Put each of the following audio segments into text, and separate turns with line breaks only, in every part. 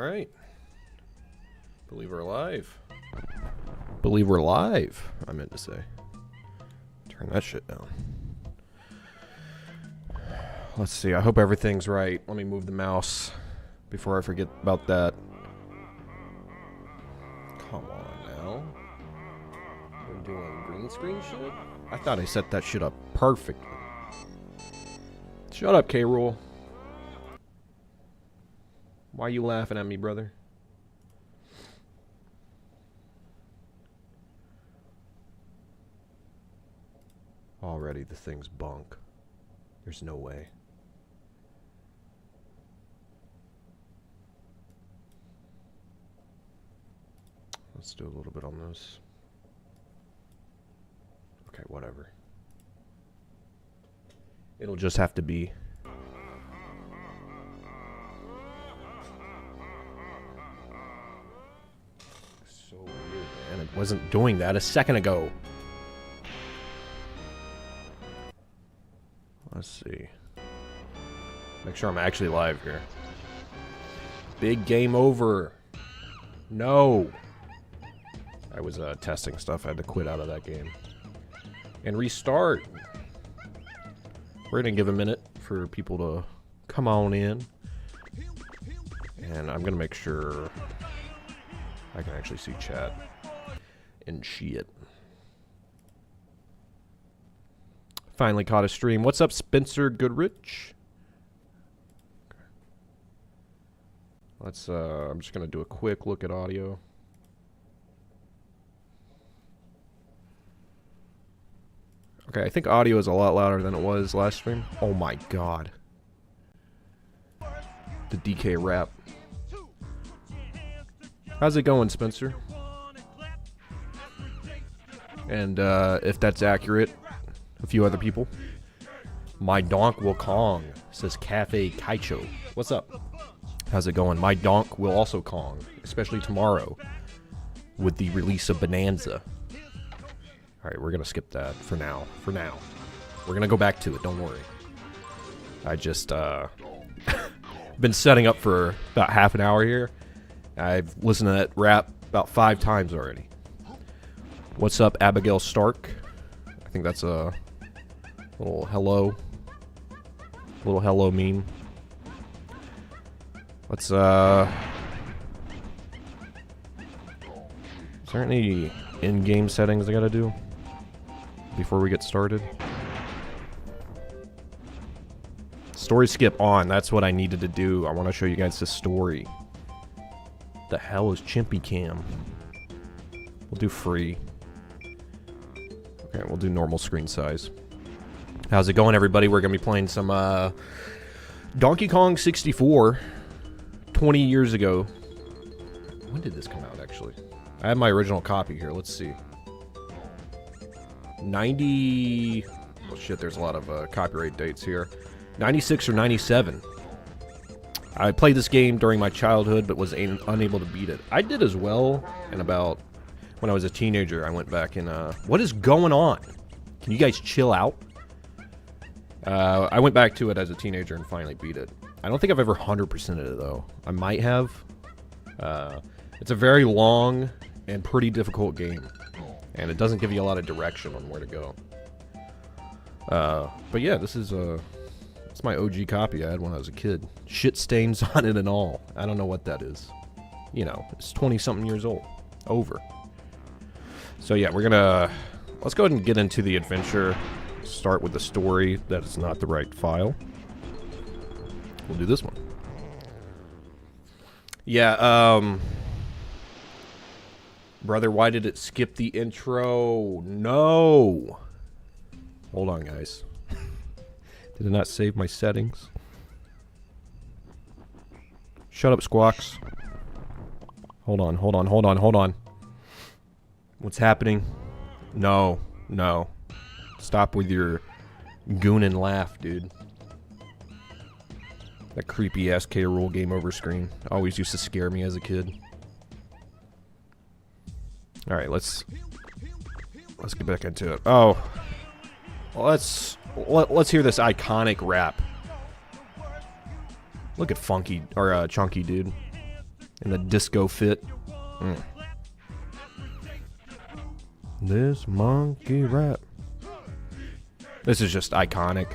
Alright. Believe we're live. Believe we're live, I meant to say. Turn that shit down. Let's see, I hope everything's right. Let me move the mouse before I forget about that. Come on now. We're doing green screen shit? I thought I set that shit up perfectly. Shut up, K-Rool. Why are you laughing at me, brother? Already the thing's bunk. There's no way. Let's do a little bit on this. Okay, whatever. It'll just have to be. So weird, man. It wasn't doing that a second ago. Let's see. Make sure I'm actually live here. Big game over. No. I was testing stuff. I had to quit out of that game. And restart. We're going to give a minute for people to come on in. And I'm going to make sure I can actually see chat and shit. Finally caught a stream. What's up, Spencer Goodrich? Okay. Let's, I'm just going to do a quick look at audio. Okay, I think audio is a lot louder than it was last stream. Oh my god. The DK rap. How's it going, Spencer? And if that's accurate, a few other people. My donk will Kong, says Cafe Kaicho. What's up? How's it going? My donk will also Kong, especially tomorrow with the release of Bananza. Alright, we're gonna skip that for now. For now. We're gonna go back to it, don't worry. I just, been setting up for about half an hour here. I've listened to that rap about 5 times already. What's up, Abigail Stark? I think that's a little hello meme. Let's, is there any in-game settings I gotta do before we get started? Story skip on. That's what I needed to do. I want to show you guys the story. The hell is Chimpy Cam? We'll do free. Okay, we'll do normal screen size. How's it going, everybody? We're gonna be playing some Donkey Kong 64 20 years ago. When did this come out, actually? I have my original copy here. Let's see. 90... Oh shit, there's a lot of copyright dates here. 96 or 97. I played this game during my childhood, but was unable to beat it. I did as well, and about when I was a teenager, I went back and, what is going on? Can you guys chill out? I went back to it as a teenager and finally beat it. I don't think I've ever 100%ed it, though. I might have. It's a very long and pretty difficult game, and it doesn't give you a lot of direction on where to go. But yeah, this is it's my OG copy. I had when I was a kid. Shit stains on it and all. I don't know what that is. You know, it's 20-something years old. Over. So yeah, let's go ahead and get into the adventure. Start with the story. That is not the right file. We'll do this one. Yeah, brother, why did it skip the intro? No! Hold on, guys. Did it not save my settings? Shut up, Squawks. Hold on. What's happening? No. Stop with your goonin' laugh, dude. That creepy-ass K-Rool game over screen always used to scare me as a kid. Alright, let's get back into it. Oh. Let's hear this iconic rap. Look at Funky, or Chunky, dude. in the disco fit. This monkey rap. This is just iconic.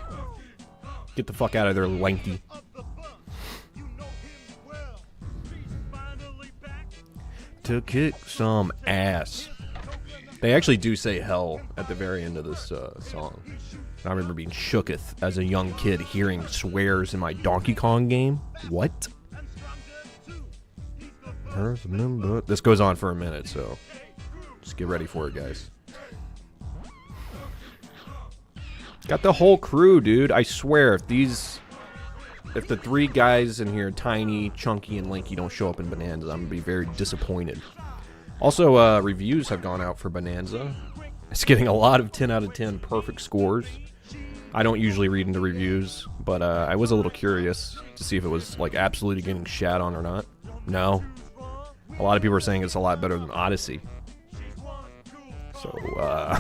Get the fuck out of there, Lanky. To kick some ass. They actually do say hell at the very end of this song. I remember being shooketh as a young kid hearing swears in my Donkey Kong game. What? This goes on for a minute, so just get ready for it, guys. Got the whole crew, dude. I swear, if the three guys in here, Tiny, Chunky, and Lanky, don't show up in Bananza, I'm gonna be very disappointed. Also, reviews have gone out for Bananza. It's getting a lot of 10 out of 10 perfect scores. I don't usually read into reviews, but I was a little curious to see if it was like absolutely getting shat on or not. No. A lot of people are saying it's a lot better than Odyssey. So,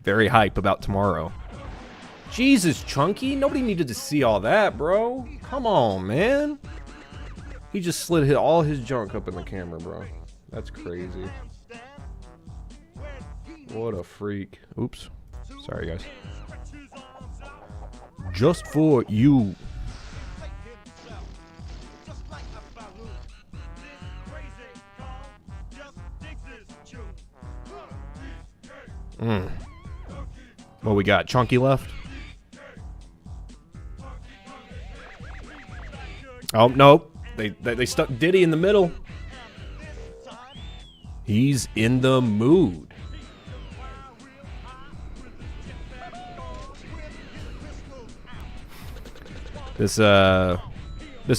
very hype about tomorrow. Jesus, Chunky, nobody needed to see all that, bro. Come on, man. He just slid all his junk up in the camera, bro. That's crazy. What a freak. Oops. Sorry, guys. Just for you. What we got? Chunky left? Oh, no. They stuck Diddy in the middle. He's in the mood. This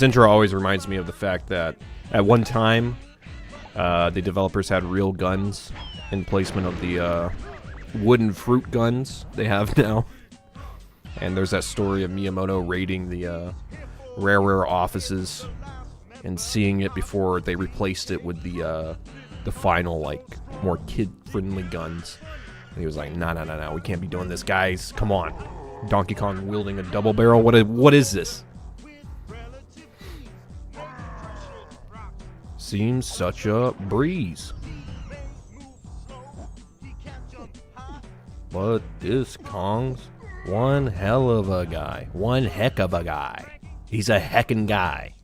intro always reminds me of the fact that at one time the developers had real guns in placement of the wooden fruit guns they have now. And there's that story of Miyamoto raiding the Rare offices and seeing it before they replaced it with the final, like, more kid-friendly guns. And he was like, no, we can't be doing this, guys. Come on. Donkey Kong wielding a double barrel? What is this? Seems such a breeze. But this Kong's one hell of a guy. One heck of a guy. He's a heckin' guy.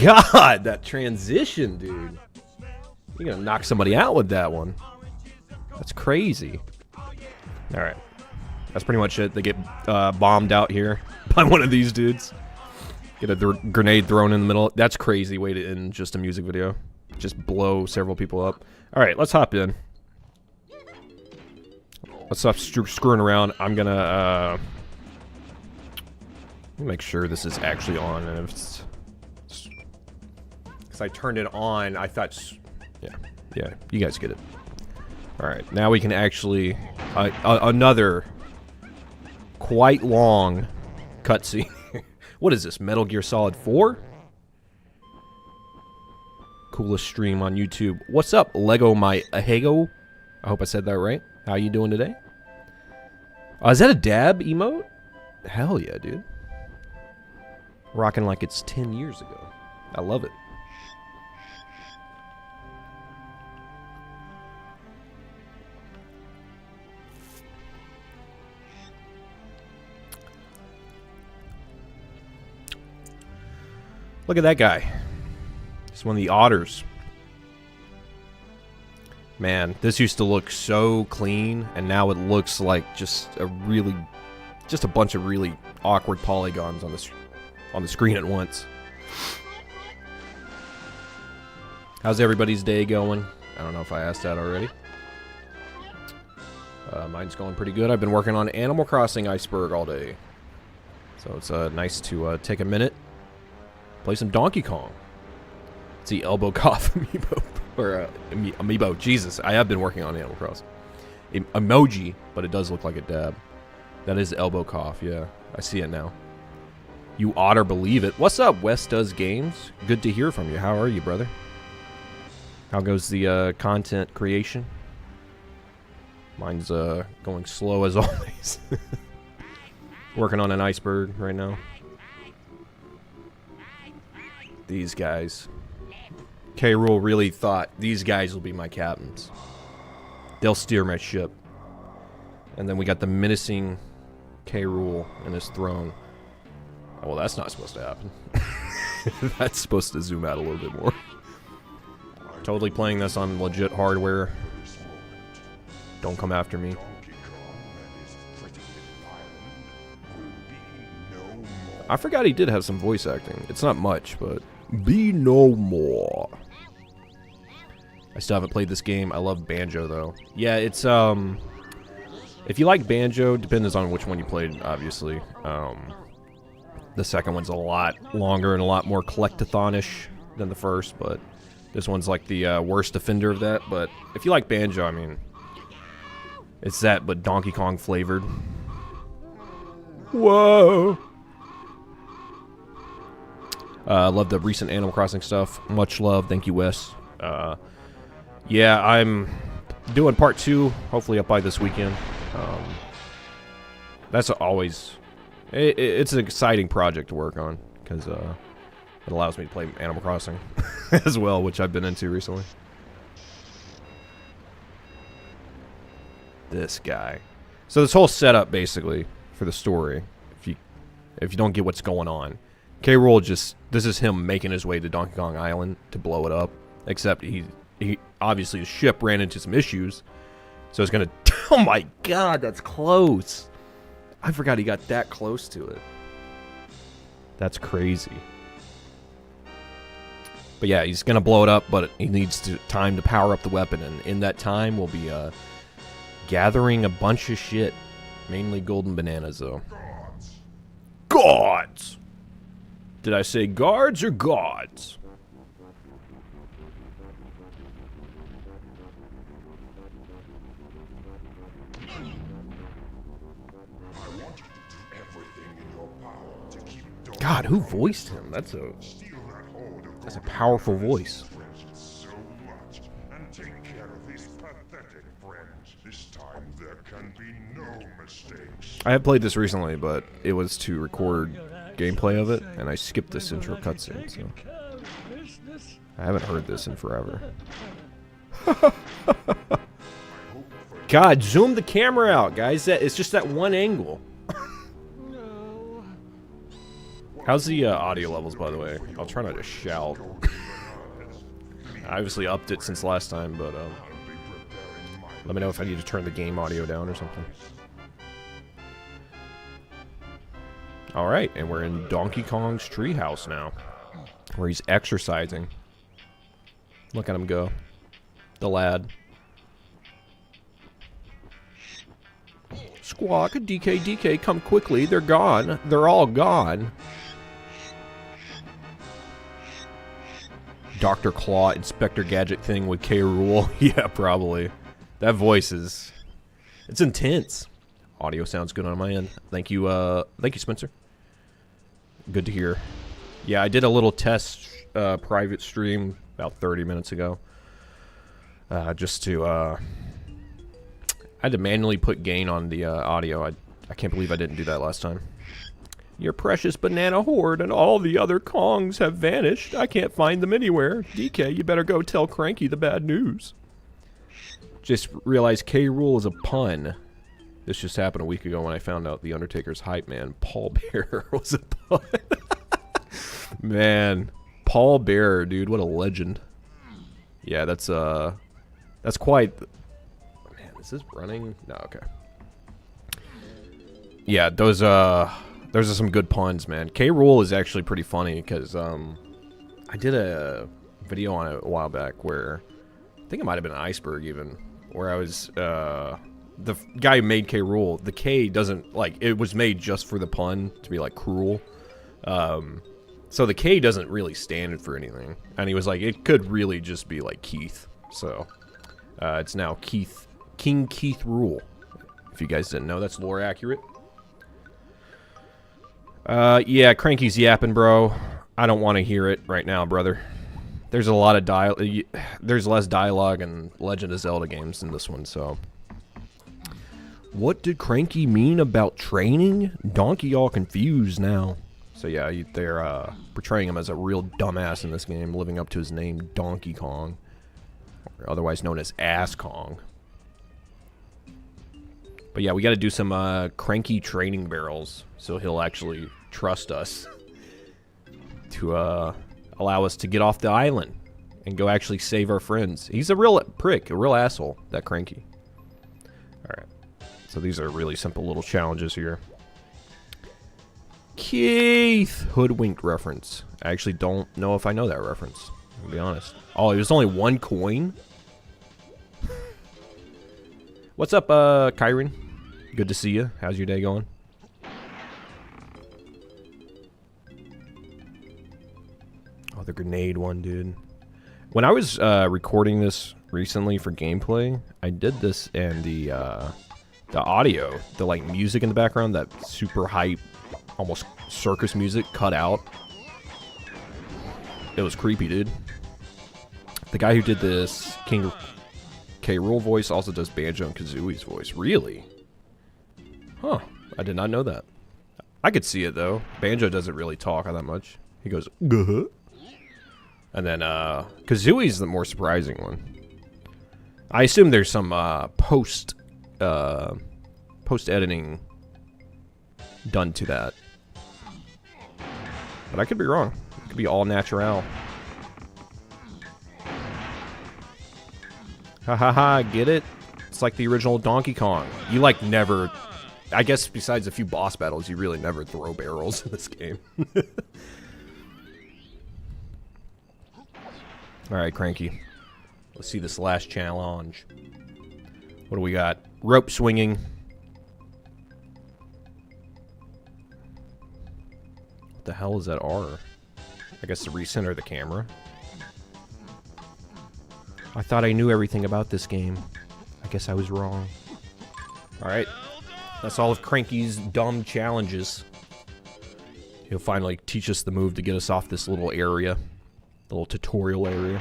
God, that transition, dude. You're gonna knock somebody out with that one. That's crazy. Alright. That's pretty much it. They get bombed out here by one of these dudes. Get a grenade thrown in the middle. That's crazy way to end just a music video. Just blow several people up. Alright, let's hop in. Let's stop screwing around. I'm gonna make sure this is actually on. And if it's... Because I turned it on, I thought... Yeah, you guys get it. Alright, now we can actually... another quite long cutscene. What is this, Metal Gear Solid 4? Coolest stream on YouTube. What's up, Lego My Ahego? I hope I said that right. How you doing today? Is that a dab emote? Hell yeah, dude. Rocking like it's 10 years ago. I love it. Look at that guy. He's one of the otters. Man, this used to look so clean, and now it looks like just a bunch of really awkward polygons on the screen at once. How's everybody's day going? I don't know if I asked that already. Mine's going pretty good. I've been working on Animal Crossing Iceberg all day. So it's nice to take a minute, play some Donkey Kong. It's the elbow cough amiibo. Or amiibo. Jesus, I have been working on Animal Crossing. Emoji, but it does look like a dab. That is elbow cough, yeah. I see it now. You otter believe it. What's up, West Does Games? Good to hear from you. How are you, brother? How goes the content creation? Mine's going slow as always. Working on an iceberg right now. These guys. K. Rool really thought these guys will be my captains. They'll steer my ship. And then we got the menacing K. Rool and his throne. Oh, well, that's not supposed to happen. That's supposed to zoom out a little bit more. Totally playing this on legit hardware. Don't come after me. I forgot he did have some voice acting. It's not much, but be no more. I still haven't played this game. I love Banjo, though. Yeah, it's, if you like Banjo, depends on which one you played, obviously. The second one's a lot longer and a lot more collectathon-ish than the first, but this one's like the worst offender of that. But if you like Banjo, I mean, it's that, but Donkey Kong flavored. Whoa! Love the recent Animal Crossing stuff. Much love. Thank you, Wes. Yeah, I'm doing part 2, hopefully up by this weekend. That's always... It's an exciting project to work on, because it allows me to play Animal Crossing as well, which I've been into recently. This guy. So this whole setup, basically, for the story, if you don't get what's going on, K. Rool just... This is him making his way to Donkey Kong Island to blow it up. Except he obviously, his ship ran into some issues. So it's gonna... Oh my god, that's close. I forgot he got that close to it. That's crazy. But yeah, he's gonna blow it up, but he needs time to power up the weapon. And in that time, we'll be gathering a bunch of shit. Mainly golden bananas, though. Gods! Did I say guards or gods? God, who voiced him? That's a powerful voice. I have played this recently, but it was to record gameplay of it, and I skipped this intro cutscene, so I haven't heard this in forever. God, zoom the camera out, guys. It's just that one angle. How's the audio levels, by the way? I'll try not to shout. I obviously upped it since last time, but let me know if I need to turn the game audio down or something. Alright, and we're in Donkey Kong's treehouse now, where he's exercising. Look at him go. The lad. Squawk, DK, come quickly, they're gone. They're all gone. Dr. Claw, Inspector Gadget thing with K. Rool. Yeah, probably. That voice is... It's intense. Audio sounds good on my end. Thank you, Spencer. Good to hear. Yeah, I did a little test private stream about 30 minutes ago. Just to... I had to manually put gain on the audio. I can't believe I didn't do that last time. Your precious banana horde and all the other Kongs have vanished. I can't find them anywhere. DK, you better go tell Cranky the bad news. Just realized K. Rool is a pun. This just happened a week ago when I found out the Undertaker's hype man, Paul Bearer, was a pun. Man, Paul Bearer, dude, what a legend. Yeah, that's quite... Man, is this running? No, okay. Yeah, those are some good puns, man. K. Rool is actually pretty funny because I did a video on it a while back where I think it might have been an iceberg even, where I was the guy who made K. Rool. The K doesn't like it was made just for the pun to be like cruel. So the K doesn't really stand for anything, and he was like it could really just be like Keith. So it's now King Keith Rool. If you guys didn't know, that's lore accurate. Yeah, Cranky's yapping, bro. I don't want to hear it right now, brother. There's a lot of there's less dialogue in Legend of Zelda games than this one, so. What did Cranky mean about training? Donkey all confused now, So yeah, they're portraying him as a real dumbass in this game, living up to his name, Donkey Kong, or otherwise known as Ass Kong. But yeah, we got to do some cranky training barrels, so he'll actually trust us to allow us to get off the island and go actually save our friends. He's a real prick, a real asshole, that Cranky. Alright, so these are really simple little challenges here. Keith! Hoodwinked reference. I actually don't know if I know that reference, to be honest. Oh, it was only 1 coin? What's up, Kyron? Good to see you. How's your day going? Oh, the grenade one, dude. When I was recording this recently for gameplay, I did this and the audio, the like music in the background, that super hype, almost circus music cut out. It was creepy, dude. The guy who did this King K. Rool voice also does Banjo and Kazooie's voice. Really? Huh. I did not know that. I could see it, though. Banjo doesn't really talk that much. He goes, "Guh." And then, Kazooie's the more surprising one. I assume there's some, post-editing done to that. But I could be wrong. It could be all natural. Ha ha ha, get it? It's like the original Donkey Kong. You, like, never... I guess besides a few boss battles, you really never throw barrels in this game. Alright, Cranky. Let's see this last challenge. What do we got? Rope swinging. What the hell is that R? I guess to recenter the camera. I thought I knew everything about this game. I guess I was wrong. Alright. That's all of Cranky's dumb challenges. He'll finally teach us the move to get us off this little area. Little tutorial area.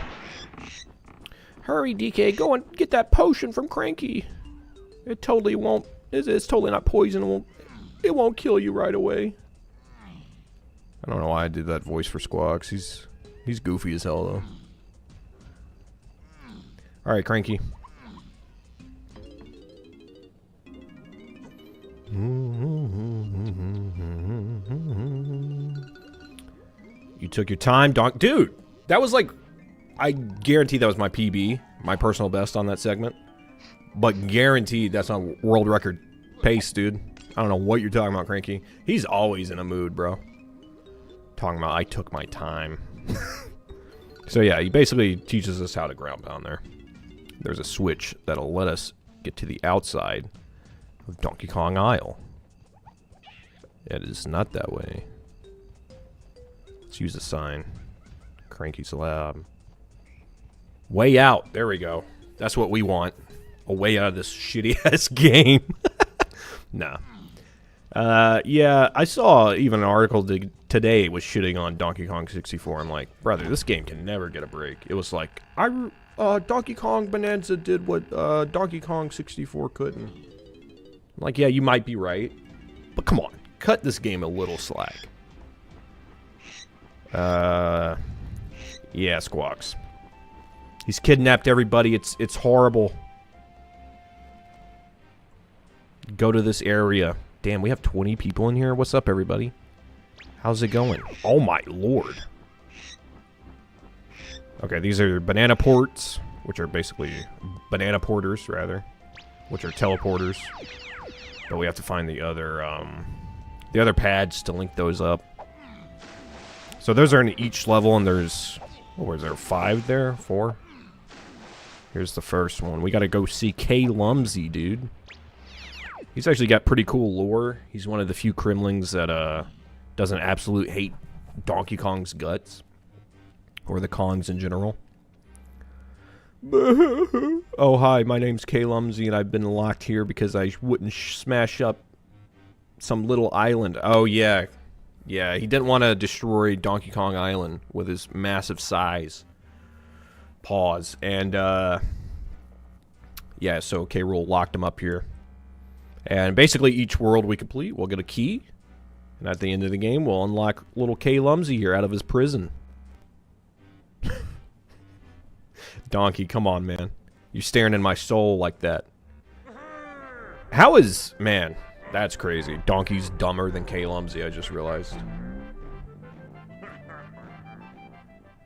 Hurry, DK, go and get that potion from Cranky. It totally won't... It's totally not poison. It won't kill you right away. I don't know why I did that voice for Squawks. He's goofy as hell, though. Alright, Cranky. You took your time, dude, that was like... I guarantee that was my PB, my personal best on that segment. But guaranteed that's not world record pace, dude. I don't know what you're talking about, Cranky. He's always in a mood, bro. Talking about I took my time. So yeah, he basically teaches us how to ground pound there. There's a switch that'll let us get to the outside of Donkey Kong Isle. It is not that way. Let's use the sign. Cranky's Lab. Way out. There we go. That's what we want. A way out of this shitty-ass game. Nah. Yeah, I saw even an article today was shitting on Donkey Kong 64. I'm like, brother, this game can never get a break. It was like, Donkey Kong Bananza did what Donkey Kong 64 couldn't. I'm like, yeah, you might be right. But come on, cut this game a little slack. Yeah, Squawks. He's kidnapped everybody. It's horrible. Go to this area. Damn, we have 20 people in here. What's up, everybody? How's it going? Oh my lord. Okay, these are banana ports, which are basically banana porters, rather, which are teleporters. But we have to find the other pads to link those up. So those are in each level, and there's, what was there, 5 there? 4? Here's the first one. We gotta go see K. Lumsy, dude. He's actually got pretty cool lore. He's one of the few Kremlings that doesn't absolute hate Donkey Kong's guts. Or the Kongs in general. Oh, hi, my name's K. Lumsy, and I've been locked here because I wouldn't smash up some little island. Oh, yeah. Yeah, he didn't want to destroy Donkey Kong Island with his massive size. Pause. And, yeah, so K. Rool locked him up here. And basically each world we complete, we'll get a key. And at the end of the game, we'll unlock little K. Lumsy here out of his prison. Donkey, come on, man. You're staring in my soul like that. How is... Man, that's crazy. Donkey's dumber than K. Lumsy, I just realized.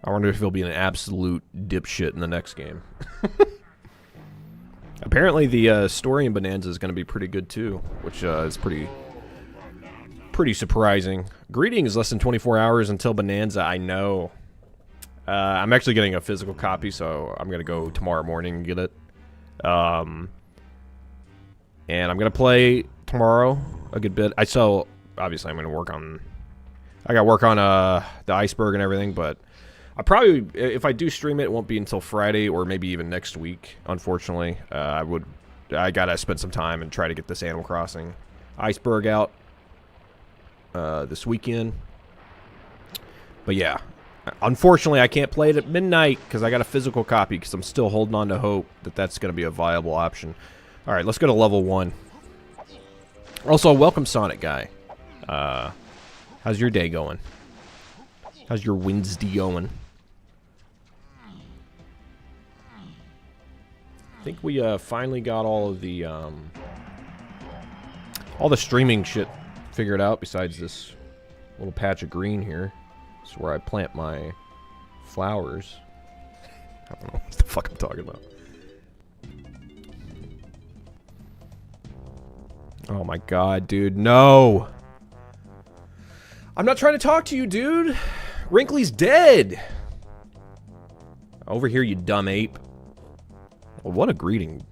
I wonder if he'll be an absolute dipshit in the next game. Apparently the story in Bananza is going to be pretty good too, which is pretty surprising. Greetings, less than 24 hours until Bananza, I know. I'm actually getting a physical copy, so I'm going to go tomorrow morning and get it. And I'm going to play tomorrow a good bit. Obviously I'm going to work on... I got to work on the iceberg and everything, but... I probably, if I do stream it, it won't be until Friday or maybe even next week, unfortunately. I gotta spend some time and try to get this Animal Crossing iceberg out this weekend. But yeah, unfortunately I can't play it at midnight because I got a physical copy because I'm still holding on to hope that that's going to be a viable option. Alright, let's go to level 1. Also, welcome Sonic Guy. How's your day going? How's your Wednesday going? I think we finally got all the streaming shit figured out besides this little patch of green here. This is where I plant my flowers. I don't know what the fuck I'm talking about. Oh my god, dude, no! I'm not trying to talk to you, dude! Wrinkly's dead! Over here, you dumb ape. Well, what a greeting.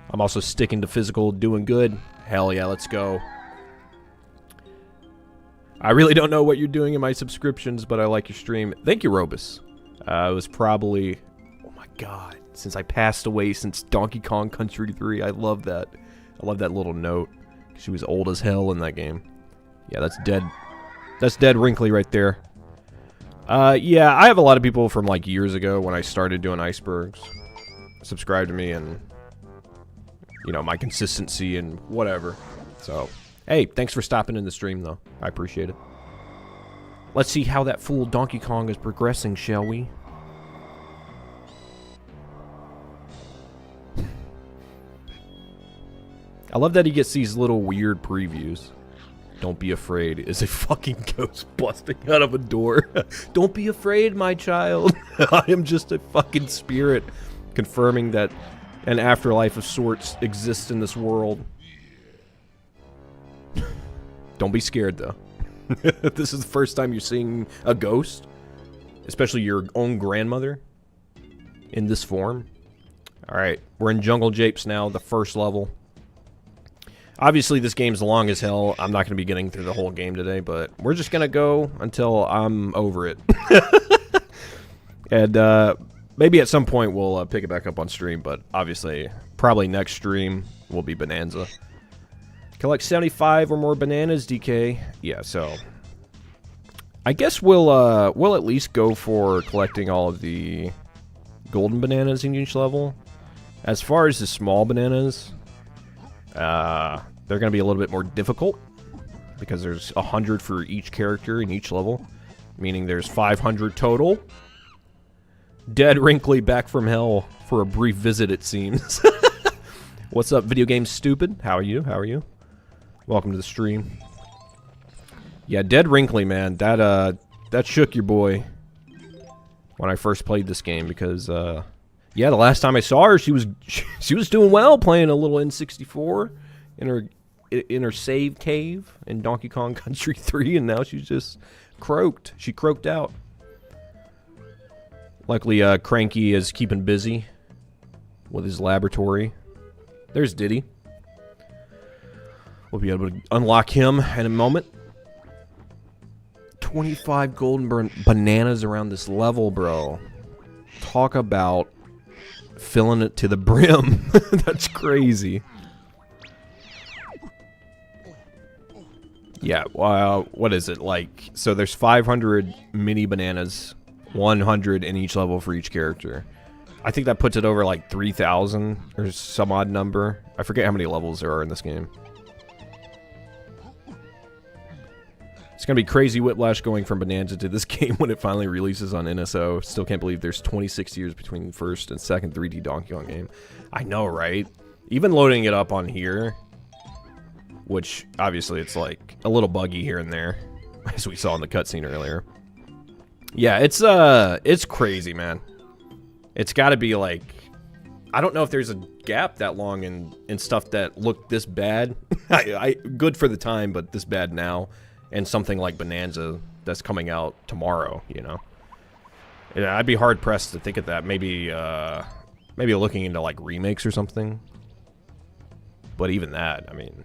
I'm also sticking to physical, doing good. Hell yeah, let's go. I really don't know what you're doing in my subscriptions, but I like your stream. Thank you, Robus. It was probably... Oh my god. Since I passed away since Donkey Kong Country 3. I love that. I love that little note. She was old as hell in that game. Yeah, that's dead. That's dead Wrinkly right there. Yeah, I have a lot of people from like years ago when I started doing icebergs subscribe to me and, you know, my consistency and whatever. So, hey, thanks for stopping in the stream though. I appreciate it. Let's see how that fool Donkey Kong is progressing, shall we? I love that he gets these little weird previews. Don't be afraid is a fucking ghost busting out of a door. Don't be afraid, my child. I am just a fucking spirit confirming that an afterlife of sorts exists in this world. Don't be scared, though. This is the first time you're seeing a ghost, especially your own grandmother, in this form. Alright, we're in Jungle Japes now, the first level. Obviously, this game's long as hell. I'm not going to be getting through the whole game today, but we're just going to go until I'm over it. And maybe at some point we'll pick it back up on stream, but obviously, probably next stream will be Bananza. Collect 75 or more bananas, DK. Yeah, so I guess we'll at least go for collecting all of the golden bananas in each level. As far as the small bananas, they're going to be a little bit more difficult because there's 100 for each character in each level, meaning there's 500 total. Dead Wrinkly back from hell for a brief visit, it seems. What's up, Video Game Stupid? How are you? How are you? Welcome to the stream. Yeah, Dead Wrinkly, man. That shook your boy when I first played this game because, yeah, the last time I saw her, she was doing well playing a little N64 in her save cave in Donkey Kong Country 3, and now she's just croaked. She croaked out. Luckily, Cranky is keeping busy with his laboratory. There's Diddy. We'll be able to unlock him in a moment. 25 golden bananas around this level, bro. Talk about filling it to the brim. That's crazy. Yeah, what is it like? So there's 500 mini bananas, 100 in each level for each character. I think that puts it over like 3,000 or some odd number. I forget how many levels there are in this game. It's going to be crazy whiplash going from Bananza to this game when it finally releases on NSO. Still can't believe there's 26 years between the first and second 3D Donkey Kong game. I know, right? Even loading it up on here, which obviously it's like a little buggy here and there, as we saw in the cutscene earlier. Yeah, it's crazy, man. It's got to be like, I don't know if there's a gap that long in stuff that looked this bad. Good for the time, but this bad now. And something like Bananza that's coming out tomorrow, you know. Yeah, I'd be hard pressed to think of that. Maybe looking into like remakes or something. But even that, I mean,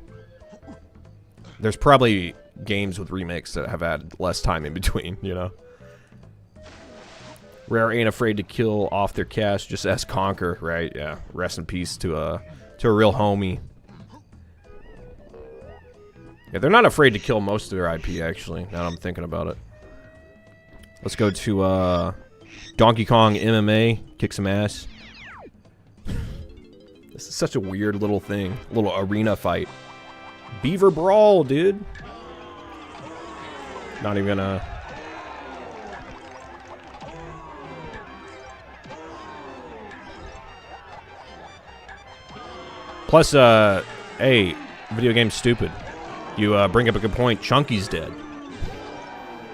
there's probably games with remakes that have had less time in between, you know. Rare ain't afraid to kill off their cash, just ask Conquer, right? Yeah. Rest in peace to a real homie. Yeah, they're not afraid to kill most of their IP, actually, now that I'm thinking about it. Let's go to Donkey Kong MMA, kick some ass. This is such a weird little thing. Little arena fight. Beaver Brawl, dude. Not even gonna... Plus, hey, video game's stupid. You bring up a good point. Chunky's dead.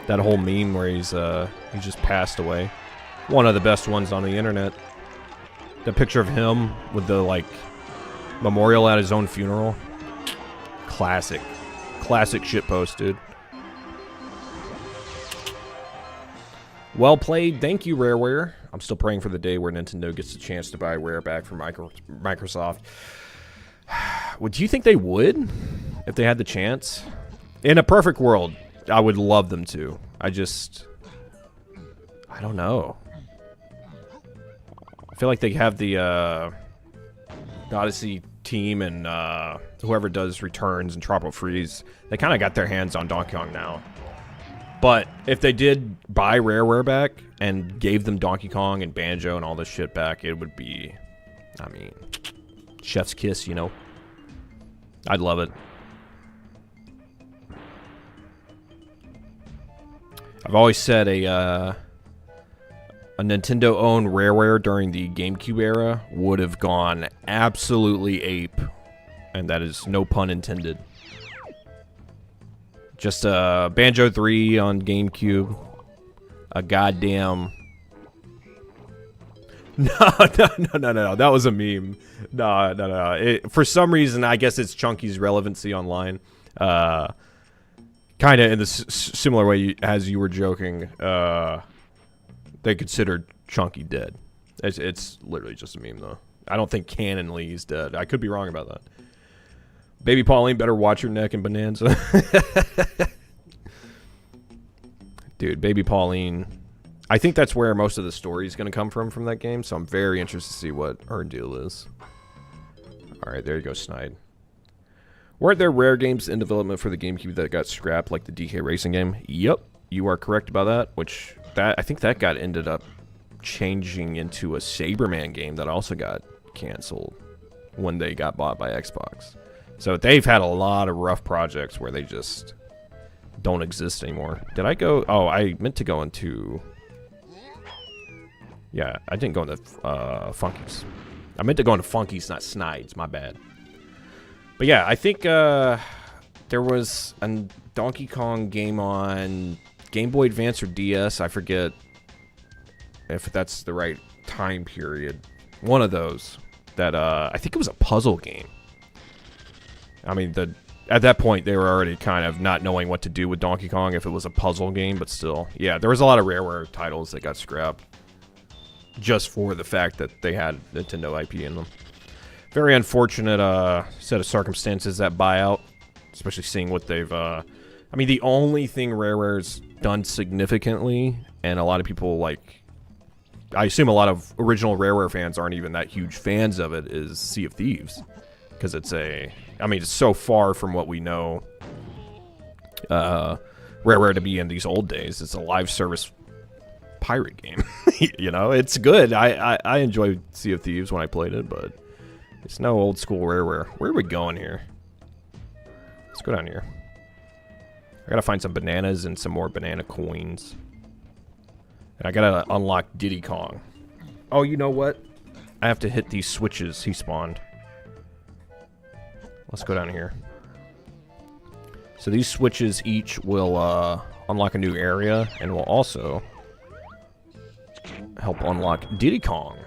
That whole meme where he just passed away. One of the best ones on the internet. The picture of him with the like memorial at his own funeral. Classic. Classic shitpost, dude. Well played. Thank you, Rareware. I'm still praying for the day where Nintendo gets a chance to buy Rare back from Microsoft. Do you think they would if they had the chance? In a perfect world, I would love them to. I don't know. I feel like they have the Odyssey team and whoever does Returns and Tropical Freeze. They kind of got their hands on Donkey Kong now. But if they did buy Rareware back and gave them Donkey Kong and Banjo and all this shit back, it would be, I mean, chef's kiss, you know? I'd love it. I've always said a Nintendo-owned Rareware during the GameCube era would have gone absolutely ape. And that is no pun intended. Just Banjo 3 on GameCube. A goddamn... No. That was a meme. No. For some reason, I guess it's Chunky's relevancy online. Kind of in the similar way as you were joking. They considered Chunky dead. It's literally just a meme, though. I don't think canonly he's dead. I could be wrong about that. Baby Pauline, better watch your neck in Bananza. Dude, Baby Pauline... I think that's where most of the story is going to come from that game, so I'm very interested to see what her deal is. Alright, there you go, Snide. Weren't there Rare games in development for the GameCube that got scrapped, like the DK Racing game? Yep, you are correct about that, which I think that ended up changing into a Saberman game that also got canceled when they got bought by Xbox. So they've had a lot of rough projects where they just don't exist anymore. Did I go... Oh, I meant to go into... Yeah, I didn't go into Funkies. I meant to go into Funkies, not Snides. My bad. But yeah, I think there was a Donkey Kong game on Game Boy Advance or DS. I forget if that's the right time period. One of those. That I think it was a puzzle game. I mean, at that point, they were already kind of not knowing what to do with Donkey Kong if it was a puzzle game, but still. Yeah, there was a lot of Rareware titles that got scrapped. Just for the fact that they had Nintendo IP in them. Very unfortunate set of circumstances, that buyout. Especially seeing what they've... I mean, the only thing Rareware's done significantly, and a lot of people, like... I assume a lot of original Rareware fans aren't even that huge fans of it, is Sea of Thieves. Because it's a... I mean, it's so far from what we know Rareware to be in these old days. It's a live service pirate game. You know, it's good. I enjoyed Sea of Thieves when I played it, but it's no old school Rareware. Where are we going here? Let's go down here. I gotta find some bananas and some more banana coins. And I gotta unlock Diddy Kong. Oh, you know what? I have to hit these switches he spawned. Let's go down here. So these switches each will unlock a new area and will also help unlock Diddy Kong.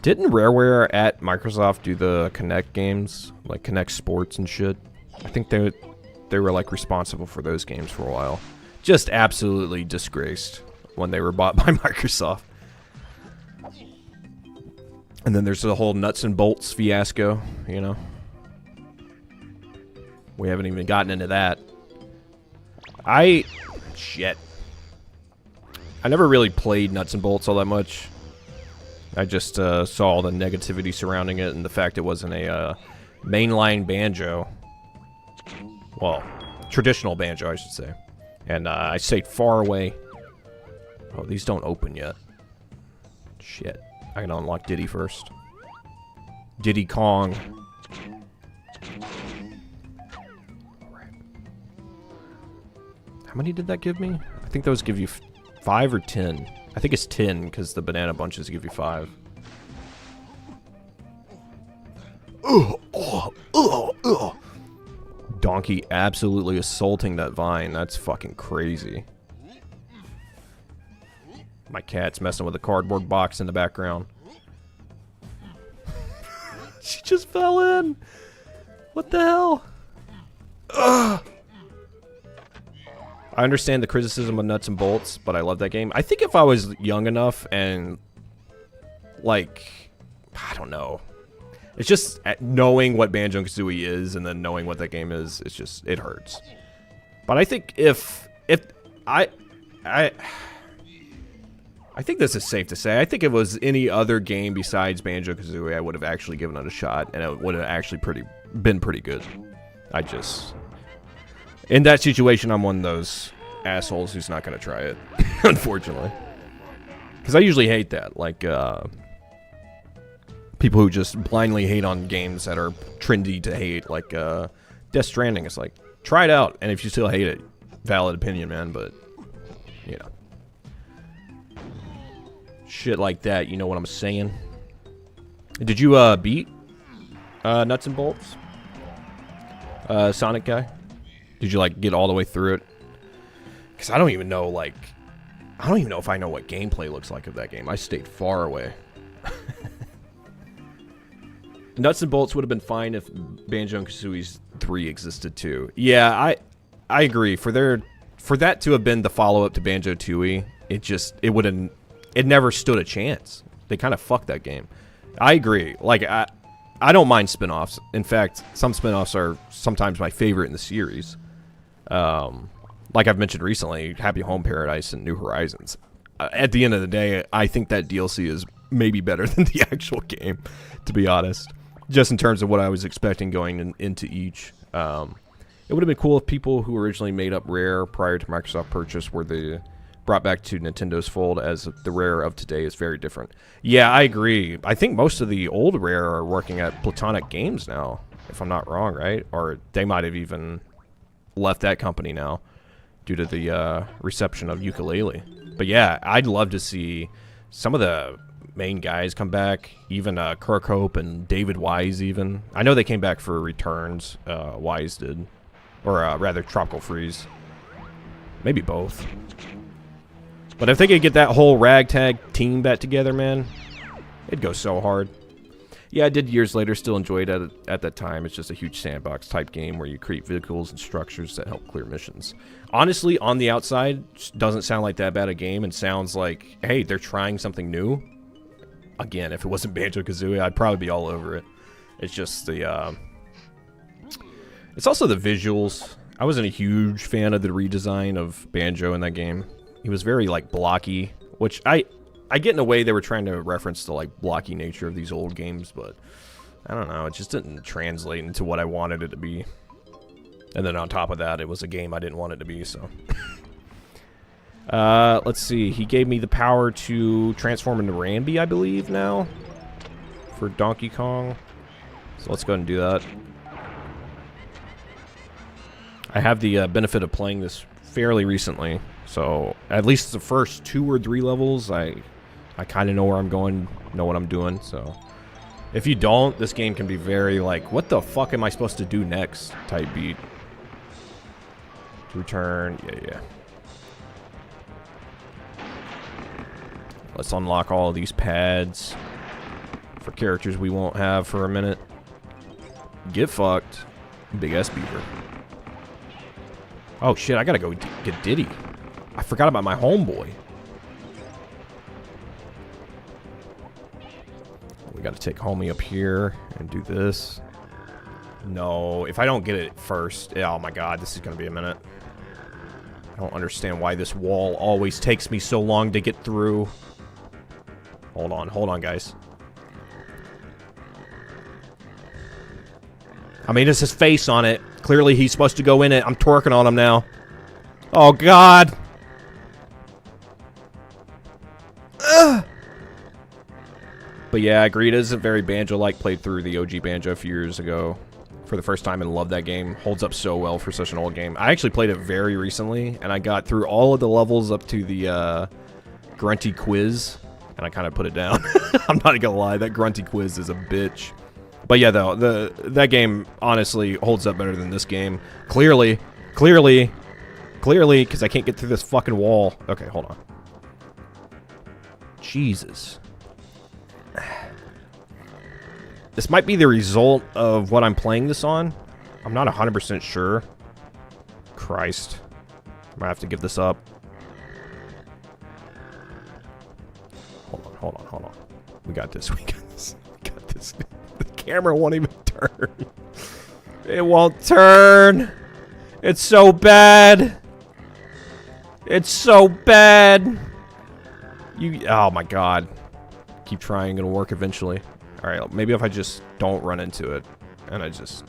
Didn't Rareware at Microsoft do the Kinect games? Like Kinect Sports and shit? I think they were like responsible for those games for a while. Just absolutely disgraced when they were bought by Microsoft. And then there's the whole nuts and bolts fiasco, you know. We haven't even gotten into that. Shit. I never really played nuts and bolts all that much. I just saw all the negativity surrounding it and the fact it wasn't a mainline banjo. Well, traditional banjo, I should say. And I stayed far away. Oh, these don't open yet. Shit. I gotta unlock Diddy first. Diddy Kong. Alright. How many did that give me? I think those give you 5 or 10. I think it's 10 because the banana bunches give you 5. Donkey absolutely assaulting that vine. That's fucking crazy. My cat's messing with a cardboard box in the background. She just fell in. What the hell? Ugh. I understand the criticism of nuts and bolts, but I love that game. I think if I was young enough and, like, I don't know. It's just knowing what Banjo-Kazooie is and then knowing what that game is, it's just, it hurts. But I think if I think this is safe to say. I think if it was any other game besides Banjo-Kazooie, I would have actually given it a shot, and it would have actually been pretty good. In that situation, I'm one of those assholes who's not going to try it, unfortunately. Because I usually hate that. Like, people who just blindly hate on games that are trendy to hate. Like, Death Stranding. It's like, try it out, and if you still hate it, valid opinion, man, but, you know. Shit like that, you know what I'm saying? Did you, beat, Nuts and Bolts? Sonic guy? Did you, like, get all the way through it? Because I don't even know, like... I don't even know if I know what gameplay looks like of that game. I stayed far away. Nuts and Bolts would have been fine if Banjo-Kazooie 3 existed, too. Yeah, I agree. For that to have been the follow-up to Banjo-Tooie, it never stood a chance. They kind of fucked that game. I agree. Like, I don't mind spin-offs. In fact, some spin-offs are sometimes my favorite in the series. Like I've mentioned recently, Happy Home Paradise and New Horizons. At the end of the day, I think that DLC is maybe better than the actual game, to be honest. Just in terms of what I was expecting going into each. It would have been cool if people who originally made up Rare prior to Microsoft purchase were brought back to Nintendo's fold, as the Rare of today is very different. Yeah, I agree. I think most of the old Rare are working at Platonic Games now, if I'm not wrong, right? Or they might have even left that company now due to the reception of Yooka-Laylee. But yeah, I'd love to see some of the main guys come back, even Kirk Hope and David Wise even. I know they came back for Returns, Wise did. Or rather, Tropical Freeze. Maybe both. But if they could get that whole ragtag team back together, man, it'd go so hard. Yeah, I did years later, still enjoy it at that time. It's just a huge sandbox type game where you create vehicles and structures that help clear missions. Honestly, on the outside, doesn't sound like that bad a game and sounds like, hey, they're trying something new. Again, if it wasn't Banjo-Kazooie, I'd probably be all over it. It's just the, it's also the visuals. I wasn't a huge fan of the redesign of Banjo in that game. He was very, like, blocky, which I get in a way they were trying to reference the, like, blocky nature of these old games, but I don't know. It just didn't translate into what I wanted it to be. And then on top of that, it was a game I didn't want it to be, so. Let's see. He gave me the power to transform into Rambi, I believe, now. For Donkey Kong. So let's go ahead and do that. I have the benefit of playing this fairly recently, so at least the first 2 or 3 levels, I kind of know where I'm going, know what I'm doing, so... If you don't, this game can be very, like, what the fuck am I supposed to do next type beat. Return, yeah. Let's unlock all of these pads for characters we won't have for a minute. Get fucked. Big S Beaver. Oh shit, I gotta go get Diddy. I forgot about my homeboy. We gotta take homie up here and do this. No, if I don't get it first, oh my god, this is gonna be a minute. I don't understand why this wall always takes me so long to get through. Hold on, guys. I mean, it's his face on it. Clearly, he's supposed to go in it. I'm twerking on him now. Oh, God. Ugh. But yeah, I agree. It isn't very Banjo-like. Played through the OG Banjo a few years ago for the first time and loved that game. Holds up so well for such an old game. I actually played it very recently, and I got through all of the levels up to the Grunty Quiz, and I kind of put it down. I'm not gonna lie, that Grunty Quiz is a bitch. But yeah, though, that game honestly holds up better than this game. Clearly, because I can't get through this fucking wall. Okay, hold on. Jesus. This might be the result of what I'm playing this on. I'm not 100% sure. Christ. I might have to give this up. Hold on. We got this. The camera won't even turn. It won't turn. It's so bad. It's so bad. Oh my god. Keep trying, it'll work eventually. Alright, maybe if I just don't run into it. And I just...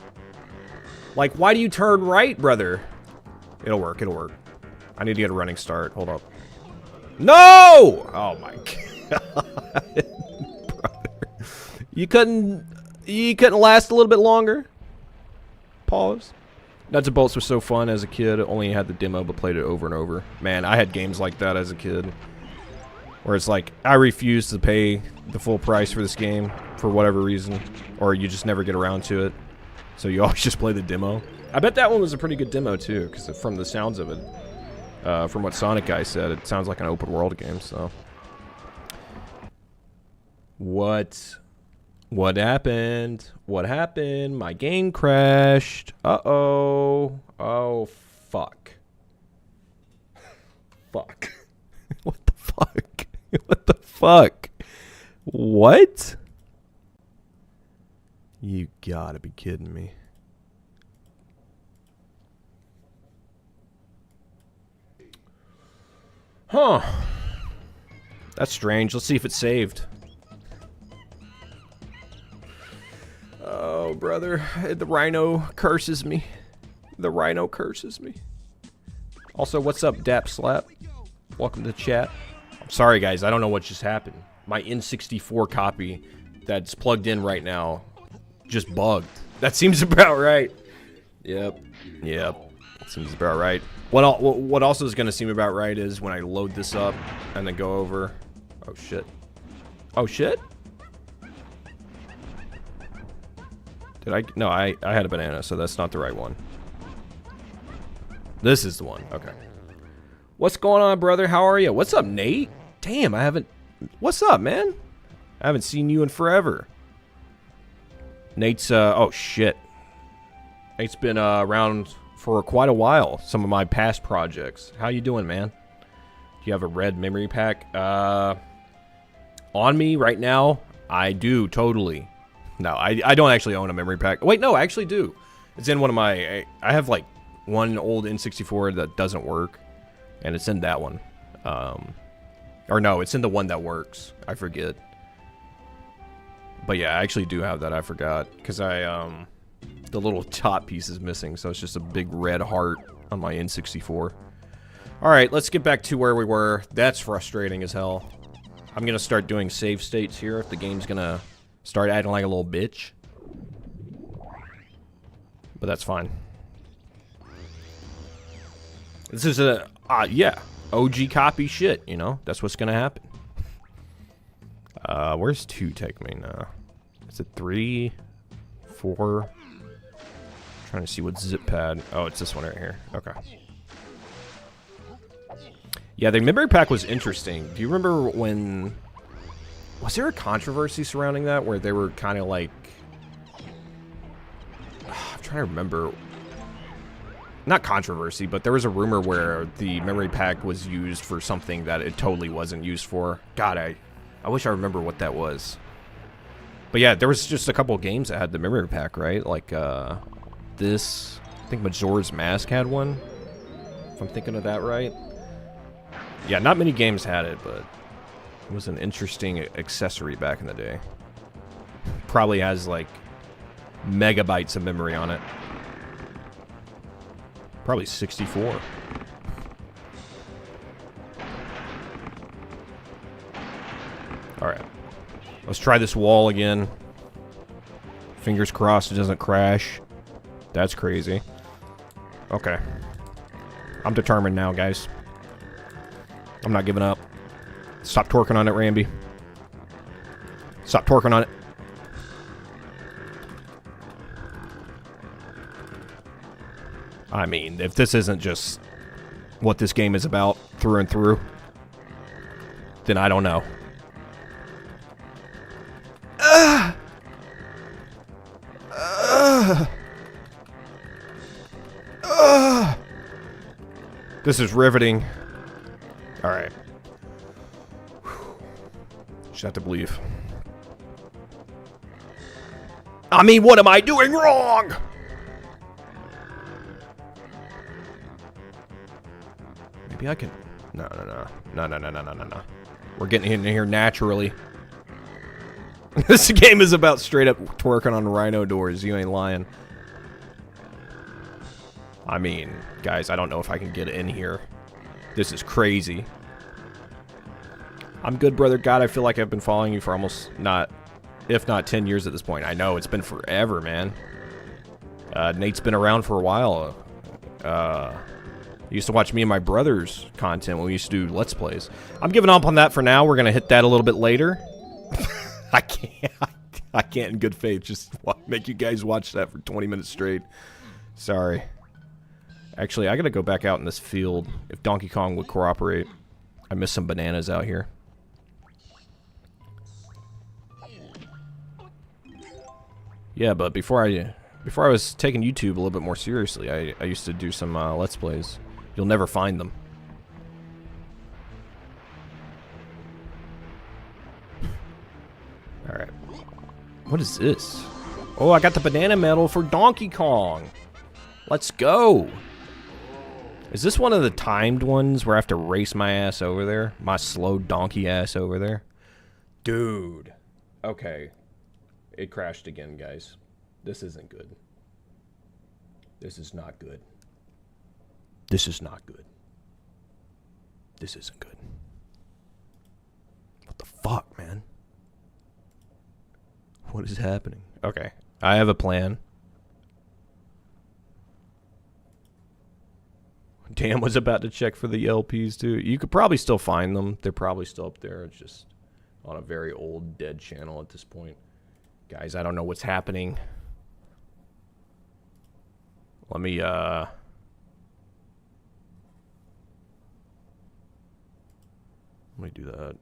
Like, why do you turn right, brother? It'll work. I need to get a running start. Hold up. No! Oh my god. Brother. You couldn't last a little bit longer? Pause. Nuts and Bolts was so fun as a kid. Only had the demo, but played it over and over. Man, I had games like that as a kid. Where it's like, I refuse to pay the full price for this game for whatever reason. Or you just never get around to it. So you always just play the demo. I bet that one was a pretty good demo too, because from the sounds of it, from what Sonic Guy said, it sounds like an open world game, so. What happened? What happened? My game crashed. Uh-oh. Oh, fuck. Fuck. What the fuck? What the fuck? What? You gotta be kidding me. Huh. That's strange. Let's see if it's saved. Oh, brother. The rhino curses me. The rhino curses me. Also, what's up, Dap Slap? Welcome to chat. I'm sorry, guys. I don't know what just happened. My N64 copy that's plugged in right now just bugged. That seems about right. Yep. Seems about right. What also is going to seem about right is when I load this up and then go over. Oh, shit. Oh, shit? Did I? No, I had a banana, so that's not the right one. This is the one. Okay. What's going on, brother? How are you? What's up, Nate? Damn, I haven't... What's up, man? I haven't seen you in forever. Nate's, oh, shit. Nate's been around for quite a while. Some of my past projects. How you doing, man? Do you have a red memory pack? On me right now? I do, totally. No, I don't actually own a memory pack. Wait, no, I actually do. It's in one of my... I have, like, one old N64 that doesn't work. And it's in that one. Or no, it's in the one that works. I forget. But yeah, I actually do have that. I forgot. Because the little top piece is missing. So it's just a big red heart on my N64. Alright, let's get back to where we were. That's frustrating as hell. I'm going to start doing save states here if the game's going to start acting like a little bitch. But that's fine. This is a, yeah, OG copy shit, you know? That's what's gonna happen. Where's 2 take me now? Is it 3, 4? Trying to see what zip pad. Oh, it's this one right here. Okay. Yeah, the memory pack was interesting. Do you remember when... Was there a controversy surrounding that where they were kind of like... I'm trying to remember. Not controversy, but there was a rumor where the memory pack was used for something that it totally wasn't used for. God, I wish I remember what that was. But yeah, there was just a couple of games that had the memory pack, right? Like, this... I think Majora's Mask had one. If I'm thinking of that right. Yeah, not many games had it, but it was an interesting accessory back in the day. Probably has, like, megabytes of memory on it. Probably 64. Alright. Let's try this wall again. Fingers crossed it doesn't crash. That's crazy. Okay. I'm determined now, guys. I'm not giving up. Stop twerking on it, Ramby. Stop twerking on it. I mean, if this isn't just what this game is about through and through, then I don't know. This is riveting. Alright. Just have to believe. I mean, what am I doing wrong? Maybe I can... No. We're getting in here naturally. This game is about straight up twerking on rhino doors. You ain't lying. I mean, guys, I don't know if I can get in here. This is crazy. I'm good, brother God. I feel like I've been following you for almost if not 10 years at this point. I know, it's been forever, man. Nate's been around for a while. He used to watch me and my brother's content when we used to do Let's Plays. I'm giving up on that for now. We're going to hit that a little bit later. I can't in good faith just make you guys watch that for 20 minutes straight. Sorry. Actually, I got to go back out in this field if Donkey Kong would cooperate. I miss some bananas out here. Yeah, but before I was taking YouTube a little bit more seriously, I used to do some Let's Plays. You'll never find them. Alright. What is this? Oh, I got the banana medal for Donkey Kong. Let's go. Is this one of the timed ones where I have to race my ass over there? My slow donkey ass over there? Dude. Okay. It crashed again, guys. This isn't good. This is not good. This is not good. This isn't good. What the fuck, man? What is happening? Okay. I have a plan. Dan was about to check for the LPs, too. You could probably still find them. They're probably still up there. It's just on a very old, dead channel at this point. Guys, I don't know what's happening. Let me do that.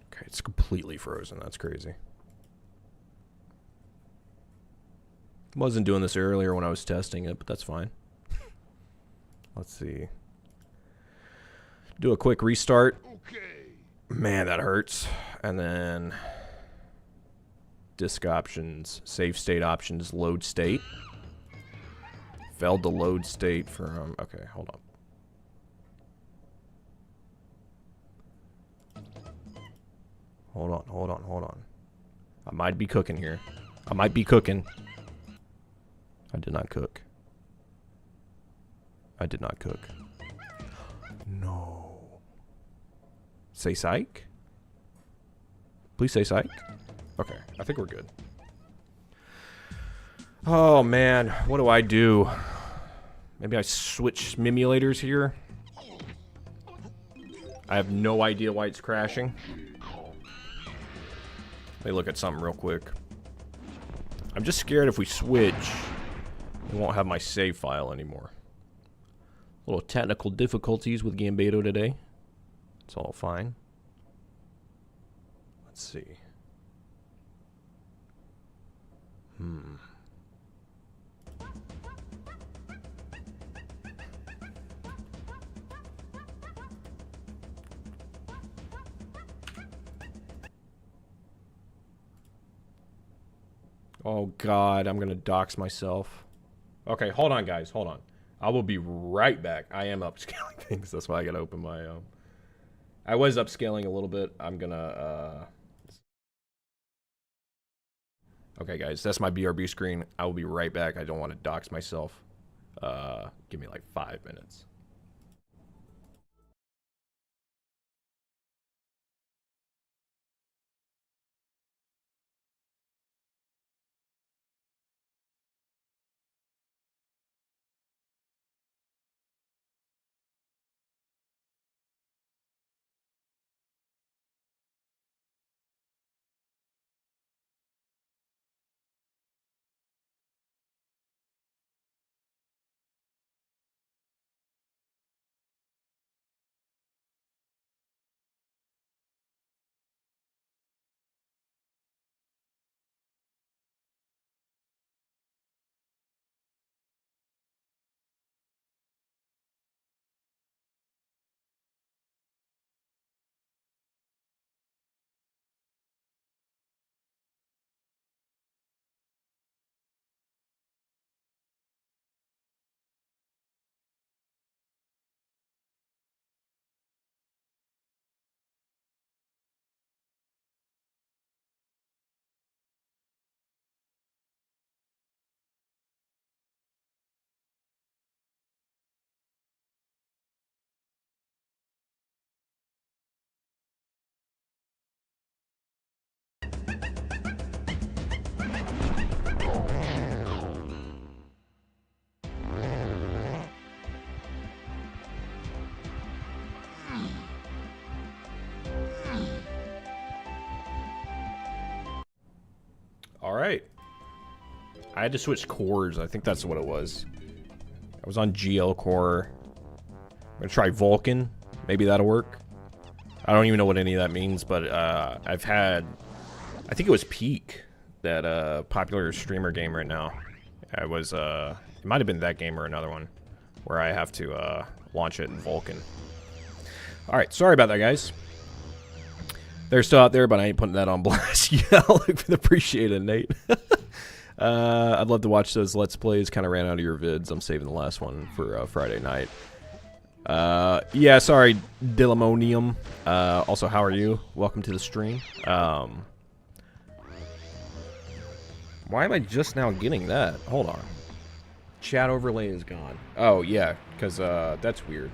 Okay, it's completely frozen. That's crazy. Wasn't doing this earlier when I was testing it, but that's fine. Let's see. Do a quick restart. Okay. Man, that hurts. And then disk options, save state options, load state. Failed to load state from... Okay, hold on. Hold on. I might be cooking here. I might be cooking. I did not cook. I did not cook. No. Say psych? Please say psych. Okay, I think we're good. Oh, man. What do I do? Maybe I switch simulators here. I have no idea why it's crashing. Let me look at something real quick. I'm just scared if we switch, I won't have my save file anymore. Little technical difficulties with Gambato today. It's all fine. Let's see. Oh God, I'm gonna dox myself. Okay, hold on guys, hold on. I will be right back. I am upscaling things, that's why I gotta open my, I was upscaling a little bit. I'm gonna, Okay guys, that's my BRB screen. I will be right back. I don't want to dox myself. Give me like 5 minutes. Alright. I had to switch cores. I think that's what it was. I was on GL core. I'm gonna try Vulcan. Maybe that'll work. I don't even know what any of that means, but I've had... I think it was Peak, that popular streamer game right now. I was... it might have been that game or another one, where I have to launch it in Vulcan. Alright, sorry about that, guys. They're still out there, but I ain't putting that on blast. Yeah, appreciate it, Nate. I'd love to watch those Let's Plays. Kind of ran out of your vids. I'm saving the last one for Friday night. Yeah, sorry, Dilamonium. Also, how are you? Welcome to the stream. Why am I just now getting that? Hold on. Chat overlay is gone. Oh, yeah, because that's weird.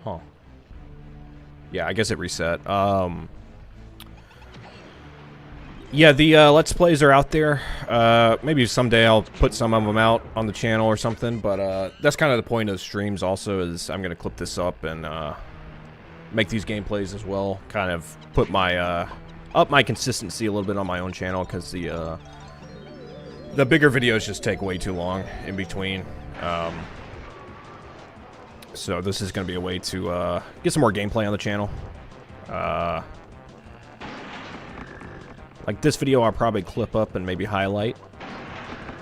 Huh. Yeah, I guess it reset. Yeah, the Let's Plays are out there. Maybe someday I'll put some of them out on the channel or something, but that's kind of the point of the streams also, is I'm going to clip this up and make these gameplays as well. Kind of put my, up my consistency a little bit on my own channel, because the bigger videos just take way too long in between. So this is going to be a way to get some more gameplay on the channel. Like this video I'll probably clip up and maybe highlight.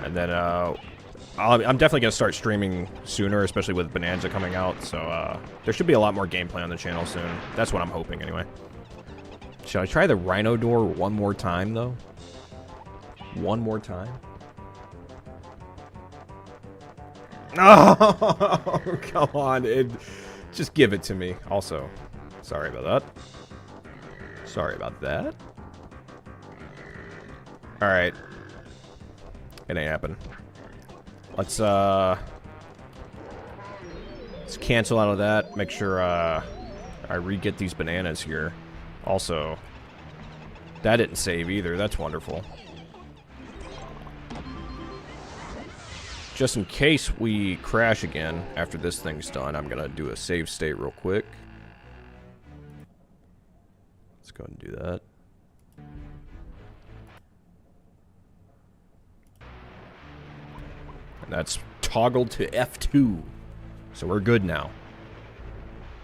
And then I'm definitely going to start streaming sooner, especially with Bananza coming out. So there should be a lot more gameplay on the channel soon. That's what I'm hoping anyway. Should I try the Rhino door one more time though? One more time? Oh, come on. Just give it to me. Also, sorry about that. Sorry about that. Alright. It ain't happened. Let's cancel out of that. Make sure, I re-get these bananas here. Also, that didn't save either. That's wonderful. Just in case we crash again after this thing's done, I'm gonna do a save state real quick. Let's go ahead and do that. And that's toggled to F2. So we're good now.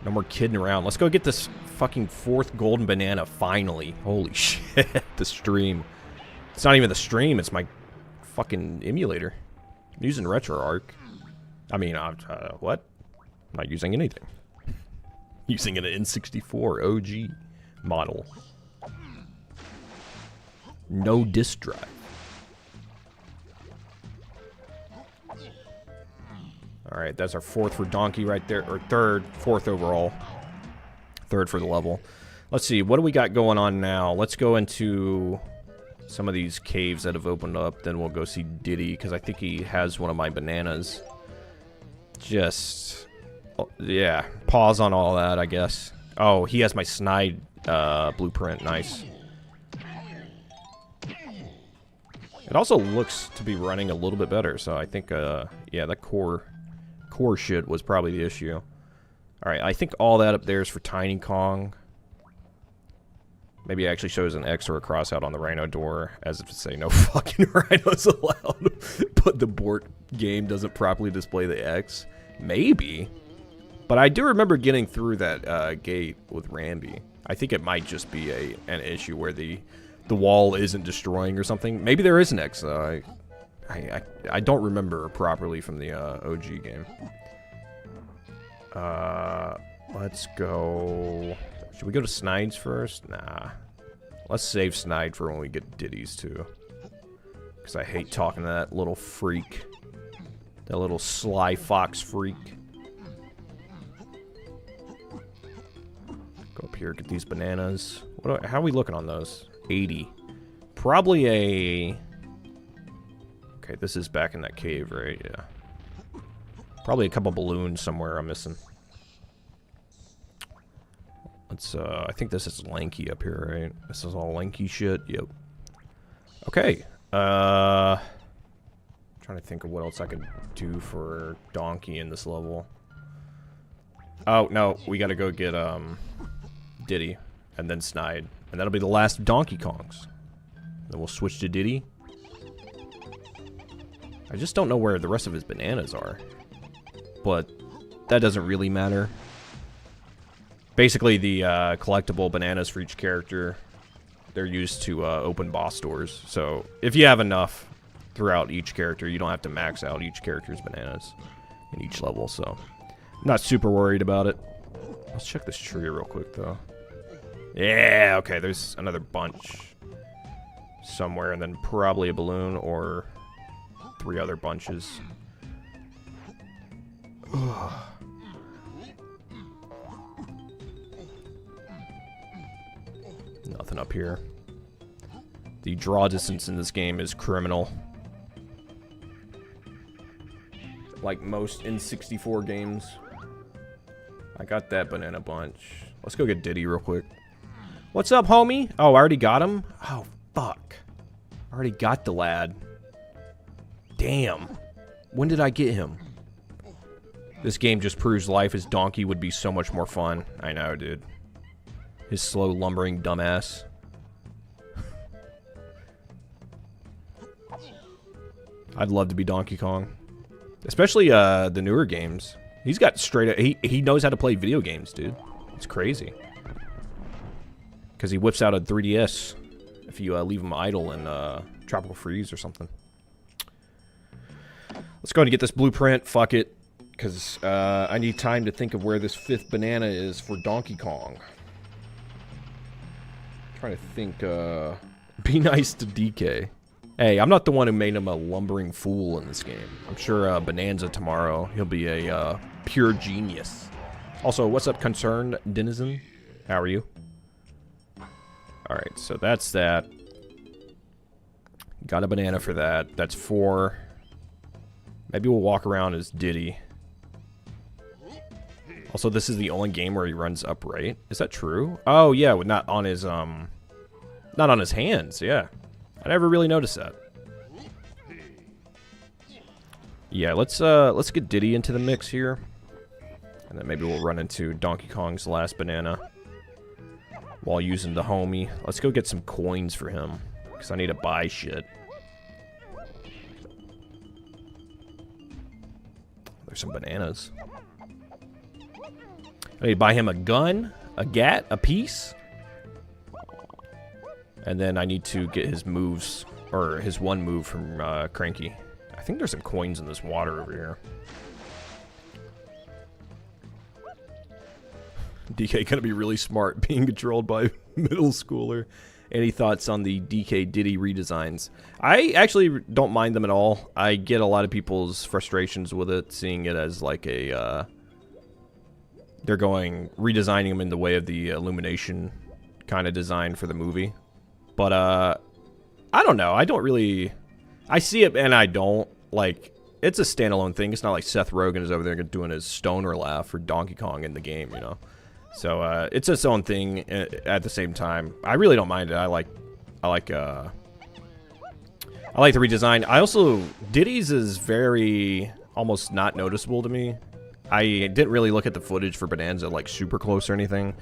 No more kidding around. Let's go get this fucking 4th golden banana finally. Holy shit, the stream. It's not even the stream, it's my fucking emulator. I'm using RetroArch. I mean, what? I'm not using anything. Using an N64 OG model. No disk drive. Alright, that's our 4th for Donkey right there. Or 4th overall. 3rd for the level. Let's see, what do we got going on now? Let's go into some of these caves that have opened up. Then we'll go see Diddy, because I think he has one of my bananas. Just... yeah, pause on all that, I guess. Oh, he has my snide blueprint. Nice. It also looks to be running a little bit better, so I think, yeah, that core shit was probably the issue. Alright, I think all that up there is for Tiny Kong. Maybe it actually shows an X or a cross out on the Rhino door, as if to say no fucking rhinos allowed. But the board game doesn't properly display the X. Maybe. But I do remember getting through that gate with Rambi. I think it might just be an issue where the wall isn't destroying or something. Maybe there is an X, though. I don't remember properly from the OG game. Let's go... Should we go to Snides first? Nah. Let's save Snide for when we get Diddy's, too. Because I hate talking to that little freak. That little sly fox freak. Go up here, get these bananas. How are we looking on those? 80. Probably a... Okay, this is back in that cave, right? Yeah. Probably a couple balloons somewhere I'm missing. Let's, I think this is lanky up here, right? This is all lanky shit. Yep. Okay. Trying to think of what else I could do for Donkey in this level. Oh, no. We gotta go get, Diddy. And then Snide. And that'll be the last Donkey Kongs. Then we'll switch to Diddy. I just don't know where the rest of his bananas are. But that doesn't really matter. Basically, the collectible bananas for each character, they're used to open boss doors. So if you have enough throughout each character, you don't have to max out each character's bananas in each level. So I'm not super worried about it. Let's check this tree real quick, though. Yeah, okay, there's another bunch somewhere, and then probably a balloon or 3 other bunches. Nothing up here. The draw distance in this game is criminal. Like most N64 games. I got that banana bunch. Let's go get Diddy real quick. What's up, homie? Oh, I already got him? Oh, fuck. I already got the lad. Damn. When did I get him? This game just proves life as Donkey would be so much more fun. I know, dude. His slow, lumbering dumbass. I'd love to be Donkey Kong. Especially the newer games. He's got straight up... He knows how to play video games, dude. It's crazy. Because he whips out a 3DS if you leave him idle in Tropical Freeze or something. Let's go ahead and get this blueprint. Fuck it. Because I need time to think of where this 5th banana is for Donkey Kong. Trying to think, be nice to DK. Hey, I'm not the one who made him a lumbering fool in this game. I'm sure Bananza tomorrow, he'll be a pure genius. Also, what's up, Concerned Denizen? How are you? Alright, so that's that. Got a banana for that. That's 4. Maybe we'll walk around as Diddy. Also, this is the only game where he runs upright. Is that true? Oh, yeah, not on his hands, yeah. I never really noticed that. Yeah, let's get Diddy into the mix here. And then maybe we'll run into Donkey Kong's last banana while using the homie. Let's go get some coins for him, because I need to buy shit. There's some bananas. I need to buy him a gun, a gat, a piece. And then I need to get his moves, or his one move from Cranky. I think there's some coins in this water over here. DK gonna be really smart being controlled by middle schooler. Any thoughts on the DK Diddy redesigns? I actually don't mind them at all. I get a lot of people's frustrations with it, seeing it as like a they're redesigning them in the way of the Illumination kind of design for the movie. But I don't know. I don't really, I see it and I don't. Like, it's a standalone thing. It's not like Seth Rogen is over there doing his stoner laugh for Donkey Kong in the game, you know. So it's its own thing at the same time. I really don't mind it. I like the redesign. I also, Diddy's is very almost not noticeable to me. I didn't really look at the footage for Bananza like super close or anything.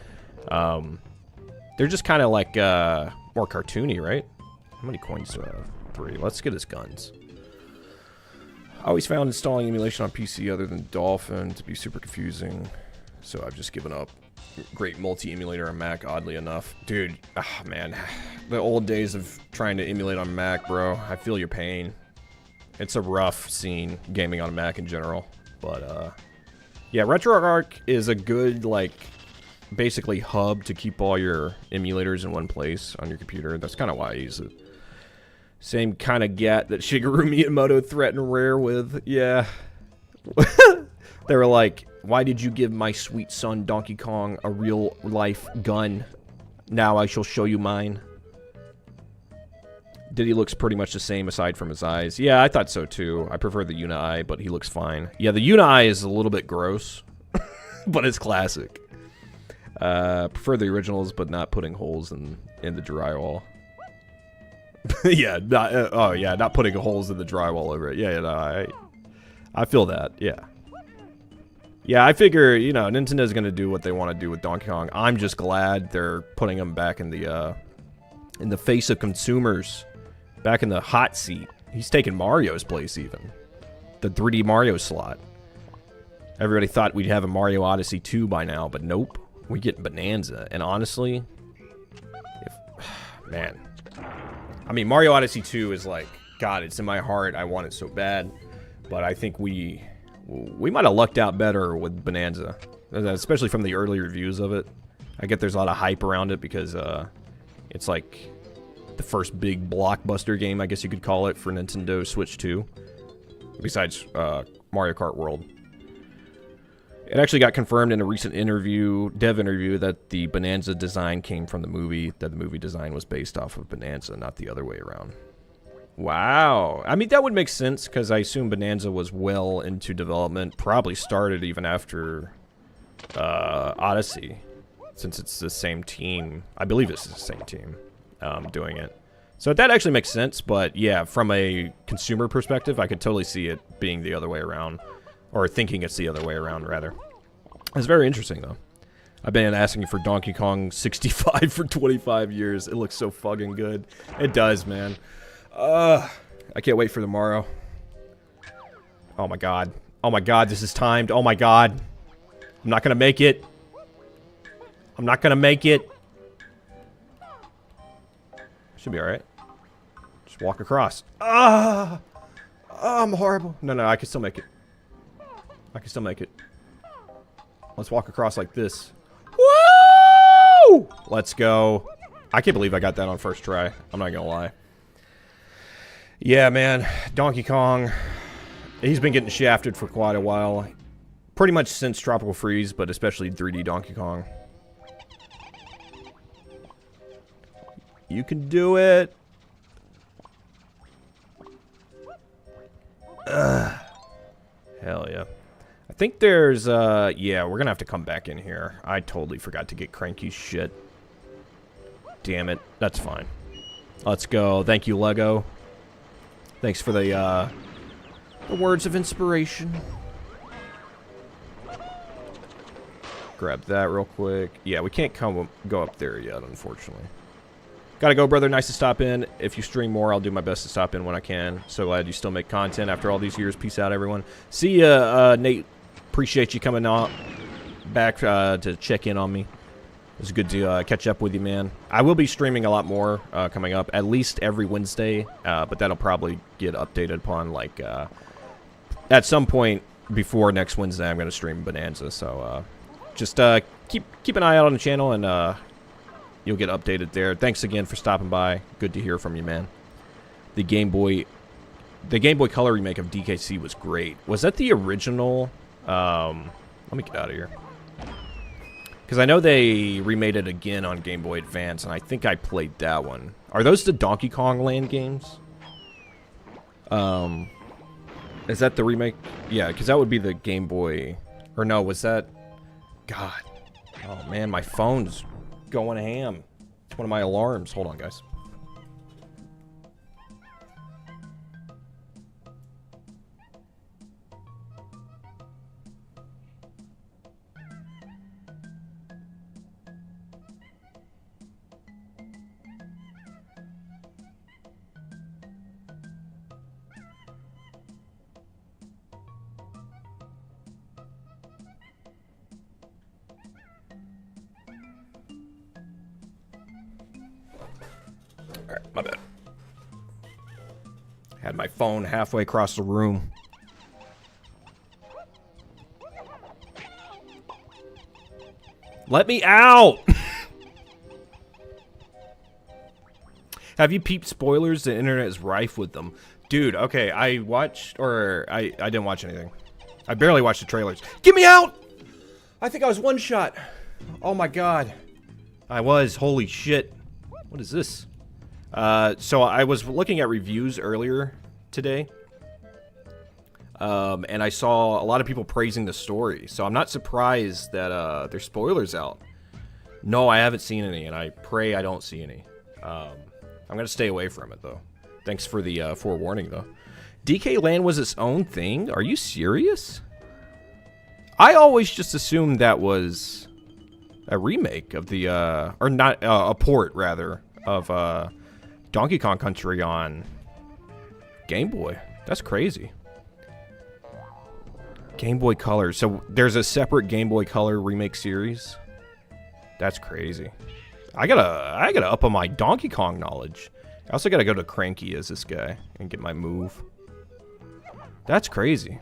They're just kind of like more cartoony, right? How many coins do I have? 3. Let's get his guns. I always found installing emulation on PC other than Dolphin to be super confusing, so I've just given up. Great multi-emulator on Mac, oddly enough. Dude, man. The old days of trying to emulate on Mac, bro. I feel your pain. It's a rough scene, gaming on Mac in general. But, yeah, RetroArch is a good, like, basically hub to keep all your emulators in one place on your computer. That's kind of why I use it. Same kind of gat that Shigeru Miyamoto threatened Rare with. Yeah. They were like, why did you give my sweet son Donkey Kong a real-life gun? Now I shall show you mine. Diddy looks pretty much the same aside from his eyes. Yeah, I thought so too. I prefer the Una eye, but he looks fine. Yeah, the Una eye is a little bit gross, but it's classic. Prefer the originals, but not putting holes in the drywall. Yeah, not putting holes in the drywall over it. Yeah, no, I feel that. Yeah. Yeah, I figure, you know, Nintendo's gonna do what they want to do with Donkey Kong. I'm just glad they're putting him back in the face of consumers, back in the hot seat. He's taking Mario's place, even the 3D Mario slot. Everybody thought we'd have a Mario Odyssey 2 by now, but nope, we get Bananza. And honestly, man, I mean, Mario Odyssey 2 is like, God, it's in my heart. I want it so bad, but I think we might have lucked out better with Bananza, especially from the early reviews of it. I get there's a lot of hype around it because it's like the first big blockbuster game, I guess you could call it, for Nintendo Switch 2, besides Mario Kart World. It actually got confirmed in a recent dev interview, that the Bananza design came from the movie, that the movie design was based off of Bananza, not the other way around. Wow. I mean, that would make sense, because I assume Bananza was well into development, probably started even after Odyssey, since it's the same team. I believe it's the same team doing it. So that actually makes sense, but yeah, from a consumer perspective, I could totally see it being the other way around, or thinking it's the other way around, rather. It's very interesting, though. I've been asking for Donkey Kong 65 for 25 years. It looks so fucking good. It does, man. I can't wait for tomorrow. Oh my god. Oh my god, this is timed. Oh my god. I'm not gonna make it. I'm not gonna make it. Should be alright. Just walk across. Oh, I'm horrible. No, I can still make it. I can still make it. Let's walk across like this. Woo! Let's go. I can't believe I got that on first try. I'm not gonna lie. Yeah, man. Donkey Kong. He's been getting shafted for quite a while. Pretty much since Tropical Freeze, but especially 3D Donkey Kong. You can do it. Ugh. Hell yeah. I think there's, yeah, we're gonna have to come back in here. I totally forgot to get Cranky's shit. Damn it. That's fine. Let's go. Thank you, Lego. Thanks for the The words of inspiration. Grab that real quick. Yeah, we can't go up there yet, unfortunately. Gotta go, brother. Nice to stop in. If you stream more, I'll do my best to stop in when I can. So glad you still make content after all these years. Peace out, everyone. See ya, Nate. Appreciate you coming on back to check in on me. It was good to catch up with you, man. I will be streaming a lot more coming up, at least every Wednesday. But that'll probably get updated upon, like, at some point before next Wednesday. I'm going to stream Bananza. So just keep an eye out on the channel, and you'll get updated there. Thanks again for stopping by. Good to hear from you, man. The Game Boy Color remake of DKC was great. Was that the original? Let me get out of here. Because I know they remade it again on Game Boy Advance, and I think I played that one. Are those the Donkey Kong Land games? Is that the remake? Yeah, because that would be the Game Boy... Or no, was that... God. Oh, man, my phone's going ham. It's one of my alarms. Hold on, guys. Alright, my bad. Had my phone halfway across the room. Let me out! Have you peeped spoilers? The internet is rife with them. Dude, okay, I watched, or I didn't watch anything. I barely watched the trailers. Get me out! I think I was one shot. Oh my god. I was, holy shit. What is this? So I was looking at reviews earlier today, and I saw a lot of people praising the story, so I'm not surprised that, there's spoilers out. No, I haven't seen any, and I pray I don't see any. I'm gonna stay away from it, though. Thanks for the, forewarning, though. DK Land was its own thing? Are you serious? I always just assumed that was a remake of the, or not, a port, rather, of, Donkey Kong Country on Game Boy. That's crazy. Game Boy Color. So there's a separate Game Boy Color remake series. That's crazy. I gotta up on my Donkey Kong knowledge. I also gotta go to Cranky as this guy and get my move. That's crazy.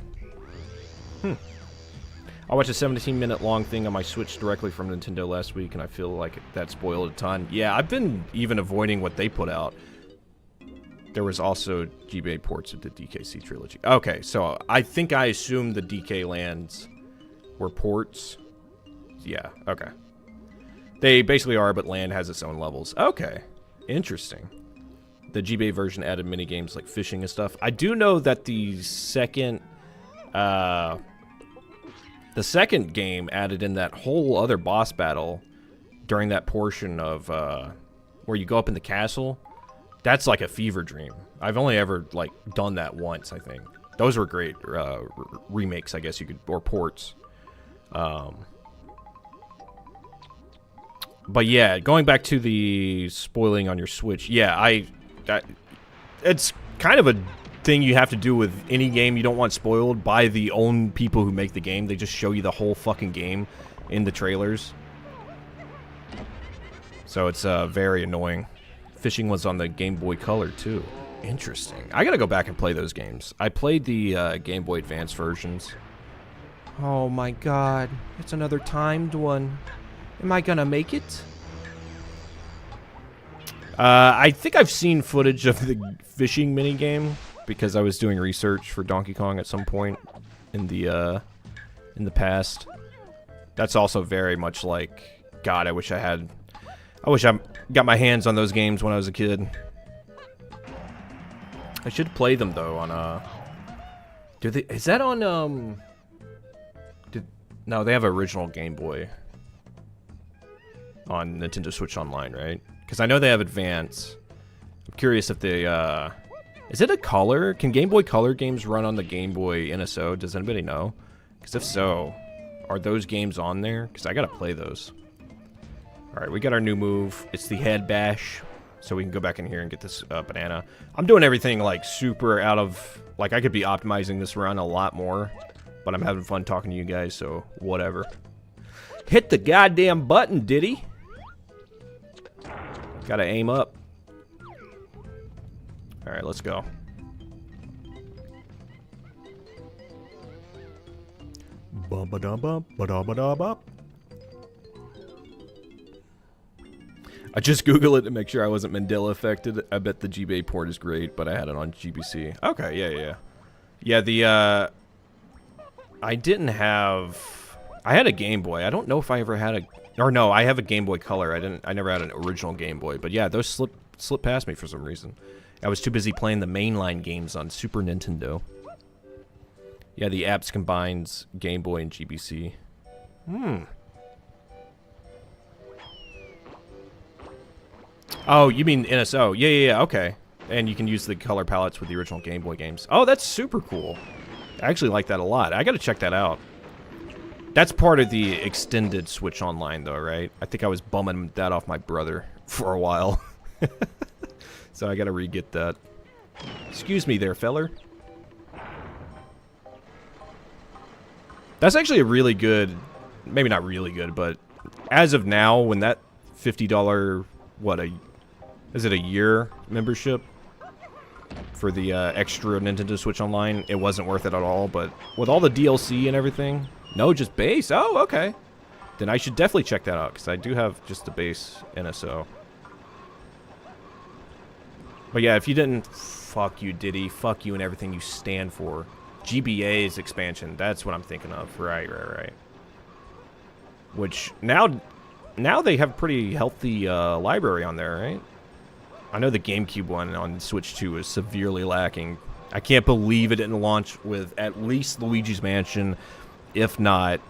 I watched a 17-minute long thing on my Switch directly from Nintendo last week, and I feel like that spoiled a ton. Yeah, I've been even avoiding what they put out. There was also GBA ports of the DKC trilogy. Okay, so I think I assumed the DK lands were ports. Yeah, okay. They basically are, but land has its own levels. Okay, interesting. The GBA version added minigames like fishing and stuff. I do know that the second game added in that whole other boss battle during that portion of where you go up in the castle. That's like a fever dream. I've only ever like done that once, I think. Those were great remakes, I guess you could, or ports. But yeah, going back to the spoiling on your Switch, yeah, it's kind of a thing you have to do with any game you don't want spoiled by the own people who make the game. They just show you the whole fucking game in the trailers. So it's very annoying. Fishing was on the Game Boy Color too. Interesting. I gotta go back and play those games. I played the Game Boy Advance versions. Oh my god. It's another timed one. Am I gonna make it? I think I've seen footage of the fishing minigame because I was doing research for Donkey Kong at some point in the past. That's also very much like, God, I wish I got my hands on those games when I was a kid. I should play them though on is that on no, they have original Game Boy on Nintendo Switch Online, right? Because I know they have Advance. I'm curious if they Is it a color? Can Game Boy Color games run on the Game Boy NSO? Does anybody know? Because if so, are those games on there? Because I gotta play those. Alright, we got our new move. It's the head bash. So we can go back in here and get this banana. I'm doing everything, like, super out of... Like, I could be optimizing this run a lot more. But I'm having fun talking to you guys, so whatever. Hit the goddamn button, Diddy! Gotta aim up. Alright, let's go. I just Googled it to make sure I wasn't Mandela affected. I bet the GBA port is great, but I had it on GBC. Okay, yeah. Yeah, the, I didn't have... I had a Game Boy. I don't know if I ever had a... Or no, I have a Game Boy Color. I never had an original Game Boy. But yeah, those slipped past me for some reason. I was too busy playing the mainline games on Super Nintendo. Yeah, the apps combines Game Boy and GBC. Oh, you mean NSO. Yeah, okay. And you can use the color palettes with the original Game Boy games. Oh, that's super cool. I actually like that a lot. I gotta check that out. That's part of the extended Switch Online, though, right? I think I was bumming that off my brother for a while. So I gotta re-get that. Excuse me there, feller. That's actually a really good... Maybe not really good, but... As of now, when that $50... What, is it a year membership? For the extra Nintendo Switch Online, it wasn't worth it at all, but... With all the DLC and everything... No, just base? Oh, okay. Then I should definitely check that out, because I do have just the base NSO. But yeah, if you didn't... Fuck you, Diddy. Fuck you and everything you stand for. GBA's expansion. That's what I'm thinking of. Right. Which, now they have a pretty healthy library on there, right? I know the GameCube one on Switch 2 is severely lacking. I can't believe it didn't launch with at least Luigi's Mansion, if not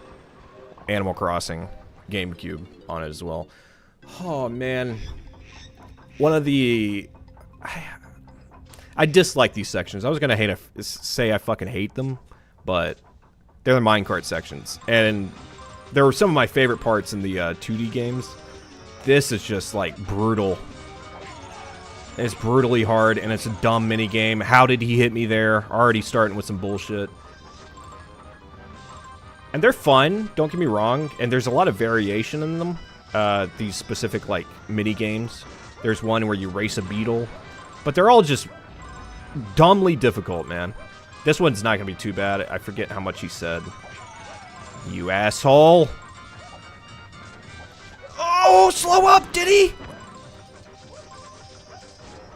Animal Crossing GameCube on it as well. Oh, man. One of the... I dislike these sections. I was going to say I fucking hate them, but they're the minecart sections. And there were some of my favorite parts in the 2D games. This is just, like, brutal. It's brutally hard, and it's a dumb minigame. How did he hit me there? Already starting with some bullshit. And they're fun, don't get me wrong, and there's a lot of variation in them. These specific, like, mini-games. There's one where you race a beetle. But they're all just dumbly difficult, man. This one's not gonna be too bad. I forget how much he said. You asshole! Oh, slow up, Diddy!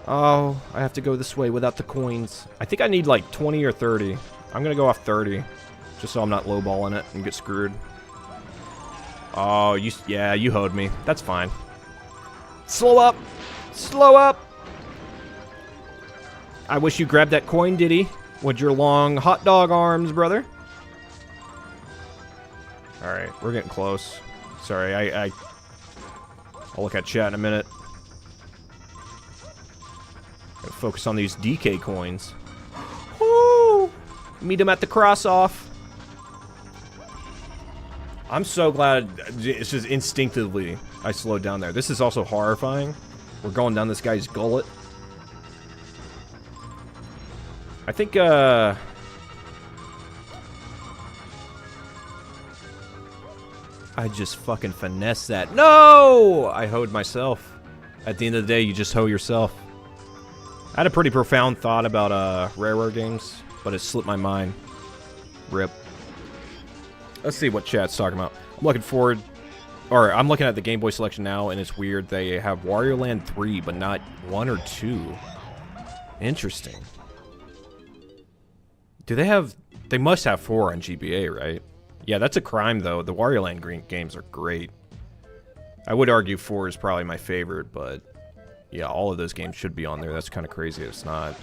Oh, I have to go this way without the coins. I think I need, like, 20 or 30. I'm gonna go off 30. Just so I'm not lowballing it and get screwed. Oh, yeah, you hoed me. That's fine. Slow up! Slow up! I wish you grabbed that coin, Diddy, with your long hot dog arms, brother. Alright, we're getting close. Sorry, I'll look at chat in a minute. Gotta focus on these DK coins. Woo! Meet him at the cross-off. I'm so glad, it's just instinctively I slowed down there. This is also horrifying. We're going down this guy's gullet. I think, I just fucking finessed that. No! I hoed myself. At the end of the day, you just hoe yourself. I had a pretty profound thought about, Rareware games, but it slipped my mind. Rip. Let's see what chat's talking about. I'm looking forward... Or, I'm looking at the Game Boy selection now, and it's weird. They have Wario Land 3, but not 1 or 2. Interesting. Do they have... They must have 4 on GBA, right? Yeah, that's a crime, though. The Wario Land games are great. I would argue 4 is probably my favorite, but... Yeah, all of those games should be on there. That's kind of crazy. It's not...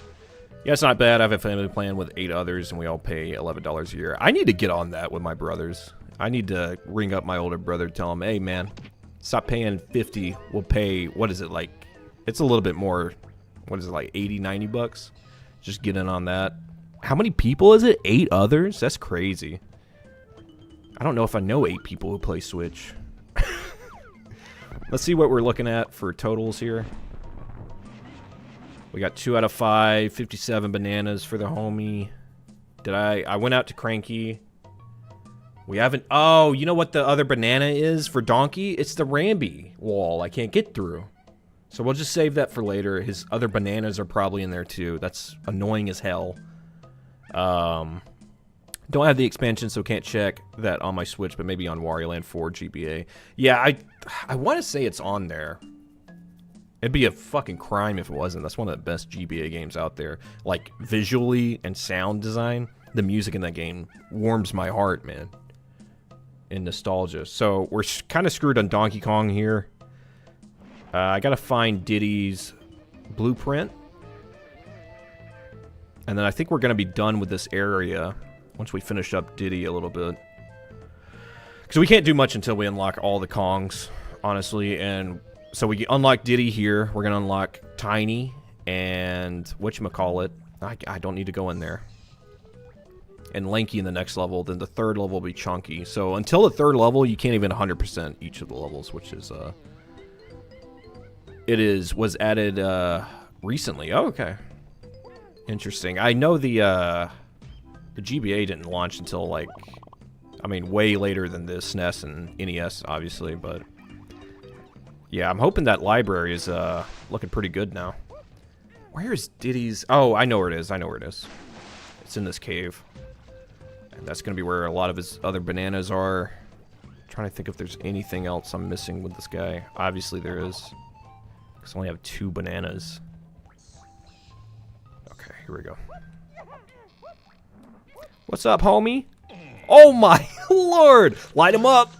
Yeah, it's not bad. I have a family plan with 8 others, and we all pay $11 a year. I need to get on that with my brothers. I need to ring up my older brother, tell him, hey, man, stop paying 50. We'll pay, what is it, like, it's a little bit more, what is it, like 80, 90 bucks? Just get in on that. How many people is it? 8 others? That's crazy. I don't know if I know 8 people who play Switch. Let's see what we're looking at for totals here. We got 2 out of 5, 57 bananas for the homie. I went out to Cranky. We haven't... Oh, you know what the other banana is for Donkey? It's the Ramby wall I can't get through. So we'll just save that for later. His other bananas are probably in there too. That's annoying as hell. Don't have the expansion, so can't check that on my Switch, but maybe on Wario Land 4 GBA. Yeah, I want to say it's on there. It'd be a fucking crime if it wasn't. That's one of the best GBA games out there. Like, visually and sound design, the music in that game warms my heart, man. In nostalgia. So, we're kind of screwed on Donkey Kong here. I gotta find Diddy's blueprint. And then I think we're gonna be done with this area once we finish up Diddy a little bit. Because we can't do much until we unlock all the Kongs, honestly. And so we unlock Diddy here. We're gonna unlock Tiny and whatchamacallit. I don't need to go in there. And Lanky in the next level. Then the third level will be Chunky. So until the third level, you can't even 100% each of the levels, which is was added recently. Oh, okay. Interesting. I know the GBA didn't launch until, like, I mean, way later than the SNES and NES, obviously, but yeah, I'm hoping that library is looking pretty good now. Where is Diddy's? Oh, I know where it is. I know where it is. It's in this cave. And that's going to be where a lot of his other bananas are. I'm trying to think if there's anything else I'm missing with this guy. Obviously there is. Because I only have 2 bananas. Okay, here we go. What's up, homie? Oh my lord! Light him up!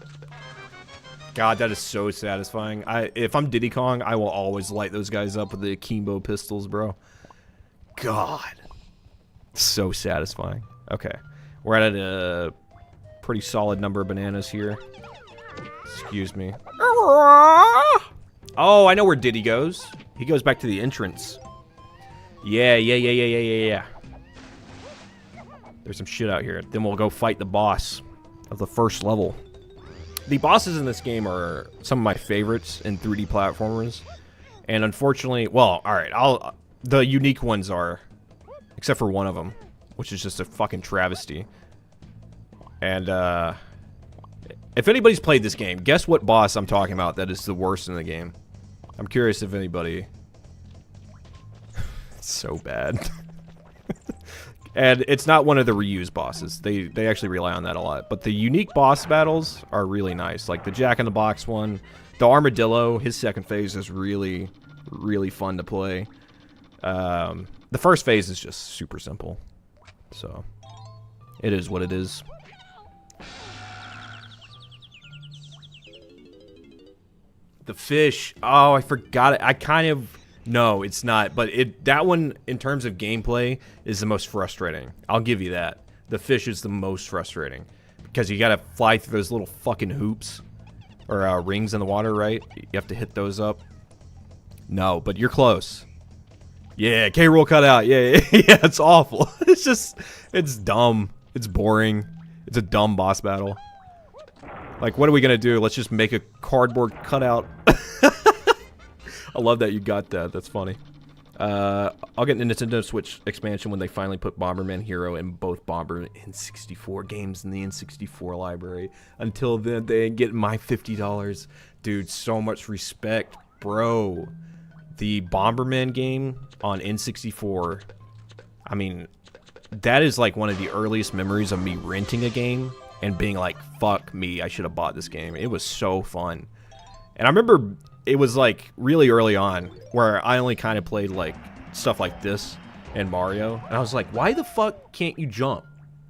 God, that is so satisfying. If I'm Diddy Kong, I will always light those guys up with the akimbo pistols, bro. God. So satisfying. Okay. We're at a pretty solid number of bananas here. Excuse me. Oh, I know where Diddy goes. He goes back to the entrance. Yeah. There's some shit out here. Then we'll go fight the boss of the first level. The bosses in this game are some of my favorites in 3D platformers. And unfortunately, well, alright, the unique ones are, except for one of them, which is just a fucking travesty. And, if anybody's played this game, guess what boss I'm talking about that is the worst in the game. I'm curious if anybody... It's so bad. And it's not one of the reused bosses. They actually rely on that a lot. But the unique boss battles are really nice. Like the Jack-in-the-Box one. The Armadillo, his second phase is really, really fun to play. The first phase is just super simple. So, it is what it is. The fish. Oh, I forgot it. I kind of... No, it's not. But that one, in terms of gameplay, is the most frustrating. I'll give you that. The fish is the most frustrating. Because you gotta fly through those little fucking hoops. Or rings in the water, right? You have to hit those up. No, but you're close. Yeah, K-roll cut out. Yeah, it's awful. It's just... It's dumb. It's boring. It's a dumb boss battle. Like, what are we gonna do? Let's just make a cardboard cutout. I love that you got that. That's funny. I'll get the Nintendo Switch expansion when they finally put Bomberman Hero and both Bomber N64 games in the N64 library. Until then, they ain't getting my $50. Dude, so much respect, bro. The Bomberman game on N64, I mean, that is like one of the earliest memories of me renting a game and being like, fuck me, I should have bought this game. It was so fun. And I remember it was like really early on where I only kind of played like stuff like this and Mario. And I was like, why the fuck can't you jump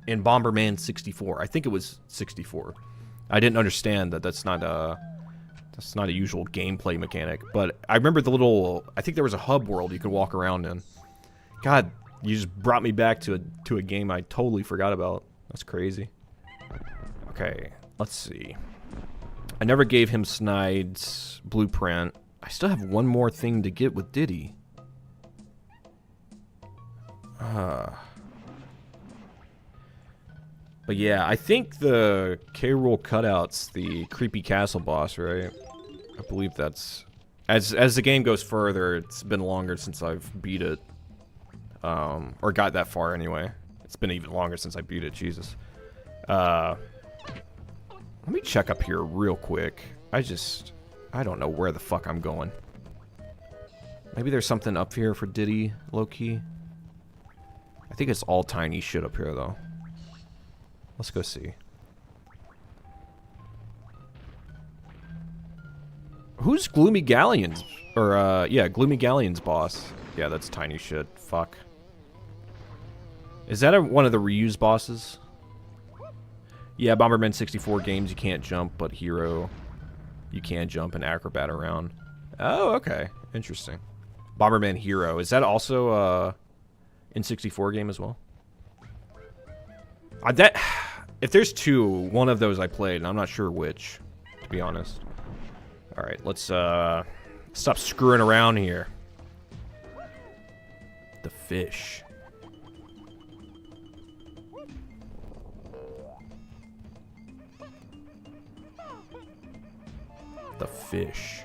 in Bomberman 64? I think it was 64. I didn't understand that that's not a usual gameplay mechanic. But I remember the little, I think there was a hub world you could walk around in. God, you just brought me back to a game I totally forgot about. That's crazy. Okay, let's see. I never gave him Snide's blueprint. I still have one more thing to get with Diddy. But yeah, I think the K. Rool cutout's the creepy castle boss, right? I believe that's... As the game goes further, it's been longer since I've beat it. Or got that far anyway. It's been even longer since I beat it, Jesus. Let me check up here real quick. I don't know where the fuck I'm going. Maybe there's something up here for Diddy, low-key. I think it's all tiny shit up here, though. Let's go see. Who's Gloomy Galleon's? Or, yeah, Gloomy Galleon's boss. Yeah, that's tiny shit. Fuck. Is that one of the reused bosses? Yeah, Bomberman 64 games, you can't jump, but Hero, you can jump and acrobat around. Oh, okay. Interesting. Bomberman Hero. Is that also, in 64 game as well? If there's two, one of those I played, and I'm not sure which, to be honest. Alright, let's stop screwing around here. The fish. The fish.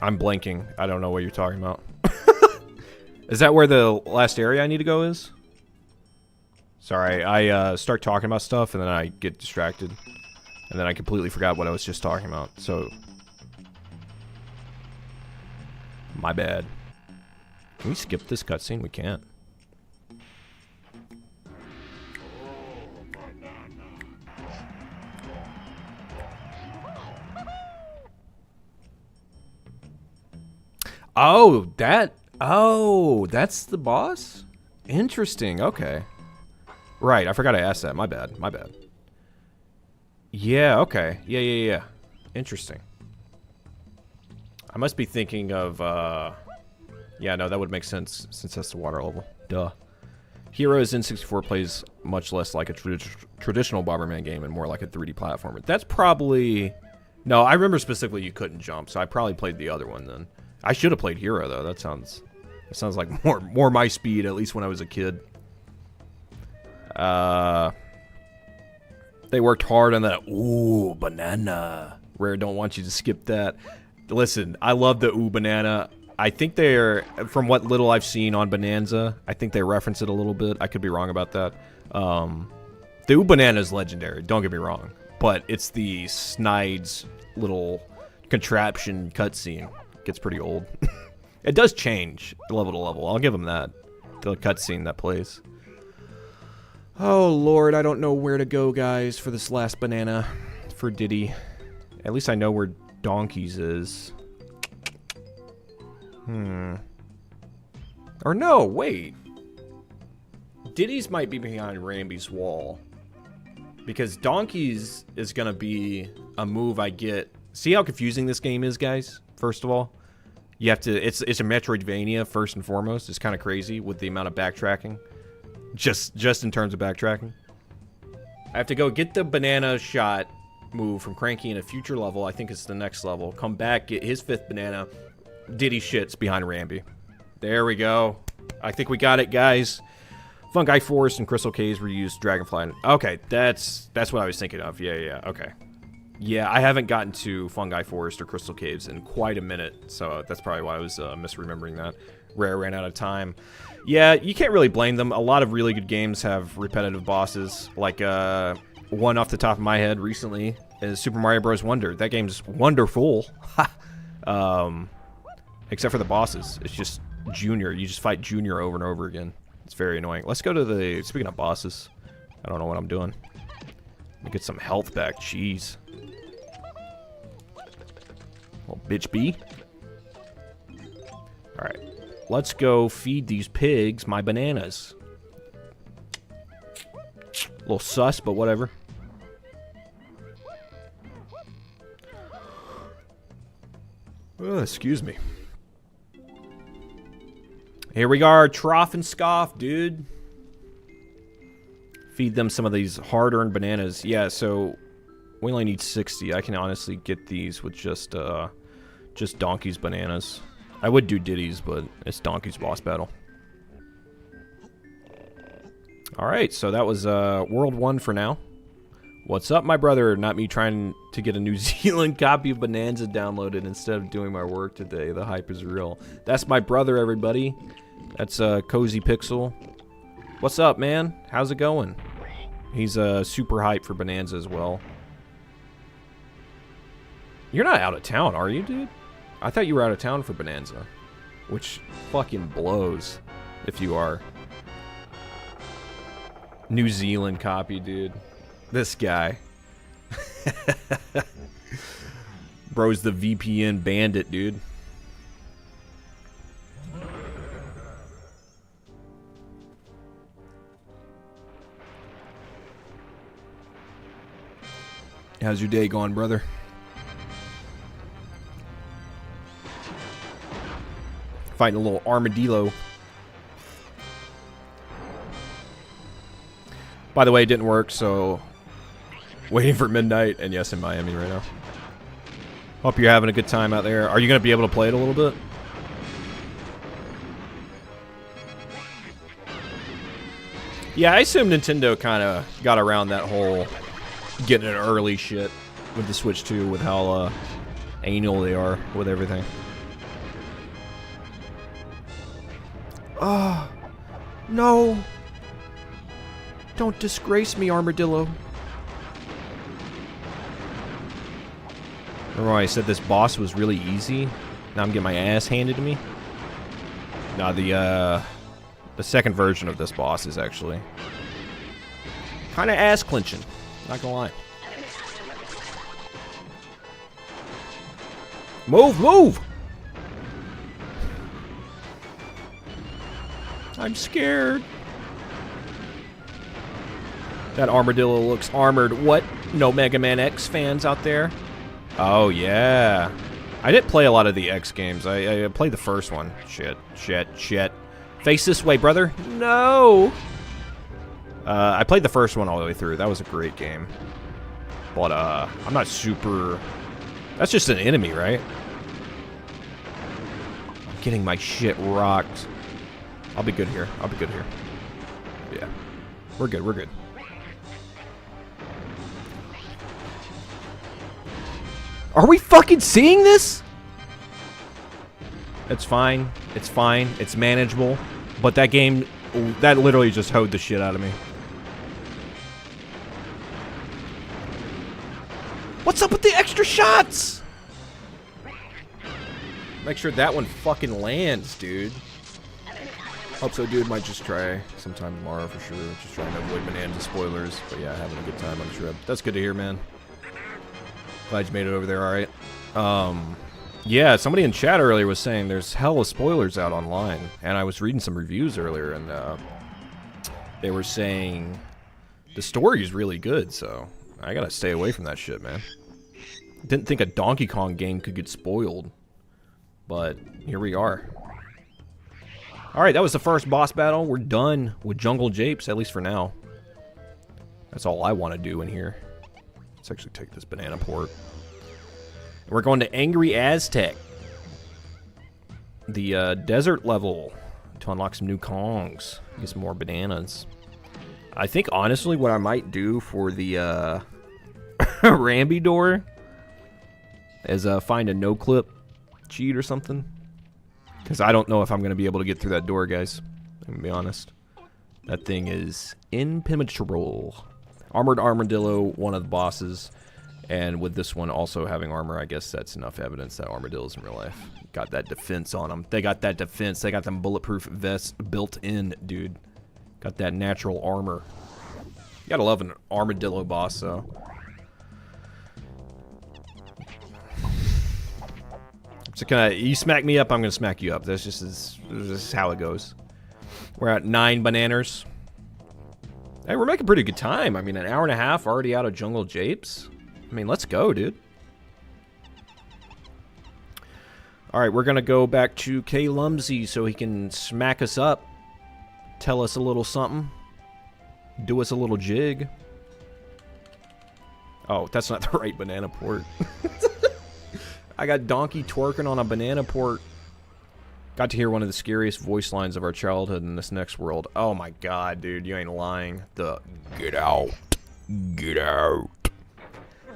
I'm blanking. I don't know what you're talking about. Is that where the last area I need to go is? Sorry, I start talking about stuff and then I get distracted. And then I completely forgot what I was just talking about, so... My bad. Can we skip this cutscene? We can't. Oh, that's the boss? Interesting, okay. Right, I forgot I asked that. My bad, my bad. Yeah, okay. Yeah. Interesting. I must be thinking of, yeah, no, that would make sense, since that's the water level. Duh. Heroes in 64 plays much less like a traditional Bomberman game and more like a 3D platformer. That's probably... No, I remember specifically you couldn't jump, so I probably played the other one then. I should have played Hero, though. That sounds like more my speed, at least when I was a kid. They worked hard on that. Ooh, banana. Rare don't want you to skip that. Listen, I love the ooh banana. I think they're, from what little I've seen on Bananza, I think they reference it a little bit. I could be wrong about that. The ooh banana is legendary, don't get me wrong. But it's the Snide's little contraption cutscene. Gets pretty old. It does change level to level. I'll give them that. The cutscene that plays. Oh, Lord, I don't know where to go, guys, for this last banana for Diddy. At least I know where Donkey's is. Or no, wait. Diddy's might be behind Ramby's wall. Because Donkey's is going to be a move I get. See how confusing this game is, guys? First of all. You have to... It's a Metroidvania, first and foremost. It's kind of crazy with the amount of backtracking. Just in terms of backtracking. I have to go get the banana shot move from Cranky in a future level. I think it's the next level. Come back, get his 5th banana. Diddy shits behind Ramby. There we go. I think we got it, guys. Fungi Forest and Crystal Caves were used. Dragonfly. Okay, that's what I was thinking of. Yeah, okay. Yeah, I haven't gotten to Fungi Forest or Crystal Caves in quite a minute, so that's probably why I was misremembering that. Rare ran out of time. Yeah, you can't really blame them. A lot of really good games have repetitive bosses. Like, one off the top of my head recently is Super Mario Bros. Wonder. That game's wonderful. Except for the bosses. It's just Junior. You just fight Junior over and over again. It's very annoying. Let's go to the... Speaking of bosses, I don't know what I'm doing. Let me get some health back. Jeez. Little bitch bee. Alright. Let's go feed these pigs my bananas. A little sus, but whatever. Excuse me. Here we are, trough and scoff, dude. Feed them some of these hard-earned bananas. Yeah, so we only need 60. I can honestly get these with just Donkey's bananas. I would do Diddy's, but it's Donkey's boss battle. Alright, so that was World 1 for now. What's up, my brother? Not me trying to get a New Zealand copy of Bananza downloaded instead of doing my work today. The hype is real. That's my brother, everybody. That's Cozy Pixel. What's up, man? How's it going? He's super hype for Bananza as well. You're not out of town, are you, dude? I thought you were out of town for Bananza. Which fucking blows if you are. New Zealand copy, dude. This guy. Bro's the VPN bandit, dude. How's your day going, brother? Fighting a little armadillo. By the way, it didn't work, so waiting for midnight, and yes, in Miami right now. Hope you're having a good time out there. Are you going to be able to play it a little bit? Yeah, I assume Nintendo kind of got around that whole getting an early shit with the Switch 2, with how anal they are with everything. Oh, no. Don't disgrace me, Armadillo. Remember when I said this boss was really easy? Now I'm getting my ass handed to me? Nah, the second version of this boss is actually kind of ass-clinching. Not gonna lie. Move, move! I'm scared. That armadillo looks armored. What? No Mega Man X fans out there? Oh, yeah. I didn't play a lot of the X games. I played the first one. Shit, shit, shit. Face this way, brother. No! I played the first one all the way through. That was a great game. But, I'm not super... That's just an enemy, right? I'm getting my shit rocked. I'll be good here. I'll be good here. Yeah. We're good, we're good. Are we fucking seeing this? It's fine. It's fine. It's manageable. But that game, that literally just hoed the shit out of me. What's up with the extra shots? Make sure that one fucking lands, dude. Hope so, dude. Might just try sometime tomorrow for sure. Just trying to avoid Bananza spoilers. But yeah, having a good time on the trip. That's good to hear, man. Glad you made it over there, alright. Yeah, somebody in chat earlier was saying there's hella spoilers out online. And I was reading some reviews earlier, and they were saying the story is really good, so I gotta stay away from that shit, man. Didn't think a Donkey Kong game could get spoiled, but here we are. Alright, that was the first boss battle. We're done with Jungle Japes, at least for now. That's all I want to do in here. Let's actually take this banana port. We're going to Angry Aztec. The desert level to unlock some new Kongs. Get some more bananas. I think, honestly, what I might do for the Ramby door is find a no-clip cheat or something. Because I don't know if I'm going to be able to get through that door, guys. I'm going to be honest. That thing is impenetrable. Armored Armadillo, one of the bosses. And with this one also having armor, I guess that's enough evidence that Armadillo's in real life. Got that defense on them. They got that defense. They got them bulletproof vests built in, dude. Got that natural armor. You gotta love an Armadillo boss, though. So you smack me up, I'm gonna smack you up. That's just this is how it goes. We're at 9 bananas. Hey, we're making pretty good time. I mean, an hour and a half already out of Jungle Japes. I mean, let's go, dude. Alright, we're gonna go back to K. Lumsey so he can smack us up. Tell us a little something. Do us a little jig. Oh, that's not the right banana port. I got Donkey twerking on a banana port. Got to hear one of the scariest voice lines of our childhood in this next world. Oh my god, dude, you ain't lying. The get out. Get out.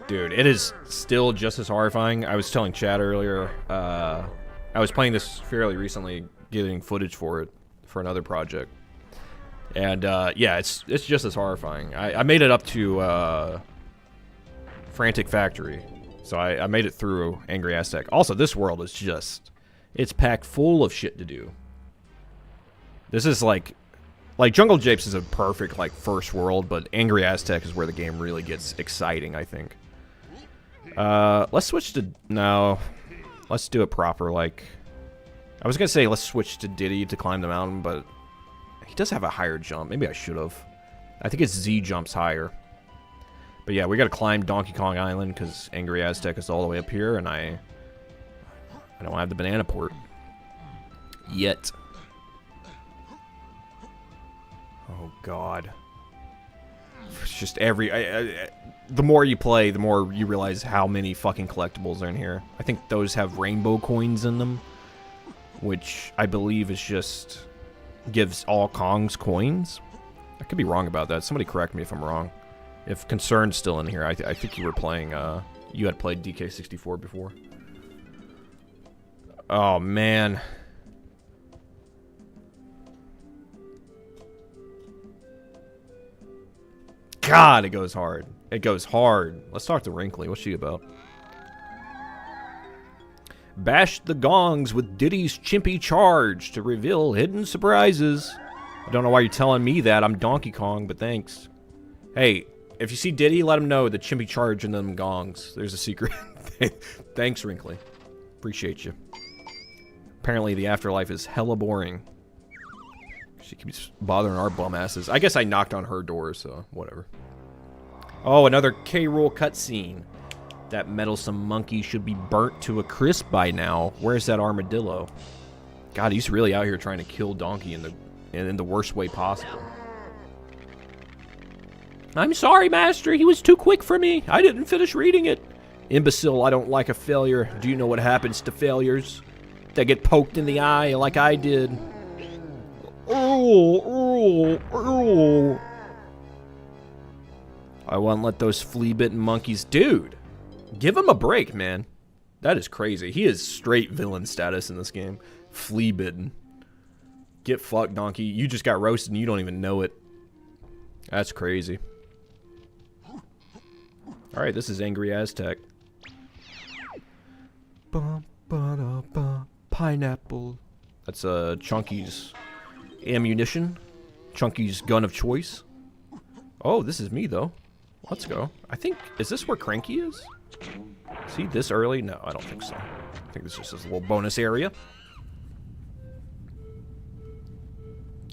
Dude, it is still just as horrifying. I was telling Chad earlier, I was playing this fairly recently, getting footage for it, for another project. And, yeah, it's just as horrifying. I made it up to, Frantic Factory. So I made it through Angry Aztec. Also, this world is just, it's packed full of shit to do. This is like Jungle Japes is a perfect, like, first world, but Angry Aztec is where the game really gets exciting, I think. Let's switch to... No. Let's do it proper, like... I was gonna say let's switch to Diddy to climb the mountain, but... He does have a higher jump. Maybe I should have. I think his Z jumps higher. But yeah, we gotta climb Donkey Kong Island, because Angry Aztec is all the way up here, and I don't have the banana port. Yet. Oh, God. It's just every... the more you play, the more you realize how many fucking collectibles are in here. I think those have rainbow coins in them, which I believe is just... gives all Kongs coins. I could be wrong about that. Somebody correct me if I'm wrong. If Concern's still in here, I think you were playing... you had played DK64 before. Oh, man. God, it goes hard. It goes hard. Let's talk to Wrinkly. What's she about? Bash the gongs with Diddy's Chimpy Charge to reveal hidden surprises. I don't know why you're telling me that. I'm Donkey Kong, but thanks. Hey, if you see Diddy, let him know the Chimpy Charge and them gongs. There's a secret. Thanks, Wrinkly. Appreciate you. Apparently, the afterlife is hella boring. She keeps bothering our bum asses. I guess I knocked on her door, so whatever. Oh, another K-Rool cutscene. That meddlesome monkey should be burnt to a crisp by now. Where's that armadillo? God, he's really out here trying to kill Donkey in the worst way possible. I'm sorry, Master. He was too quick for me. I didn't finish reading it. Imbecile, I don't like a failure. Do you know what happens to failures? They get poked in the eye like I did. I won't let those flea-bitten monkeys... Dude, give him a break, man. That is crazy. He is straight villain status in this game. Flea-bitten. Get fucked, Donkey. You just got roasted and you don't even know it. That's crazy. Alright, this is Angry Aztec. Pineapple. That's Chunky's ammunition. Chunky's gun of choice. Oh, this is me, though. Let's go. I think... Is this where Cranky is? Is he this early? No, I don't think so. I think this is just a little bonus area.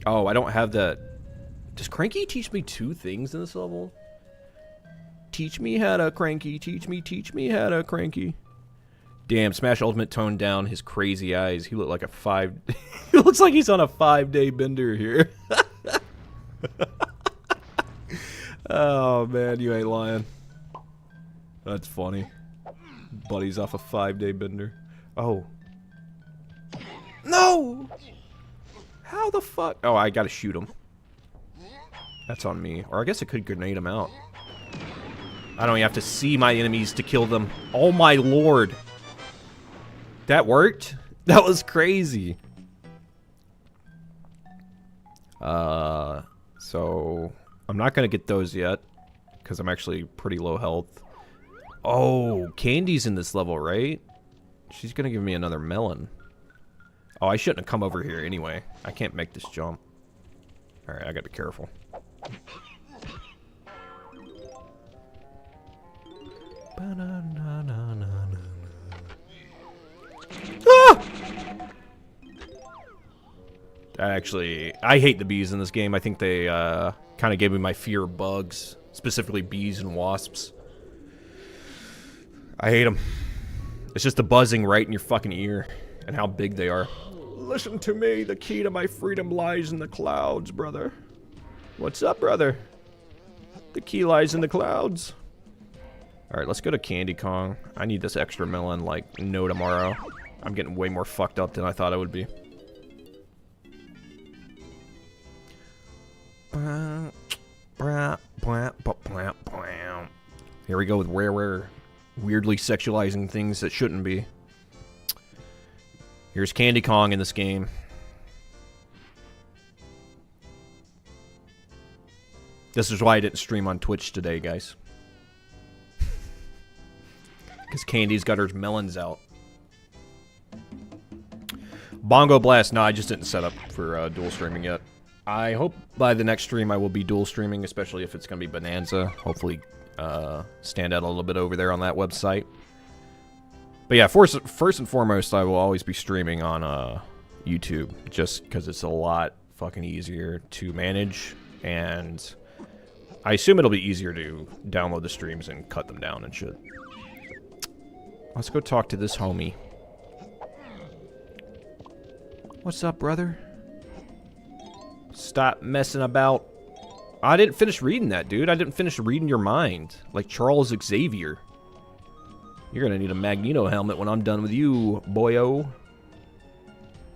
Oh, I don't have that... Does Cranky teach me 2 things in this level? Teach me how to Cranky. Teach me how to Cranky. Damn, Smash Ultimate toned down his crazy eyes. He looked like a 5... He looks like he's on a 5-day bender here. Oh, man, you ain't lying. That's funny. Buddy's off a 5-day bender. Oh. No! How the fuck? Oh, I gotta shoot him. That's on me. Or I guess I could grenade him out. I don't even have to see my enemies to kill them. Oh my lord. That worked? That was crazy. So... I'm not gonna get those yet. Because I'm actually pretty low health. Oh, Candy's in this level, right? She's gonna give me another melon. Oh, I shouldn't have come over here anyway. I can't make this jump. Alright, I gotta be careful. Ah! Actually, I hate the bees in this game. I think they kind of gave me my fear of bugs. Specifically bees and wasps. I hate them. It's just the buzzing right in your fucking ear. And how big they are. Listen to me, the key to my freedom lies in the clouds, brother. What's up, brother? The key lies in the clouds. Alright, let's go to Candy Kong. I need this extra melon like no tomorrow. I'm getting way more fucked up than I thought I would be. Here we go with rare, weirdly sexualizing things that shouldn't be. Here's Candy Kong in this game. This is why I didn't stream on Twitch today, guys. Because Candy's got her melons out. Bongo Blast. No, I just didn't set up for dual streaming yet. I hope by the next stream I will be dual streaming, especially if it's going to be Bananza. Hopefully stand out a little bit over there on that website. But yeah, first and foremost, I will always be streaming on YouTube, just because it's a lot fucking easier to manage, and I assume it'll be easier to download the streams and cut them down and shit. Let's go talk to this homie. What's up, brother? Stop messing about. I didn't finish reading that, dude. I didn't finish reading your mind. Like Charles Xavier. You're gonna need a Magneto helmet when I'm done with you, boyo.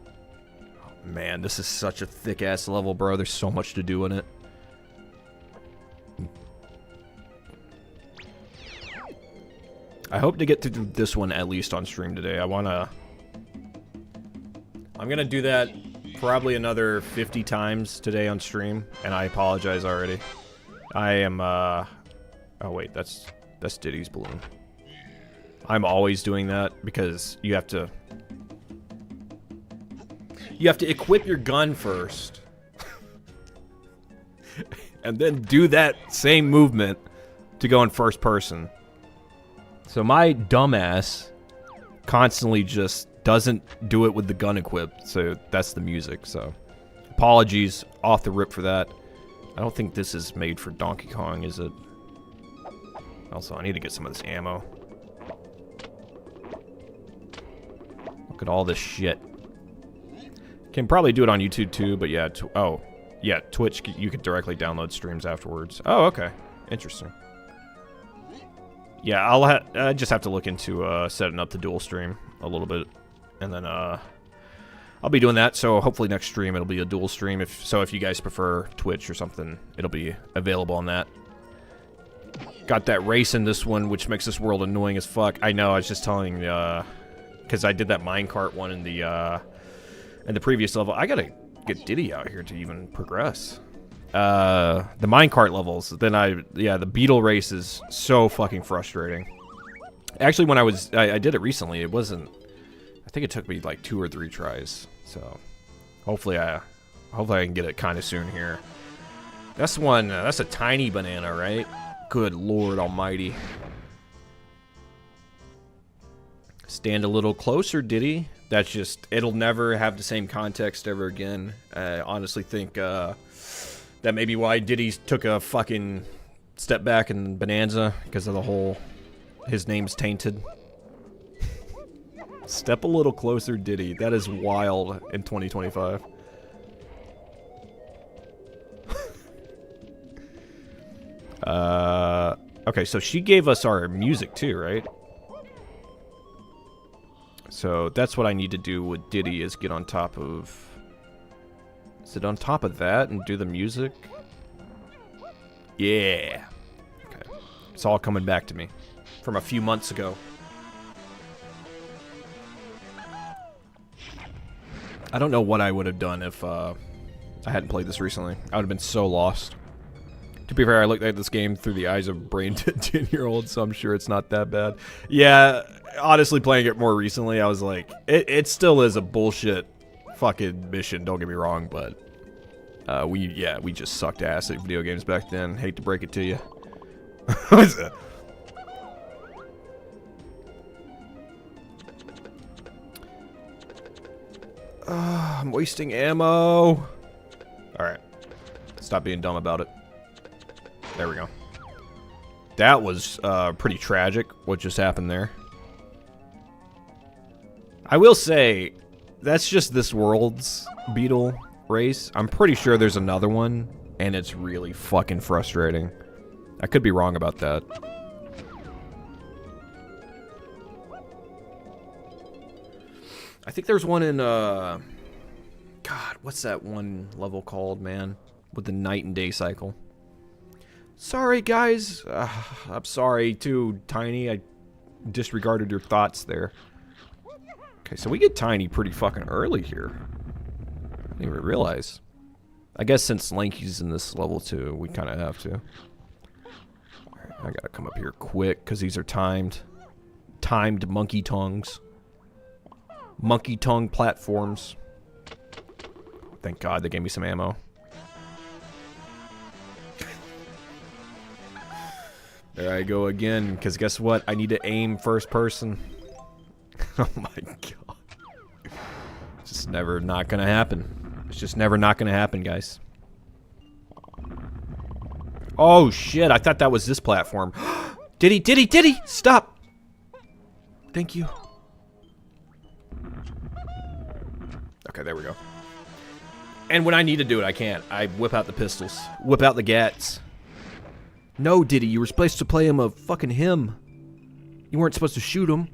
Oh, man, this is such a thick-ass level, bro. There's so much to do in it. I hope to get to do this one at least on stream today. I'm gonna do that probably another 50 times today on stream, and I apologize already. I am, oh wait, that's Diddy's balloon. I'm always doing that because you have to equip your gun first. And then do that same movement to go in first person. So my dumbass constantly just doesn't do it with the gun equipped, so that's the music, so apologies off the rip for that. I don't think this is made for Donkey Kong, is it? Also, I need to get some of this ammo. Look at all this shit. Can probably do it on YouTube too, but yeah, oh, yeah, Twitch, you could directly download streams afterwards. Oh, okay. Interesting. Yeah, I just have to look into setting up the dual stream a little bit, and then I'll be doing that. So hopefully next stream it'll be a dual stream. If you guys prefer Twitch or something, it'll be available on that. Got that race in this one, which makes this world annoying as fuck. I know. I was just telling because I did that minecart one in the previous level. I gotta get Diddy out here to even progress. The minecart levels, then the beetle race is so fucking frustrating. Actually, when I did it recently, it wasn't, I think it took me like 2 or 3 tries, so hopefully I can get it kind of soon here. That's one, that's a tiny banana, right? Good Lord almighty. Stand a little closer, Diddy. That's just, it'll never have the same context ever again. I honestly think, that may be why Diddy took a fucking step back in Bananza, because of the whole, his name's tainted. Step a little closer, Diddy. That is wild in 2025. Okay, so she gave us our music too, right? So that's what I need to do with Diddy, is get on top of... Is it on top of that and do the music? Yeah. Okay. It's all coming back to me from a few months ago. I don't know what I would have done if I hadn't played this recently. I would have been so lost. To be fair, I looked at this game through the eyes of a brain 10-year-old, so I'm sure it's not that bad. Yeah, honestly, playing it more recently, I was like, it still is a bullshit fucking mission, don't get me wrong, but we just sucked ass at video games back then. Hate to break it to you. What is that? I'm wasting ammo. Alright. Stop being dumb about it. There we go. That was pretty tragic, what just happened there. I will say, that's just this world's beetle race. I'm pretty sure there's another one, and it's really fucking frustrating. I could be wrong about that. I think there's one in, God, what's that one level called, man? with the night and day cycle. Sorry, guys. I'm sorry, too, Tiny. I disregarded your thoughts there. Okay, so we get Tiny pretty fucking early here. I didn't even realize. I guess since Lanky's in this level, too, we kind of have to. Alright, I gotta come up here quick, because these are timed. Timed monkey tongues. Monkey tongue platforms. Thank God they gave me some ammo. There I go again, because guess what? I need to aim first person. Oh my God. It's just never not gonna happen. It's just never not gonna happen, guys. Oh shit, I thought that was this platform. Diddy! Stop! Thank you. Okay, there we go. And when I need to do it, I can't. I whip out the pistols. Whip out the gats. No, Diddy, you were supposed to play him a fucking hymn. You weren't supposed to shoot him.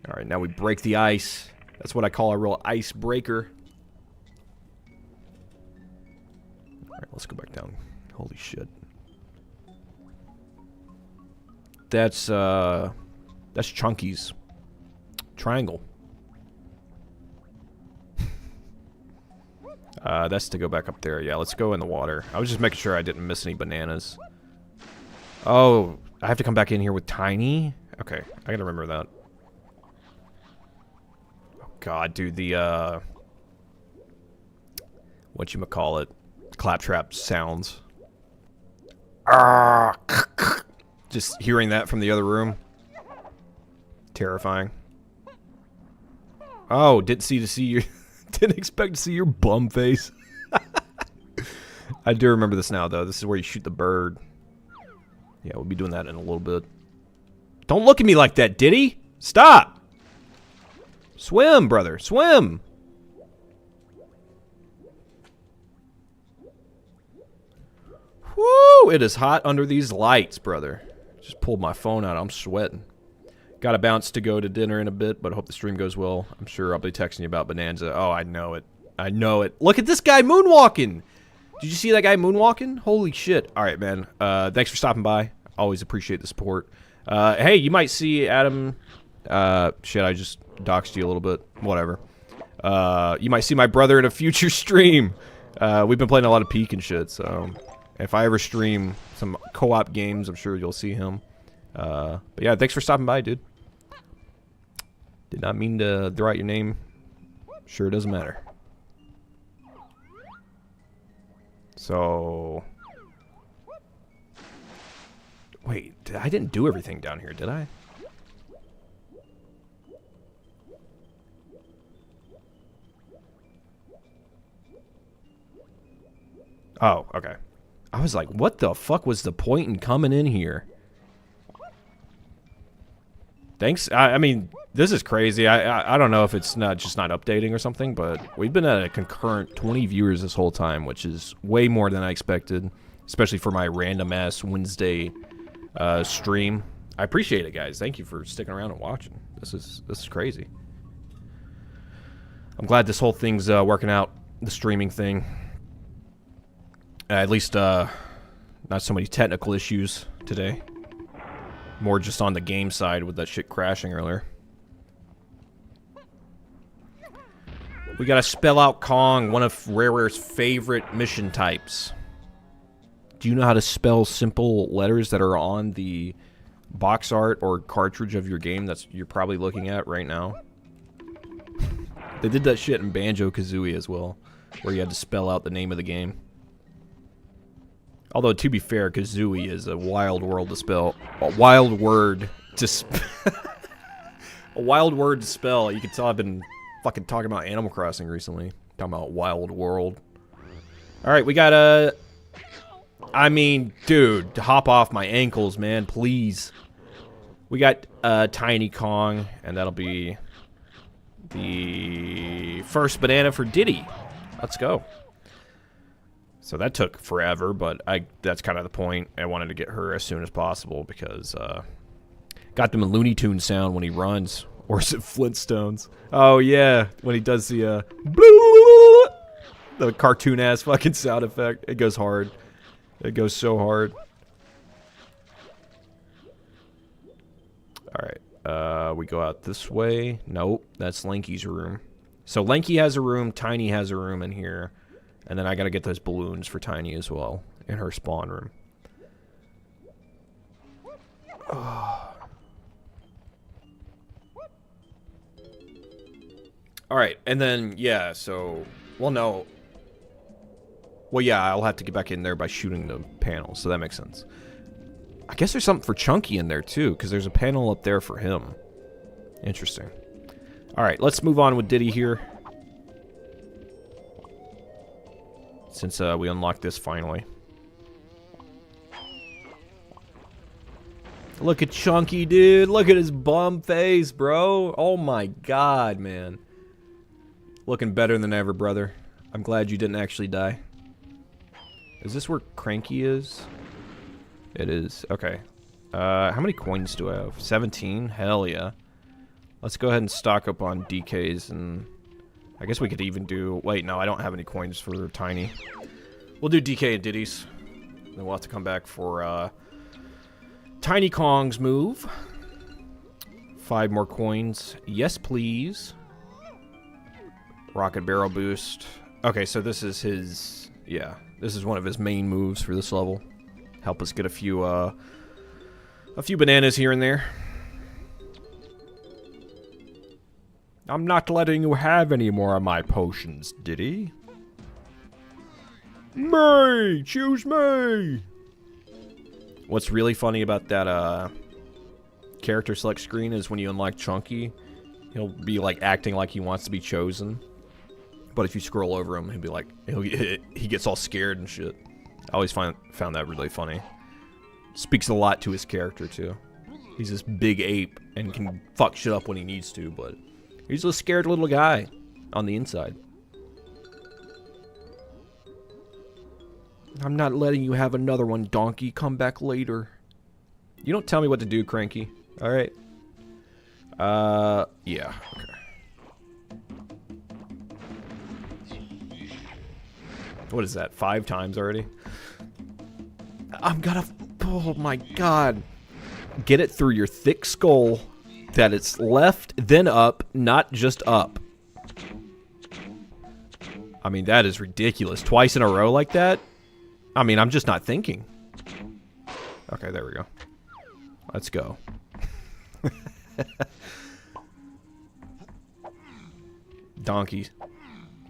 Alright, now we break the ice. That's what I call a real icebreaker. Alright, let's go back down. Holy shit. That's Chunky's. Triangle. That's to go back up there. Yeah, let's go in the water. I was just making sure I didn't miss any bananas. Oh, I have to come back in here with Tiny? Okay, I gotta remember that. Oh God, dude, the, whatchamacallit, claptrap sounds. Just hearing that from the other room. Terrifying. Oh, didn't see you. Didn't expect to see your bum face. I do remember this now, though. This is where you shoot the bird. Yeah, we'll be doing that in a little bit. Don't look at me like that, Diddy! Stop! Swim, brother, swim! Woo! It is hot under these lights, brother. Just pulled my phone out. I'm sweating. Got to bounce to go to dinner in a bit, but I hope the stream goes well. I'm sure I'll be texting you about Bananza. Oh, I know it. I know it. Look at this guy moonwalking! Did you see that guy moonwalking? Holy shit. Alright, man. Thanks for stopping by. Always appreciate the support. Hey, you might see Adam... shit, I just doxed you a little bit. Whatever. You might see my brother in a future stream. We've been playing a lot of Peek and shit, so... If I ever stream some co-op games, I'm sure you'll see him. But yeah, thanks for stopping by, dude. Did not mean to throw out your name. Sure doesn't matter. So... Wait, I didn't do everything down here, did I? Oh, okay. I was like, what the fuck was the point in coming in here? Thanks. I mean, this is crazy. I don't know if it's not just not updating or something, but we've been at a concurrent 20 viewers this whole time, which is way more than I expected, especially for my random-ass Wednesday stream. I appreciate it, guys. Thank you for sticking around and watching. This is crazy. I'm glad this whole thing's working out, the streaming thing. At least, not so many technical issues today. More just on the game side with that shit crashing earlier. We gotta spell out Kong, one of Rareware's favorite mission types. Do you know how to spell simple letters that are on the box art or cartridge of your game that you're probably looking at right now? They did that shit in Banjo-Kazooie as well, where you had to spell out the name of the game. Although, to be fair, Kazooie is a wild world to spell. A wild word to a wild word to spell. You can tell I've been fucking talking about Animal Crossing recently. Talking about wild world. Alright, we got a... I mean, dude, hop off my ankles, man, please. We got Tiny Kong, and that'll be the first banana for Diddy. Let's go. So that took forever, but that's kind of the point. I wanted to get her as soon as possible because got them a Looney Tunes sound when he runs. Or is it Flintstones? Oh yeah, when he does the The cartoon ass fucking sound effect. It goes hard. It goes so hard. Alright. We go out this way. Nope. That's Lanky's room. So Lanky has a room. Tiny has a room in here. And then I gotta get those balloons for Tiny as well. In her spawn room. Alright, and then, yeah, so... Well, no. Well, yeah, I'll have to get back in there by shooting the panels, so that makes sense. I guess there's something for Chunky in there, too, because there's a panel up there for him. Interesting. Alright, let's move on with Diddy here. Since we unlocked this finally. Look at Chunky, dude. Look at his bum face, bro. Oh my god, man. Looking better than ever, brother. I'm glad you didn't actually die. Is this where Cranky is? It is. Okay. How many coins do I have? 17? Hell yeah. Let's go ahead and stock up on DKs, and I guess we could even do... Wait, no, I don't have any coins for Tiny. We'll do DK and Diddy's. Then we'll have to come back for Tiny Kong's move. 5 more coins. Yes, please. Rocket barrel boost. Okay, so this is his... Yeah, this is one of his main moves for this level. Help us get a few bananas here and there. I'm not letting you have any more of my potions, Diddy. Me! Choose me! What's really funny about that character select screen is when you unlock Chunky, he'll be like acting like he wants to be chosen. But if you scroll over him, he'll be like, he gets all scared and shit. I always found that really funny. Speaks a lot to his character, too. He's this big ape and can fuck shit up when he needs to, but he's a scared little guy on the inside. I'm not letting you have another one, donkey. Come back later. You don't tell me what to do, Cranky. Alright. Yeah. Okay. What is that? 5 times already? I'm gonna... Oh my god. Get it through your thick skull that it's left, then up, not just up. I mean, that is ridiculous. Twice in a row like that? I mean, I'm just not thinking. Okay, there we go. Let's go. Donkey.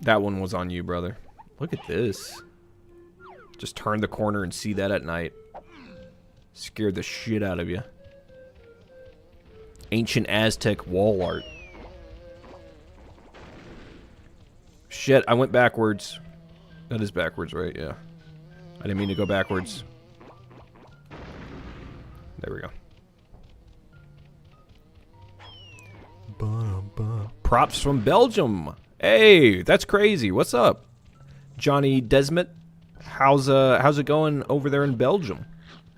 That one was on you, brother. Look at this. Just turn the corner and see that at night. Scared the shit out of you. Ancient Aztec wall art. Shit, I went backwards. That is backwards, right? Yeah. I didn't mean to go backwards. There we go. Props from Belgium. Hey, that's crazy. What's up, Johnny Desmet? How's it going over there in Belgium?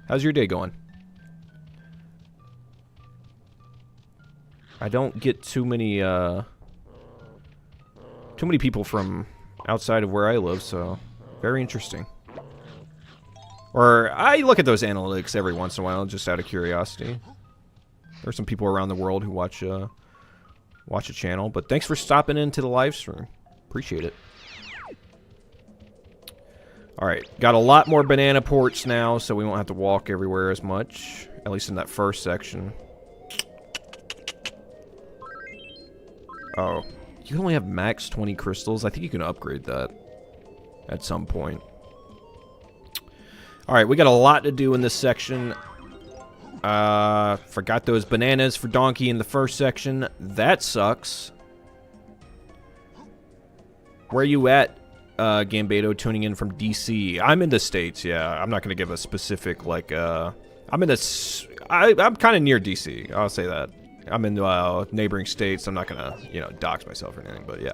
How's your day going? I don't get too many people from outside of where I live, so very interesting. Or I look at those analytics every once in a while, just out of curiosity. There's some people around the world who watch a channel, but thanks for stopping into the live stream. Appreciate it. Alright, got a lot more banana ports now, so we won't have to walk everywhere as much. At least in that first section. Oh. You can only have max 20 crystals. I think you can upgrade that at some point. Alright, we got a lot to do in this section. Forgot those bananas for Donkey in the first section. That sucks. Where are you at, Gambato, tuning in from DC? I'm in the States, yeah. I'm not going to give a specific, like, I'm kind of near DC. I'll say that. I'm in neighboring states. I'm not going to, you know, dox myself or anything, but yeah.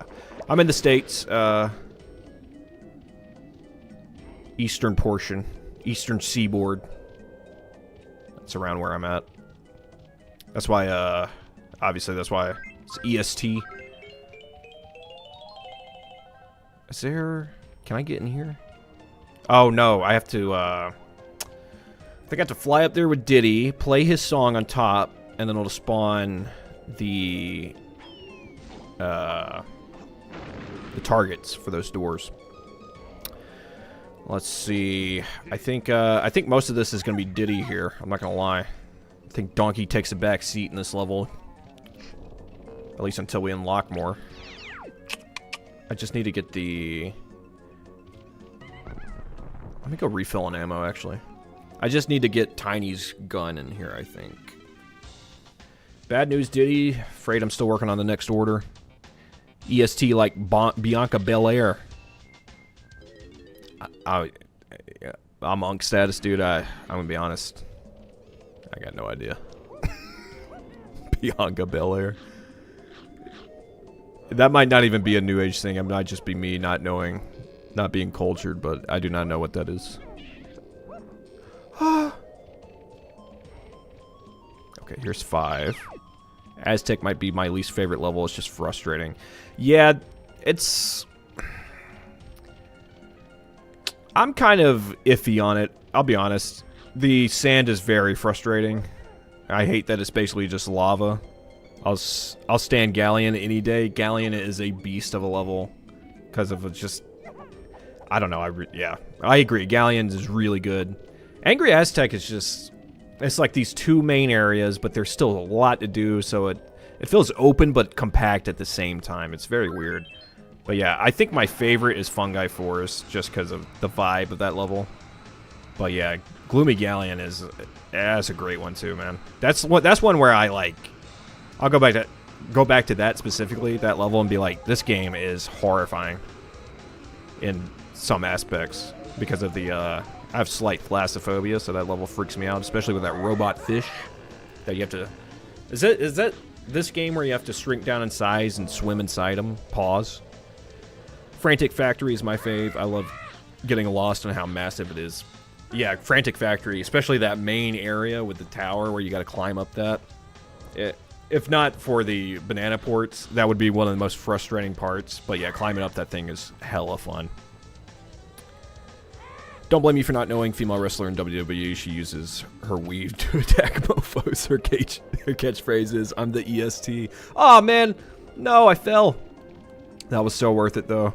I'm in the States, eastern portion, eastern seaboard. That's around where I'm at. That's why, obviously that's why it's EST. Is there... Can I get in here? Oh, no. I have to, I think I have to fly up there with Diddy, play his song on top, and then it'll spawn the targets for those doors. Let's see. I think most of this is going to be Diddy here. I'm not going to lie. I think Donkey takes a back seat in this level. At least until we unlock more. I just need to get the... Let me go refill on ammo, actually. I just need to get Tiny's gun in here, I think. Bad news, Diddy. Afraid I'm still working on the next order. EST like Bianca Belair. I'm Unk status, dude. I'm gonna be honest. I got no idea. Bianca Belair. That might not even be a new age thing. It might just be me not knowing, not being cultured, but I do not know what that is. Okay, here's 5. Aztec might be my least favorite level. It's just frustrating. Yeah, it's... I'm kind of iffy on it. I'll be honest. The sand is very frustrating. I hate that it's basically just lava. I'll stand Galleon any day. Galleon is a beast of a level because of just... I don't know. Yeah, I agree. Galleon is really good. Angry Aztec is just... It's like these two main areas, but there's still a lot to do, so it feels open but compact at the same time. It's very weird. But yeah, I think my favorite is Fungi Forest, just because of the vibe of that level. But yeah, Gloomy Galleon is... that's a great one too, man. That's one where I like... I'll go back to that specifically, that level, and be like, this game is horrifying in some aspects because of the... I have slight thalassophobia, so that level freaks me out, especially with that robot fish that you have to... Is that this game where you have to shrink down in size and swim inside them? Pause. Frantic Factory is my fave. I love getting lost on how massive it is. Yeah, Frantic Factory, especially that main area with the tower where you got to climb up that. If not for the banana ports, that would be one of the most frustrating parts. But yeah, climbing up that thing is hella fun. Don't blame me for not knowing female wrestler in WWE. She uses her weave to attack mofos. Her catchphrase is, I'm the EST. Oh man, no, I fell. That was so worth it though.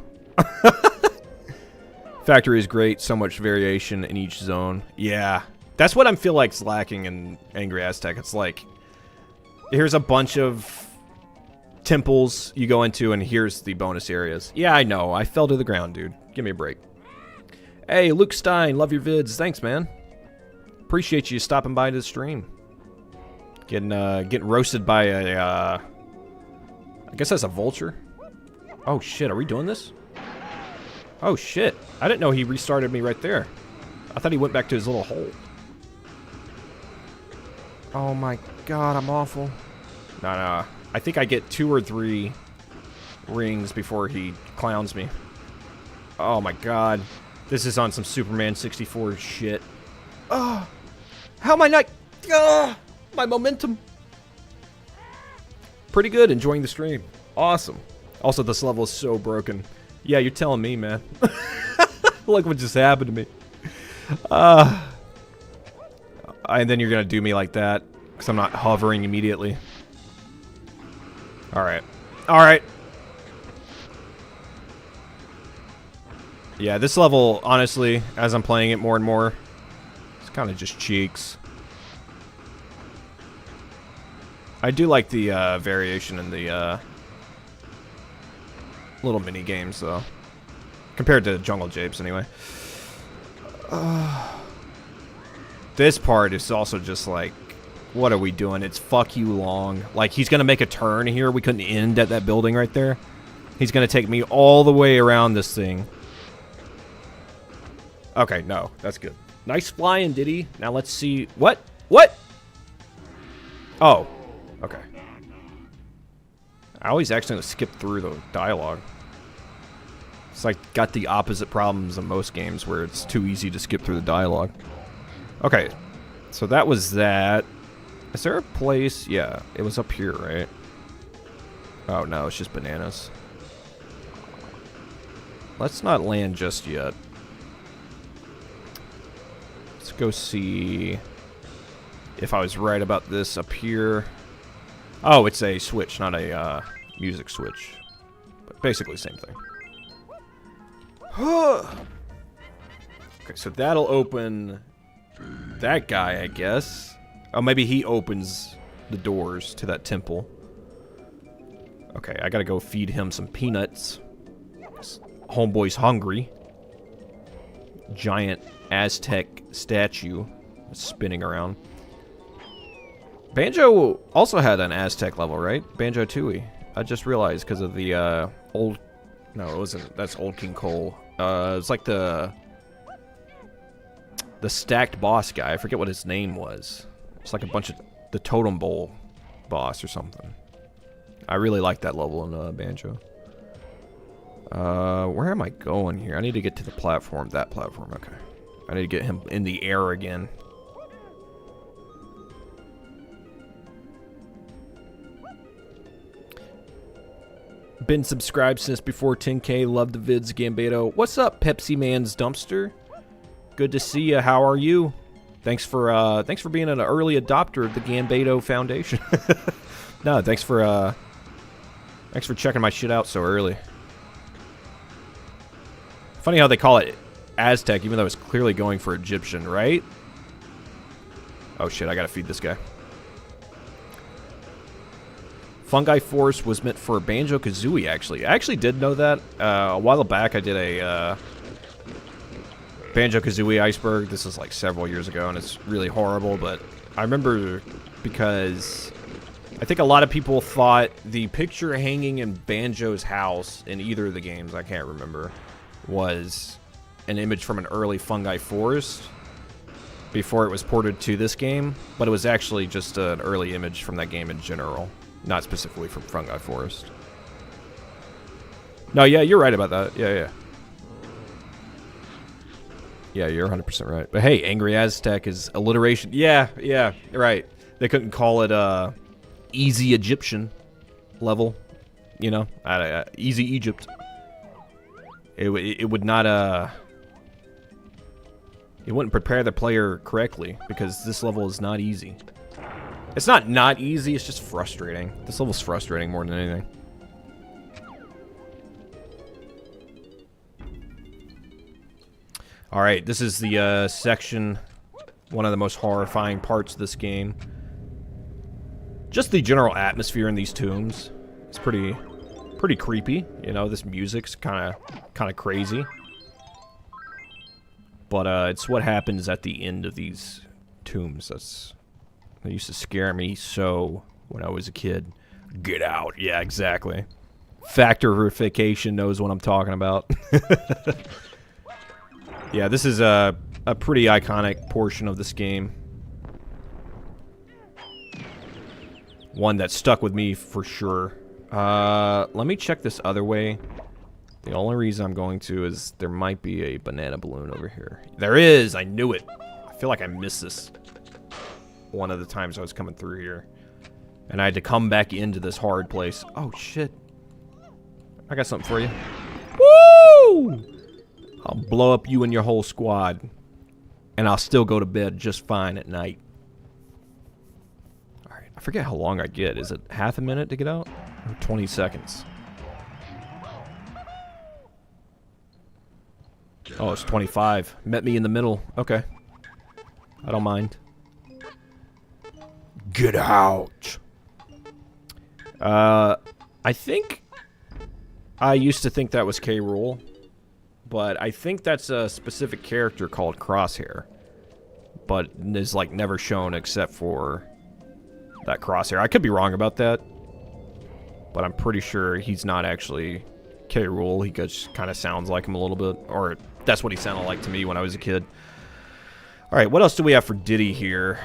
Factory is great. So much variation in each zone. Yeah, that's what I feel like's lacking in Angry Aztec. It's like, here's a bunch of temples you go into, and here's the bonus areas. Yeah, I know. I fell to the ground, dude. Give me a break. Hey, Luke Stein, love your vids. Thanks, man. Appreciate you stopping by to the stream. Getting roasted by a, I guess that's a vulture. Oh, shit, are we doing this? Oh, shit. I didn't know he restarted me right there. I thought he went back to his little hole. Oh, my God, I'm awful. No. I think I get 2 or 3 rings before he clowns me. Oh, my God. This is on some Superman 64 shit. Oh, how am I not... my momentum. Pretty good, enjoying the stream. Awesome. Also, this level is so broken. Yeah, you're telling me, man. Look what just happened to me. And then you're going to do me like that, because I'm not hovering immediately. Alright. Alright. Yeah, this level, honestly, as I'm playing it more and more, it's kind of just cheeks. I do like the variation in the little mini games, though, compared to Jungle Japes, anyway. This part is also just like, what are we doing? It's fuck you long. Like, he's gonna make a turn here. We couldn't end at that building right there. He's gonna take me all the way around this thing. Okay, no, that's good. Nice flying, Diddy. Now let's see. What? What? Oh, okay. I always accidentally skip through the dialogue. It's like got the opposite problems in most games where it's too easy to skip through the dialogue. Okay, so that was that. Is there a place? Yeah, it was up here, right? Oh no, it's just bananas. let's not land just yet. Let's go see if I was right about this up here. Oh, it's a switch, not a music switch. But basically same thing. Okay, so that'll open that guy, I guess. Oh, maybe he opens the doors to that temple. Okay, I gotta go feed him some peanuts. Homeboy's hungry. Giant Aztec statue spinning around. Banjo also had an Aztec level, right? Banjo-Tooie. I just realized because of the old... No, it wasn't. That's Old King Cole. It's like the stacked boss guy. I forget what his name was. It's like a bunch of... The Totem Bowl boss or something. I really like that level in Banjo. Where am I going here? I need to get to the platform. That platform, okay. I need to get him in the air again. Been subscribed since before 10K. Love the vids, Gambeto. What's up, Pepsi Man's Dumpster? Good to see you. How are you? Thanks for being an early adopter of the Gambeto Foundation. No, thanks for checking my shit out so early. Funny how they call it Aztec, even though it's clearly going for Egyptian, right? Oh shit, I gotta feed this guy. Fungi Force was meant for Banjo-Kazooie, actually. I actually did know that. A while back, I did a Banjo-Kazooie iceberg. This is like several years ago, and it's really horrible, but I remember because I think a lot of people thought the picture hanging in Banjo's house in either of the games, I can't remember, was an image from an early Fungi Forest before it was ported to this game, but it was actually just an early image from that game in general, not specifically from Fungi Forest. No, yeah, you're right about that. Yeah. Yeah, you're 100% right. But hey, Angry Aztec is alliteration. Yeah, right. They couldn't call it easy Egyptian level, you know, easy Egypt. It would not it wouldn't prepare the player correctly because this level is not easy. It's not easy, it's just frustrating. This level's frustrating more than anything. Alright, this is the section, one of the most horrifying parts of this game. Just the general atmosphere in these tombs. It's pretty creepy, you know, this music's kind of crazy. But it's what happens at the end of these tombs that used to scare me so when I was a kid. Get out. Yeah, exactly. Factorification knows what I'm talking about. Yeah, this is a pretty iconic portion of this game. One that stuck with me for sure. Let me check this other way. The only reason I'm going to is there might be a banana balloon over here. There is! I knew it! I feel like I missed this one of the times I was coming through here. And I had to come back into this hard place. Oh, shit. I got something for you. Woo! I'll blow up you and your whole squad. And I'll still go to bed just fine at night. Alright, I forget how long I get. Is it half a minute to get out? Or 20 seconds? Oh, it's 25. Met me in the middle. Okay. I don't mind. Get out! I think... I used to think that was K. Rool. But I think that's a specific character called Crosshair. But is, like, never shown except for that Crosshair. I could be wrong about that. But I'm pretty sure he's not actually K. Rool. He just kind of sounds like him a little bit. Or that's what he sounded like to me when I was a kid. Alright, what else do we have for Diddy here?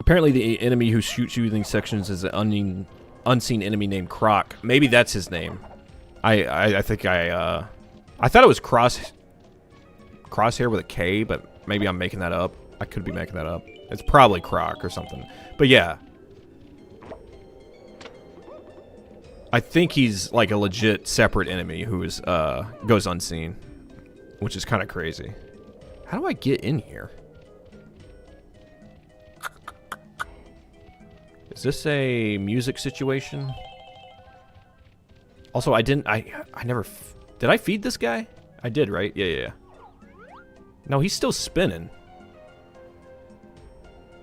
Apparently the enemy who shoots you in these sections is an unseen enemy named Croc. Maybe that's his name. I think I thought it was Crosshair with a K, but maybe I'm making that up. I could be making that up. It's probably Croc or something. But yeah. I think he's like a legit separate enemy who is goes unseen, which is kind of crazy. How do I get in here? Is this a music situation? Also, I never... Did I feed this guy? I did, right? Yeah. No, he's still spinning.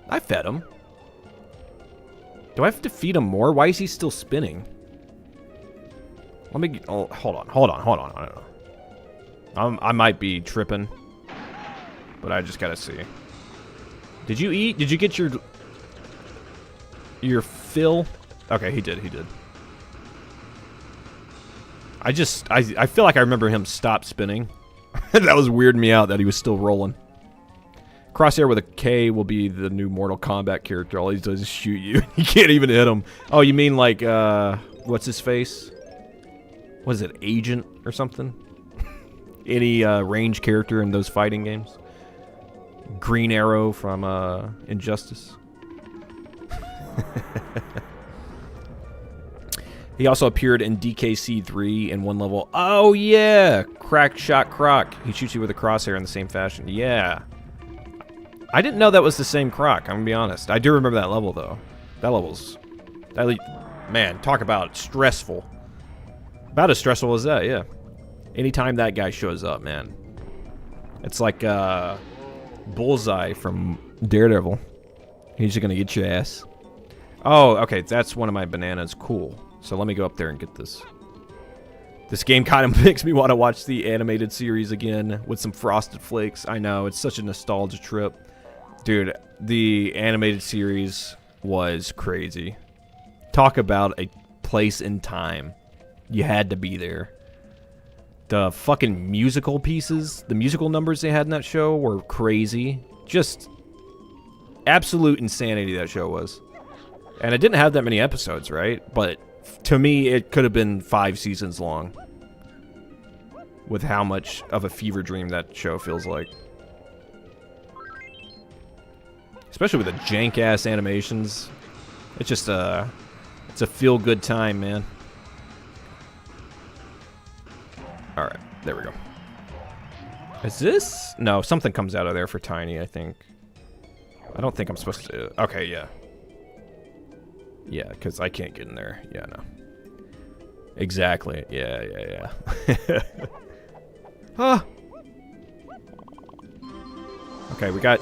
I fed him. Do I have to feed him more? Why is he still spinning? Let me... Oh, hold on. I might be tripping. But I just gotta see. Did you eat? Did you get your fill? Okay, he did. I feel like I remember him stop spinning. That was weirding me out that he was still rolling. Crosshair with a K will be the new Mortal Kombat character. All he does is shoot you. You can't even hit him. Oh, you mean like, what's his face? What is it, Agent or something? Any range character in those fighting games? Green Arrow from Injustice. He also appeared in DK64 in one level. Oh, yeah! Crack Shot Croc. He shoots you with a crosshair in the same fashion. Yeah. I didn't know that was the same Croc, I'm gonna be honest. I do remember that level, though. That level's... Man, talk about stressful. About as stressful as that, yeah. Anytime that guy shows up, man. It's like, Bullseye from Daredevil. He's just gonna get your ass. Oh, okay, that's one of my bananas. Cool. So let me go up there and get this. This game kind of makes me want to watch the animated series again with some Frosted Flakes. I know, it's such a nostalgia trip. Dude, the animated series was crazy. Talk about a place in time. You had to be there. The fucking musical pieces, the musical numbers they had in that show were crazy. Just absolute insanity that show was. And it didn't have that many episodes, right? But to me, it could have been 5 seasons long. With how much of a fever dream that show feels like. Especially with the jank-ass animations. It's just it's a feel-good time, man. Alright, there we go. Is this? No, something comes out of there for Tiny, I think. I don't think I'm supposed to... Okay, yeah. Yeah, because I can't get in there. Yeah, no. Exactly. Yeah. Huh. Okay, we got...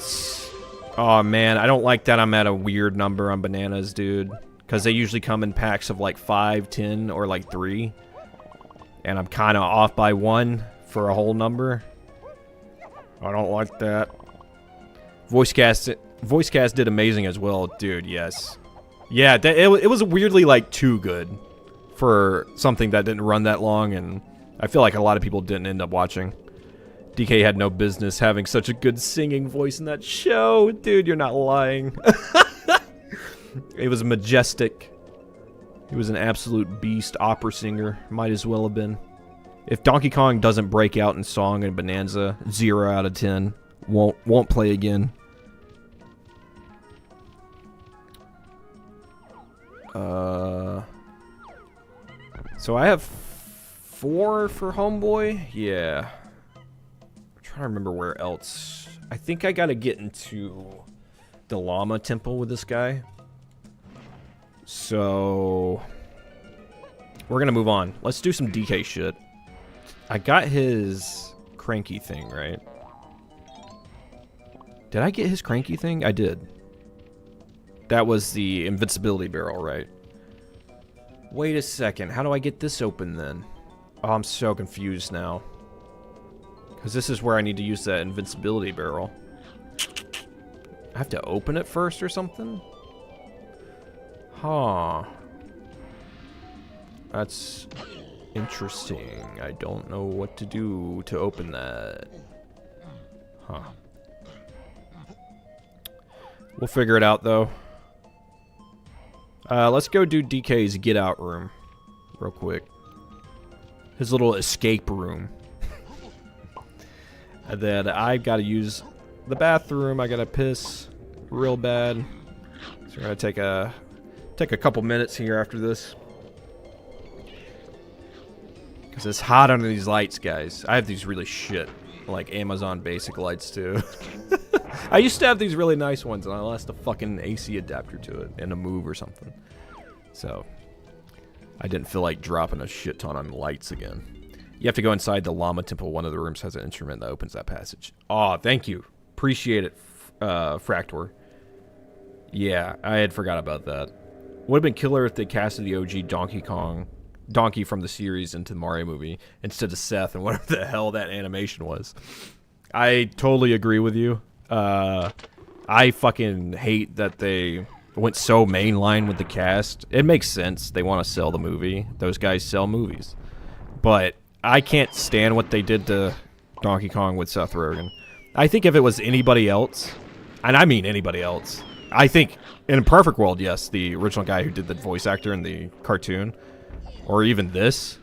Oh, man, I don't like that I'm at a weird number on bananas, dude. Because they usually come in packs of like 5, 10, or like 3. And I'm kind of off by 1 for a whole number. I don't like that. Voice cast did amazing as well, dude, yes. Yeah, it was weirdly, like, too good for something that didn't run that long, and I feel like a lot of people didn't end up watching. DK had no business having such a good singing voice in that show. Dude, you're not lying. It was majestic. He was an absolute beast opera singer. Might as well have been. If Donkey Kong doesn't break out in song in Bananza, 0 out of 10. Won't play again. So I have 4 for Homeboy? Yeah. I'm trying to remember where else. I think I gotta get into the Llama Temple with this guy. So we're gonna move on. Let's do some DK shit. I got his cranky thing, right? Did I get his cranky thing? I did. That was the invincibility barrel, right? Wait a second. How do I get this open then? Oh, I'm so confused now. Because this is where I need to use that invincibility barrel. I have to open it first or something? Huh. That's interesting. I don't know what to do to open that. Huh. We'll figure it out, though. Let's go do DK's get out room real quick. His little escape room. And then I've got to use the bathroom. I got to piss real bad. So we're going to take a couple minutes here after this. Because it's hot under these lights, guys. I have these really shit, like, Amazon basic lights, too. I used to have these really nice ones, and I lost a fucking AC adapter to it in a move or something. So, I didn't feel like dropping a shit ton on lights again. You have to go inside the Llama Temple. One of the rooms has an instrument that opens that passage. Aw, thank you. Appreciate it, Fractor. Yeah, I had forgot about that. Would have been killer if they casted the OG Donkey from the series into the Mario movie instead of Seth and whatever the hell that animation was. I totally agree with you. I fucking hate that they went so mainline with the cast. It makes sense. They want to sell the movie. Those guys sell movies. But I can't stand what they did to Donkey Kong with Seth Rogen. I think if it was anybody else, and I mean anybody else, I think in a perfect world, yes, the original guy who did the voice actor in the cartoon, or even this,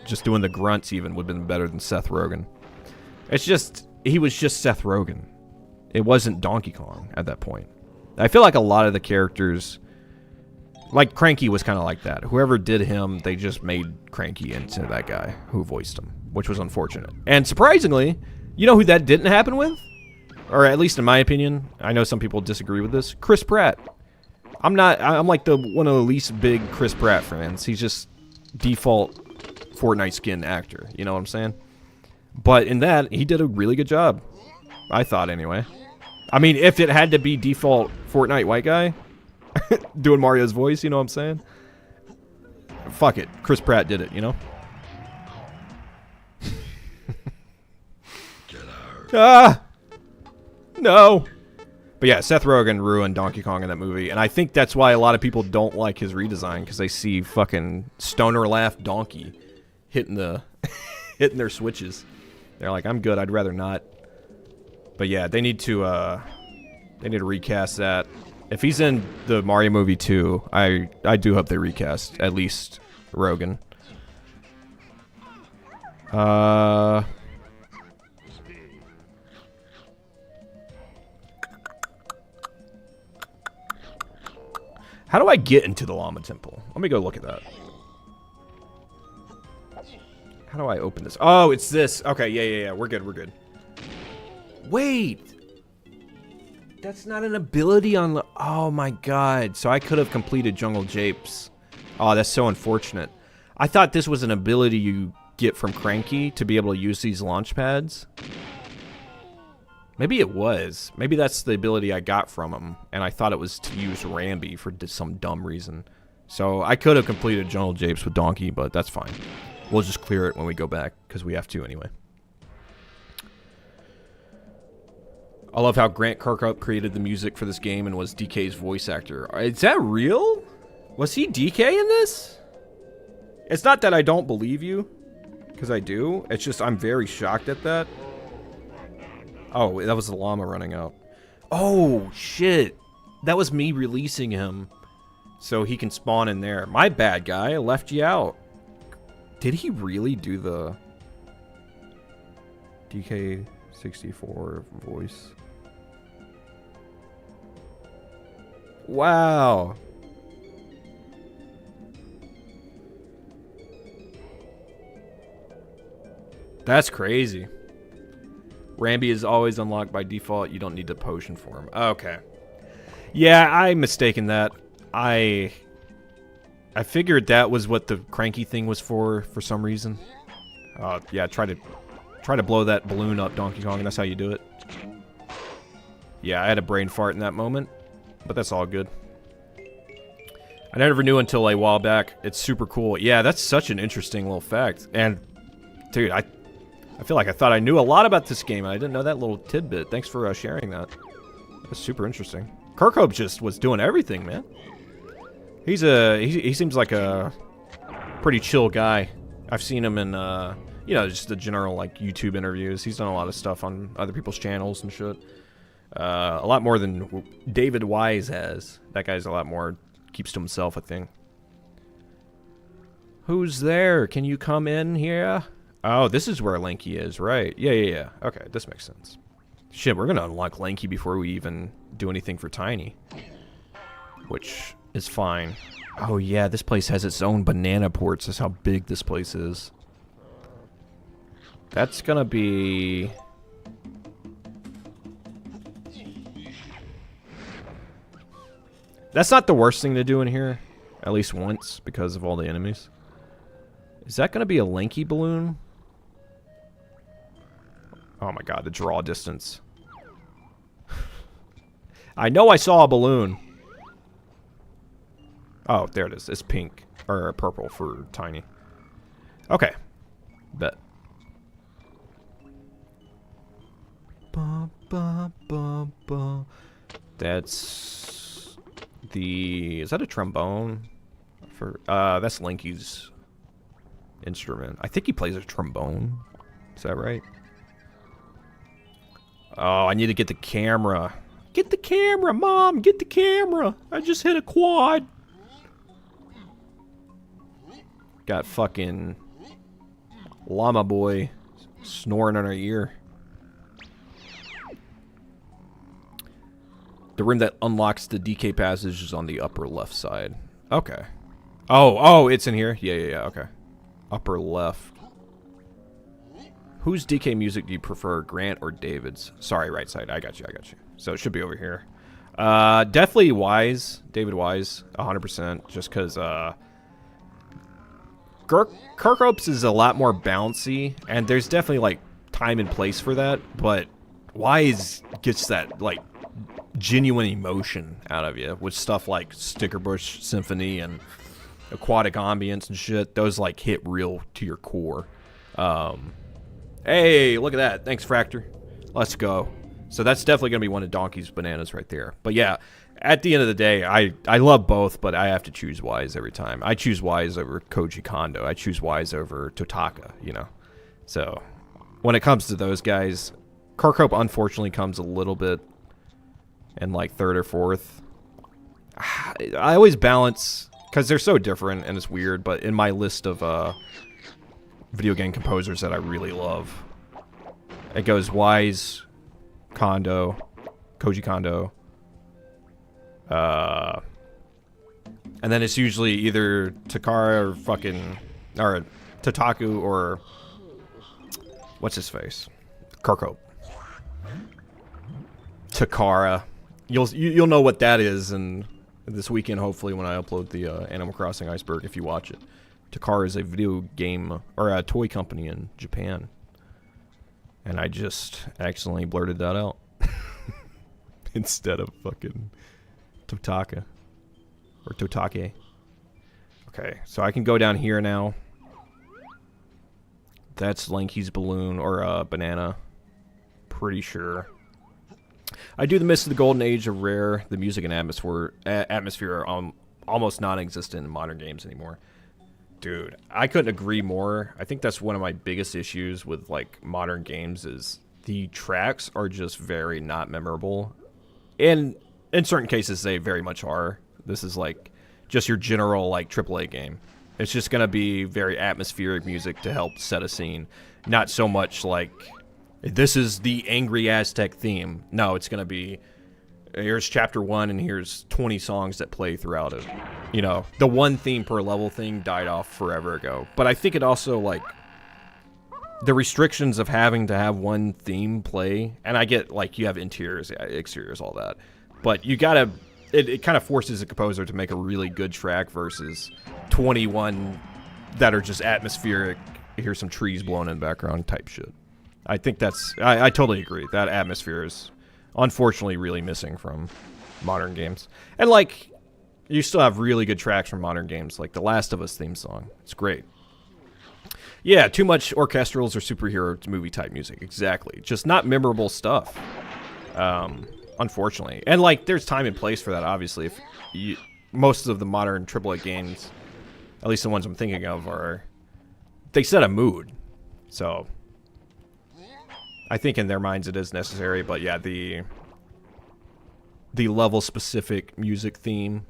just doing the grunts even would have been better than Seth Rogen. It's just, he was just Seth Rogen. It wasn't Donkey Kong at that point. I feel like a lot of the characters, like Cranky was kind of like that. Whoever did him, they just made Cranky into that guy who voiced him, which was unfortunate. And surprisingly, you know who that didn't happen with? Or at least in my opinion, I know some people disagree with this. Chris Pratt. I'm like one of the least big Chris Pratt fans. He's just default Fortnite skin actor. You know what I'm saying? But in that, he did a really good job. I thought anyway. I mean, if it had to be default Fortnite white guy doing Mario's voice, you know what I'm saying? Fuck it. Chris Pratt did it, you know? Ah! No! But yeah, Seth Rogen ruined Donkey Kong in that movie, and I think that's why a lot of people don't like his redesign, because they see fucking stoner laugh Donkey hitting the hitting their switches. They're like, I'm good, I'd rather not. But yeah, they need to recast that. If he's in the Mario movie too, I do hope they recast at least Rogen. How do I get into the Llama Temple? Let me go look at that. How do I open this? Oh, it's this. Okay, yeah. We're good. Wait. That's not an ability on the... Oh, my God. So I could have completed Jungle Japes. Oh, that's so unfortunate. I thought this was an ability you get from Cranky to be able to use these launch pads. Maybe it was. Maybe that's the ability I got from him, and I thought it was to use Rambi for some dumb reason. So I could have completed Jungle Japes with Donkey, but that's fine. We'll just clear it when we go back, because we have to anyway. I love how Grant Kirkhope created the music for this game and was DK's voice actor. Is that real? Was he DK in this? It's not that I don't believe you, because I do. It's just I'm very shocked at that. Oh, that was the llama running out. Oh, shit. That was me releasing him so he can spawn in there. My bad, guy. I left you out. Did he really do the DK64 voice? Wow. That's crazy. Rambi is always unlocked by default. You don't need the potion for him. Okay. Yeah, I'm mistaken that. I figured that was what the Cranky thing was for some reason. Yeah, try to blow that balloon up, Donkey Kong, and that's how you do it. Yeah, I had a brain fart in that moment, but that's all good. I never knew until a while back. It's super cool. Yeah, that's such an interesting little fact. And, dude, I feel like I thought I knew a lot about this game, and I didn't know that little tidbit. Thanks for sharing that. That's super interesting. Kirkhope just was doing everything, man. He seems like a pretty chill guy. I've seen him in, you know, just the general, like, YouTube interviews. He's done a lot of stuff on other people's channels and shit. A lot more than David Wise has. That guy's a lot more, keeps to himself, I think. Who's there? Can you come in here? Oh, this is where Lanky is, right. Yeah. Okay, this makes sense. Shit, we're gonna unlock Lanky before we even do anything for Tiny. Which is fine. Oh yeah, this place has its own banana ports. That's how big this place is. That's gonna be... That's not the worst thing to do in here. At least once, because of all the enemies. Is that gonna be a lanky balloon? Oh my god, the draw distance. I know I saw a balloon. Oh, there it is. It's pink. Or purple for tiny. Okay. Bet. That's the... Is that a trombone? That's Linky's instrument. I think he plays a trombone. Is that right? Oh, I need to get the camera. Get the camera, Mom! Get the camera! I just hit a quad. Got fucking llama boy snoring in our ear. The room that unlocks the DK passage is on the upper left side. Okay. Oh, it's in here? Yeah, okay. Upper left. Whose DK music do you prefer, Grant or David's? Sorry, right side. I got you. So it should be over here. Definitely Wise. David Wise, 100%. Just because, Kirkhope's is a lot more bouncy, and there's definitely, like, time and place for that, but Wise gets that, like, genuine emotion out of you with stuff like Stickerbush Symphony and Aquatic Ambience and shit. Those, like, hit real to your core. Hey, look at that. Thanks, Fractor. Let's go. So that's definitely going to be one of Donkey's bananas right there. But yeah, at the end of the day, I love both, but I have to choose Wise every time. I choose Wise over Koji Kondo. I choose Wise over Totaka, you know. So when it comes to those guys, Kirkhope unfortunately comes a little bit in like third or fourth. I always balance, because they're so different and it's weird, but in my list of video game composers that I really love, it goes Wise, Kondo, Koji Kondo, and then it's usually either Takara or Tataku or what's his face, Kirkhope. Takara, you'll know what that is, and this weekend hopefully when I upload the Animal Crossing Iceberg, if you watch it. Takara is a video game or a toy company in Japan. And I just accidentally blurted that out. Instead of fucking Totaka. Or Totake. Okay, so I can go down here now. That's Lanky's balloon or banana. Pretty sure. I do the Mist of the Golden Age of Rare. The music and atmosphere are almost non-existent in modern games anymore. Dude, I couldn't agree more. I think that's one of my biggest issues with like modern games is the tracks are just very not memorable. And in certain cases they very much are. This is like just your general like AAA game. It's just going to be very atmospheric music to help set a scene. Not so much like this is the angry Aztec theme. No, it's going to be here's chapter 1 and here's 20 songs that play throughout it. You know, the one theme per level thing died off forever ago. But I think it also, like, the restrictions of having to have one theme play, and I get, like, you have interiors, exteriors, all that. But you gotta, it kind of forces a composer to make a really good track versus 21 that are just atmospheric, here's some trees blowing in the background type shit. I think that's, I totally agree. That atmosphere is unfortunately really missing from modern games. And, like, you still have really good tracks from modern games, like the Last of Us theme song. It's great. Yeah, too much orchestrals or superhero movie type music. Exactly. Just not memorable stuff. Unfortunately. And, like, there's time and place for that, obviously. Most of the modern AAA games, at least the ones I'm thinking of, they set a mood. So I think in their minds it is necessary, but yeah, the level-specific music theme.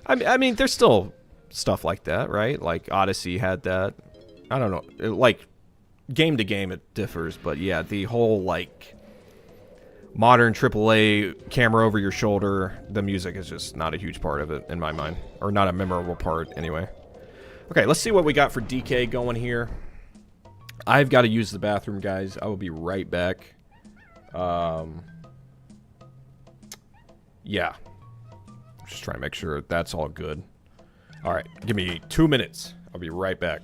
I mean, there's still stuff like that, right? Like, Odyssey had that. I don't know. Like, game to game it differs, but yeah, the whole, like, modern AAA camera over your shoulder, the music is just not a huge part of it in my mind. Or not a memorable part, anyway. Okay, let's see what we got for DK going here. I've got to use the bathroom, guys. I will be right back. Yeah. Just trying to make sure that's all good. Alright, give me 2 minutes. I'll be right back.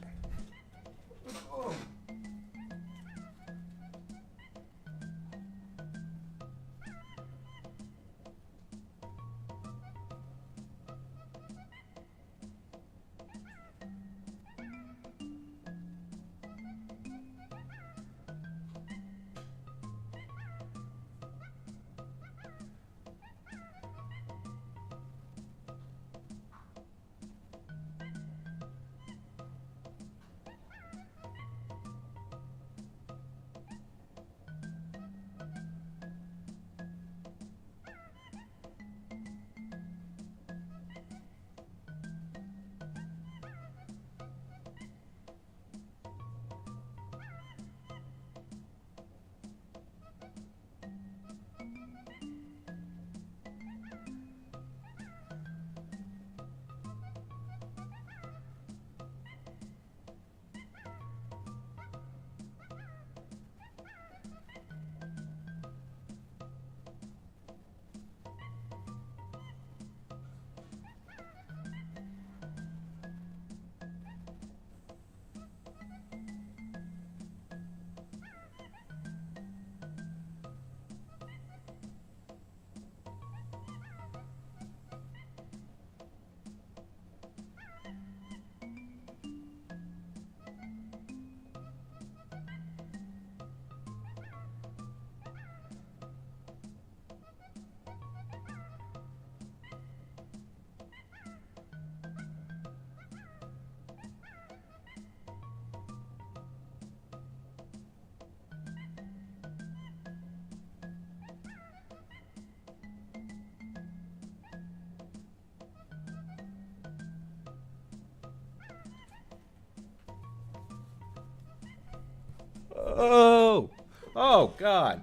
Oh! Oh, God.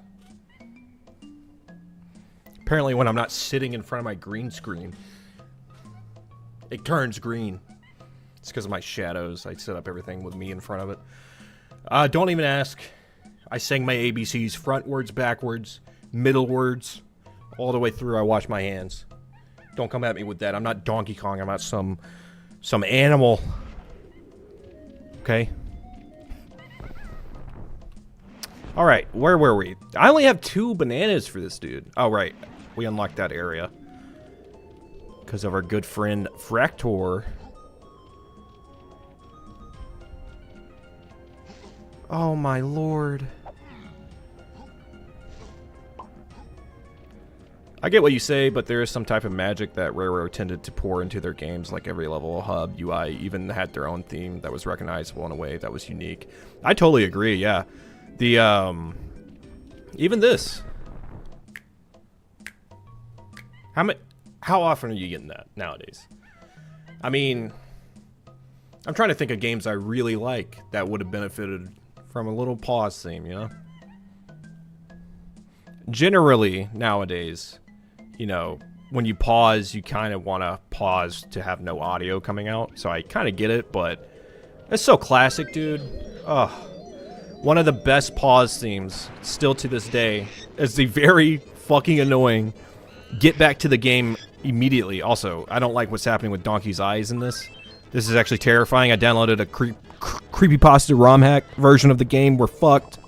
Apparently when I'm not sitting in front of my green screen, it turns green. It's because of my shadows. I set up everything with me in front of it. Don't even ask. I sang my ABCs frontwards, backwards, middlewards, all the way through. I wash my hands. Don't come at me with that. I'm not Donkey Kong. I'm not some animal. Okay? Alright, where were we? I only have 2 bananas for this dude. Oh, right. We unlocked that area. Because of our good friend Fractor. Oh, my lord. I get what you say, but there is some type of magic that Rare tended to pour into their games, like every level, hub, UI, even had their own theme that was recognizable in a way that was unique. I totally agree, yeah. The, even this. How often are you getting that nowadays? I mean, I'm trying to think of games I really like that would have benefited from a little pause theme, you know? Generally, nowadays, you know, when you pause, you kind of want to pause to have no audio coming out. So I kind of get it, but it's so classic, dude. Ugh. One of the best pause themes, still to this day, is the very fucking annoying get back to the game immediately. Also, I don't like what's happening with Donkey's eyes in this. This is actually terrifying. I downloaded a creepypasta ROM hack version of the game. We're fucked.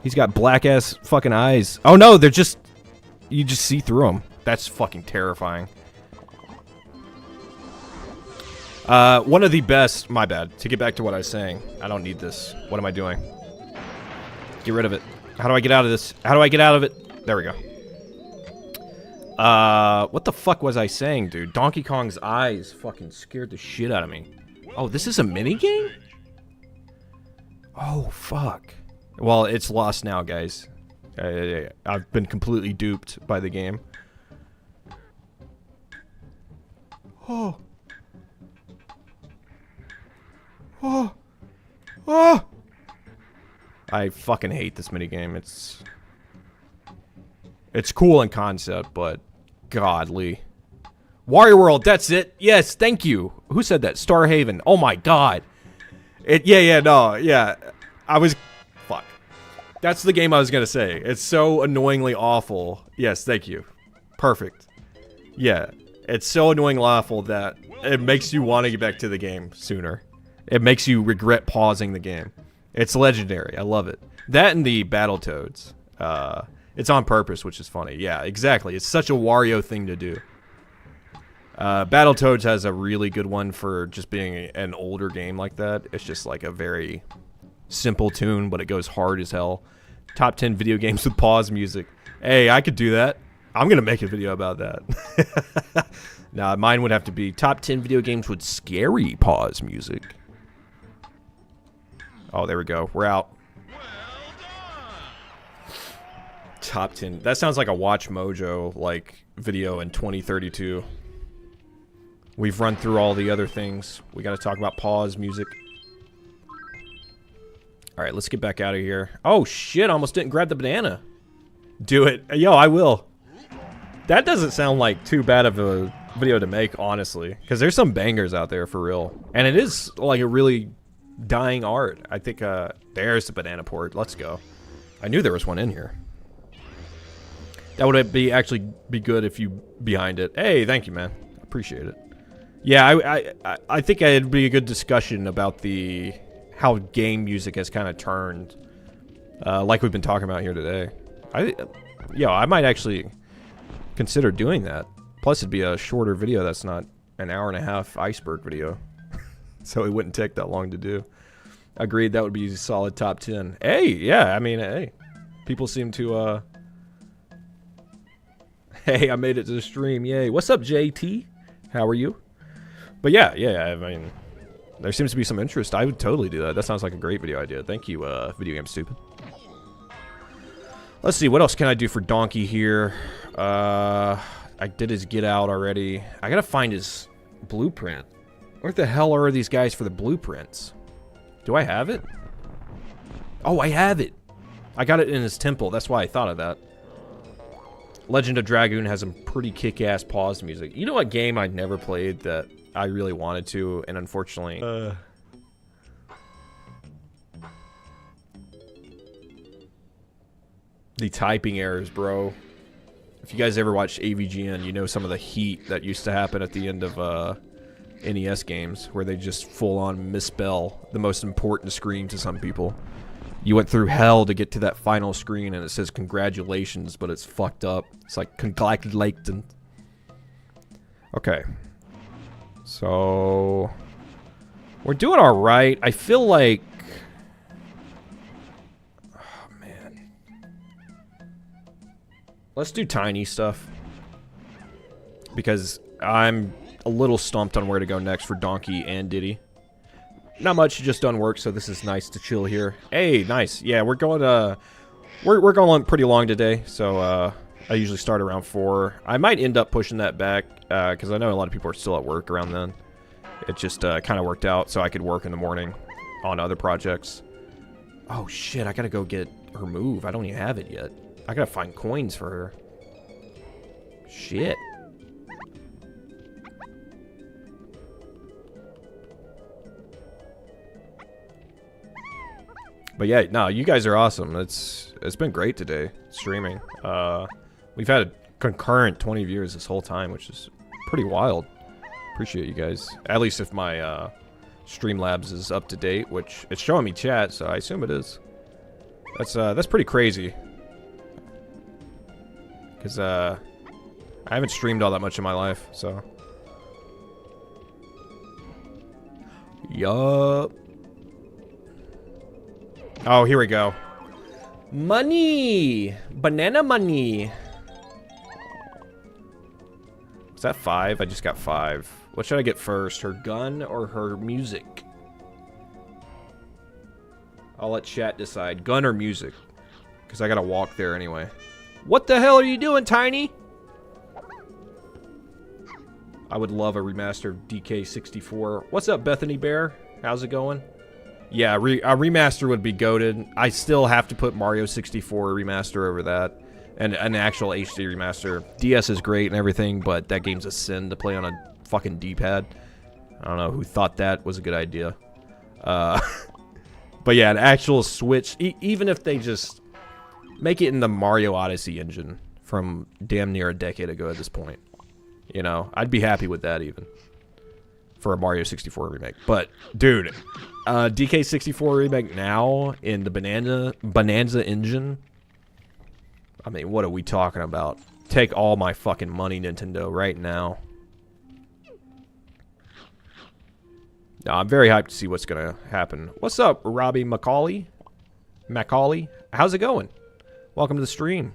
He's got black-ass fucking eyes. Oh no, they're just... You just see through them. That's fucking terrifying. One of the best... My bad. To get back to what I was saying. I don't need this. What am I doing? Get rid of it. How do I get out of this? How do I get out of it? There we go. What the fuck was I saying, dude? Donkey Kong's eyes fucking scared the shit out of me. Oh, this is a minigame? Oh, fuck. Well, it's lost now, guys. I've been completely duped by the game. Oh. Oh. Oh. I fucking hate this minigame. It's... It's cool in concept, but godly. Wario World, that's it. Yes, thank you. Who said that? Starhaven. Oh my god. Yeah. I was... Fuck. That's the game I was gonna say. It's so annoyingly awful. Yes, thank you. Perfect. Yeah. It's so annoyingly awful that it makes you want to get back to the game sooner. It makes you regret pausing the game. It's legendary. I love it. That and the Battletoads. It's on purpose, which is funny. Yeah, exactly. It's such a Wario thing to do. Battletoads has a really good one for just being an older game like that. It's just like a very simple tune, but it goes hard as hell. Top 10 video games with pause music. Hey, I could do that. I'm going to make a video about that. Nah, mine would have to be top 10 video games with scary pause music. Oh, there we go. We're out. Top 10. That sounds like a Watch Mojo like video in 2032. We've run through all the other things. We got to talk about pause music. All right, let's get back out of here. Oh shit! Almost didn't grab the banana. Do it, yo! I will. That doesn't sound like too bad of a video to make, honestly, because there's some bangers out there for real, and it is like a really dying art. I think there's the banana port. Let's go. I knew there was one in here. That would be actually be good if you behind it. Hey, thank you, man. Appreciate it. Yeah, I think it'd be a good discussion about the how game music has kind of turned, like we've been talking about here today. I might actually consider doing that. Plus, it'd be a shorter video that's not an 1.5-hour iceberg video, so it wouldn't take that long to do. Agreed. That would be a solid top 10. Hey, yeah. I mean, hey, people seem to. Hey, I made it to the stream. Yay! What's up, JT? How are you? But yeah, I mean, there seems to be some interest. I would totally do that. That sounds like a great video idea. Thank you, Video Game Stupid. Let's see, what else can I do for Donkey here? I did his get out already. I gotta find his blueprint. Where the hell are these guys for the blueprints? Do I have it? Oh, I have it. I got it in his temple. That's why I thought of that. Legend of Dragoon has some pretty kick-ass pause music. You know what game I never played that I really wanted to, and unfortunately... The typing errors, bro. If you guys ever watched AVGN, you know some of the heat that used to happen at the end of NES games, where they just full-on misspell the most important screen to some people. You went through hell to get to that final screen, and it says congratulations, but it's fucked up. It's like congratulations. Okay. So... we're doing alright. I feel like... oh, man. Let's do tiny stuff. Because I'm a little stumped on where to go next for Donkey and Diddy. Not much, just done work, so this is nice to chill here. Hey, nice. Yeah, we're going we're going pretty long today, so I usually start around 4. I might end up pushing that back because I know a lot of people are still at work around then. It just kind of worked out so I could work in the morning on other projects. Oh shit, I gotta go get her move. I don't even have it yet. I gotta find coins for her. Shit. But yeah, no, you guys are awesome. It's been great today, streaming. We've had a concurrent 20 viewers this whole time, which is pretty wild. Appreciate you guys. At least if my Streamlabs is up to date, which it's showing me chat, so I assume it is. That's pretty crazy. Because I haven't streamed all that much in my life, so. Yup. Oh, here we go. Money! Banana money! Was that 5? I just got 5. What should I get first? Her gun or her music? I'll let chat decide. Gun or music? Because I gotta walk there anyway. What the hell are you doing, Tiny? I would love a remaster of DK64. What's up, Bethany Bear? How's it going? Yeah, a remaster would be goated. I still have to put Mario 64 remaster over that. And an actual HD remaster. DS is great and everything, but that game's a sin to play on a fucking D-pad. I don't know who thought that was a good idea. But yeah, an actual Switch, even if they just make it in the Mario Odyssey engine from damn near a decade ago at this point. You know, I'd be happy with that even. For a Mario 64 remake. But, dude, DK64 remake now in the Bananza engine. I mean, what are we talking about? Take all my fucking money, Nintendo, right now. No, I'm very hyped to see what's going to happen. What's up, Robbie Macaulay? How's it going? Welcome to the stream.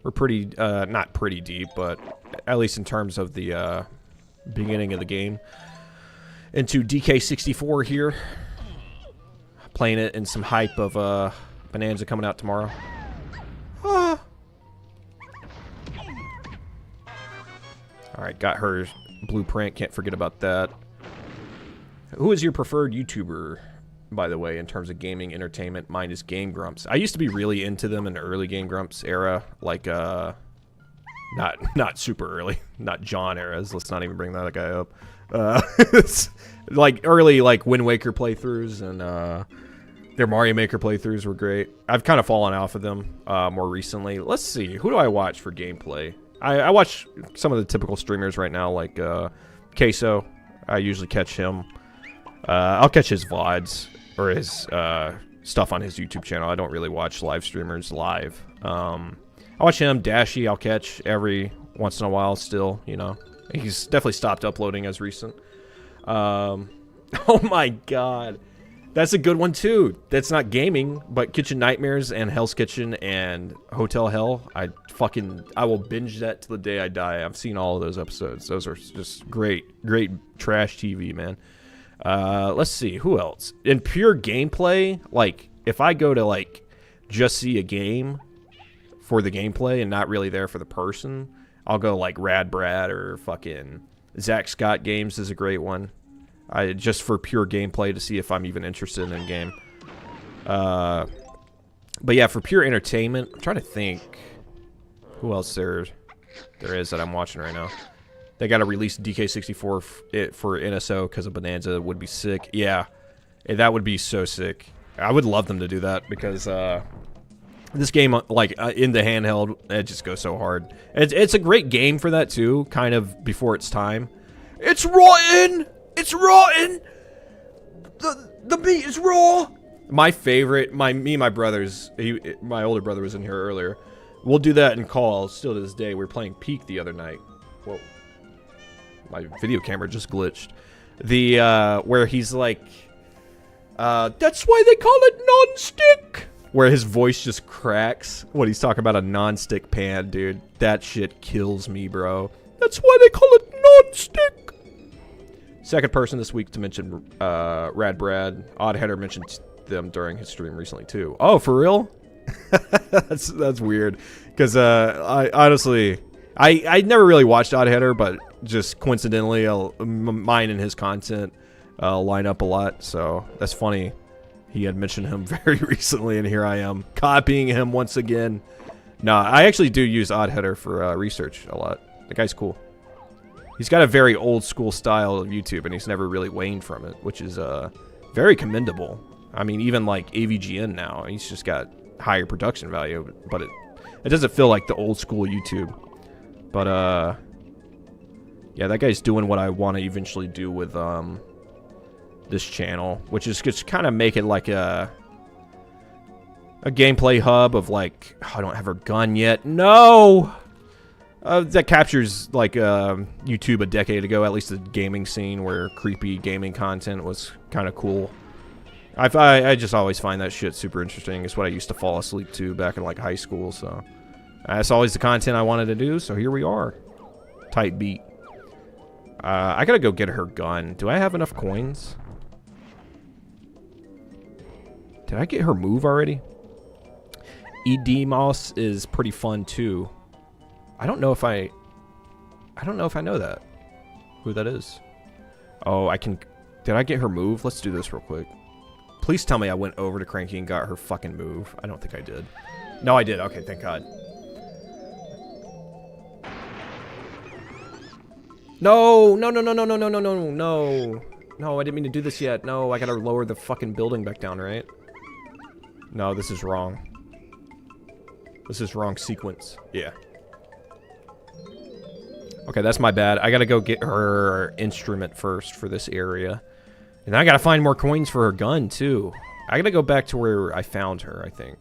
We're pretty, not pretty deep, but at least in terms of the beginning of the game. Into DK64 here. Playing it in some hype of Bananza coming out tomorrow. Alright, got her blueprint. Can't forget about that. Who is your preferred YouTuber, by the way, in terms of gaming entertainment? Mine is Game Grumps. I used to be really into them in the early Game Grumps era. Like, not super early. Not John eras. Let's not even bring that guy up. It's like early like Wind Waker playthroughs and their Mario Maker playthroughs were great. I've kind of fallen off of them more recently. Let's see, who do I watch for gameplay? I watch some of the typical streamers right now, like Queso. I usually catch him. I'll catch his VODs or his stuff on his YouTube channel. I don't really watch live streamers live. I watch him. Dashy I'll catch every once in a while still, you know. He's definitely stopped uploading as recent. Oh my god. That's a good one too. That's not gaming, but Kitchen Nightmares and Hell's Kitchen and Hotel Hell. I will binge that till the day I die. I've seen all of those episodes. Those are just great trash TV, man. Let's see, who else? In pure gameplay, like, if I go to, like, just see a game for the gameplay and not really there for the person, I'll go, like, Rad Brad or fucking Zach Scott Games is a great one. Just for pure gameplay to see if I'm even interested in the game. But yeah, for pure entertainment, I'm trying to think who else there is that I'm watching right now. They got to release DK64 for NSO because of Bananza. Would be sick. Yeah, that would be so sick. I would love them to do that because this game, like in the handheld, it just goes so hard. It's a great game for that too. Kind of before its time. It's rotten. It's rotten. The meat is raw. My favorite, me and my brothers. My older brother was in here earlier. We'll do that in call still to this day. We were playing Peak the other night. Whoa. My video camera just glitched. Where he's like, that's why they call it non-stick. Where his voice just cracks when he's talking about a non-stick pan, dude. That shit kills me, bro. That's why they call it non-stick. Second person this week to mention Rad Brad. Oddheader mentioned them during his stream recently, too. Oh, for real? that's weird. Because I honestly... I never really watched Oddheader, but just coincidentally, mine and his content line up a lot, so that's funny. He had mentioned him very recently, and here I am, copying him once again. Nah, I actually do use Oddheader for research a lot. The guy's cool. He's got a very old school style of YouTube, and he's never really waned from it, which is very commendable. I mean, even like AVGN now, he's just got higher production value, but it doesn't feel like the old school YouTube. But, yeah, that guy's doing what I want to eventually do with, this channel, which is just kind of make it like a gameplay hub of, like, oh, I don't have her gun yet. No! That captures, like, YouTube a decade ago, at least the gaming scene where creepy gaming content was kind of cool. I just always find that shit super interesting. It's what I used to fall asleep to back in, like, high school, so... That's always the content I wanted to do, so here we are. Tight beat. I gotta go get her gun. Do I have enough coins? Did I get her move already? ED Moss is pretty fun too. I don't know if I know that. Who that is. Oh, I can... Did I get her move? Let's do this real quick. Please tell me I went over to Cranky and got her fucking move. I don't think I did. No, I did. Okay, thank God. No, no, no, no, no, no, no, no, no, no. No, I didn't mean to do this yet. No, I gotta lower the fucking building back down, right? No, this is wrong. This is wrong sequence. Yeah. Okay, that's my bad. I gotta go get her instrument first for this area. And I gotta find more coins for her gun, too. I gotta go back to where I found her, I think.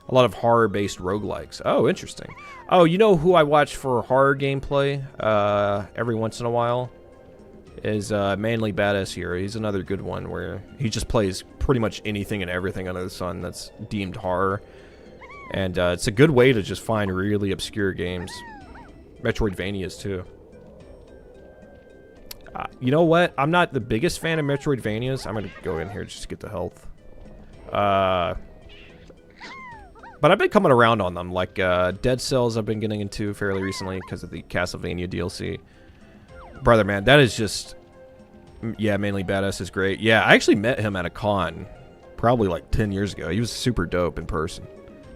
A lot of horror-based roguelikes. Oh, interesting. Oh, you know who I watch for horror gameplay every once in a while? Is Manly Badass Hero. He's another good one where he just plays pretty much anything and everything under the sun that's deemed horror. And it's a good way to just find really obscure games. Metroidvanias, too. You know what? I'm not the biggest fan of Metroidvanias. I'm going to go in here just to get the health. But I've been coming around on them. Like, Dead Cells I've been getting into fairly recently because of the Castlevania DLC. Brother, man, that is just... Yeah, Mainly Badass is great. Yeah, I actually met him at a con probably like 10 years ago. He was super dope in person.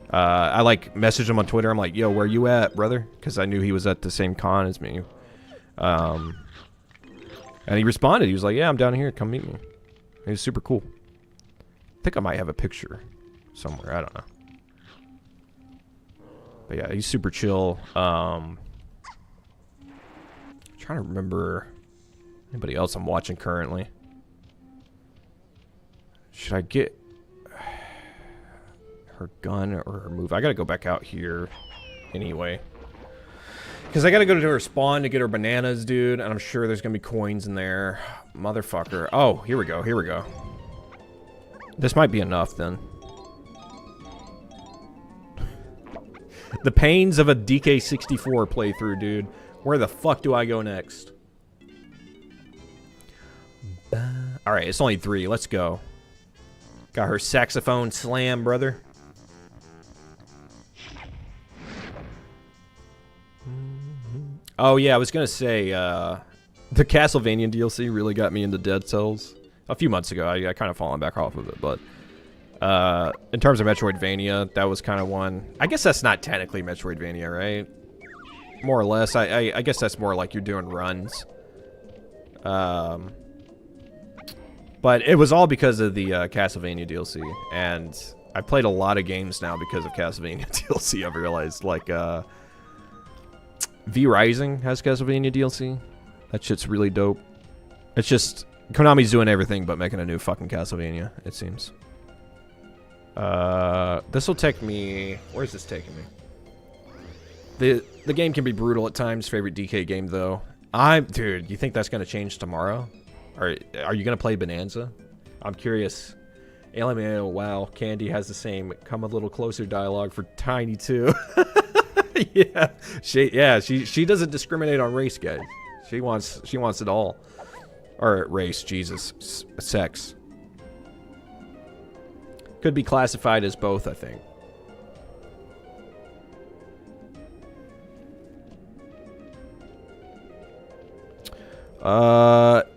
I, like, messaged him on Twitter. I'm like, yo, where you at, brother? Because I knew he was at the same con as me. And he responded. He was like, yeah, I'm down here. Come meet me. He was super cool. I think I might have a picture somewhere. I don't know. But yeah, he's super chill. Trying to remember anybody else I'm watching currently. Should I get her gun or her move? I gotta go back out here anyway. Because I gotta go to her spawn to get her bananas, dude. And I'm sure there's gonna be coins in there. Motherfucker. Oh, here we go. Here we go. This might be enough then. The pains of a DK64 playthrough, dude. Where the fuck do I go next? Alright, it's only 3. Let's go. Got her saxophone slam, brother. Oh, yeah, I was gonna say, the Castlevania DLC really got me into Dead Cells. A few months ago, I kind of fallen back off of it, but... in terms of Metroidvania, that was kind of one. I guess that's not technically Metroidvania, right? More or less. I guess that's more like you're doing runs. But it was all because of the Castlevania DLC. And I've played a lot of games now because of Castlevania DLC, I've realized. Like, V Rising has Castlevania DLC. That shit's really dope. It's just, Konami's doing everything but making a new fucking Castlevania, it seems. This will take me... Where's this taking me? The game can be brutal at times. Favorite DK game, though. Dude, you think that's going to change tomorrow? Or are you going to play Bananza? I'm curious. LMAO, wow. Candy has the same come a little closer dialogue for Tiny, too. Yeah. She doesn't discriminate on race, guys. She wants it all. Or race, Jesus. Sex. Could be classified as both, I think.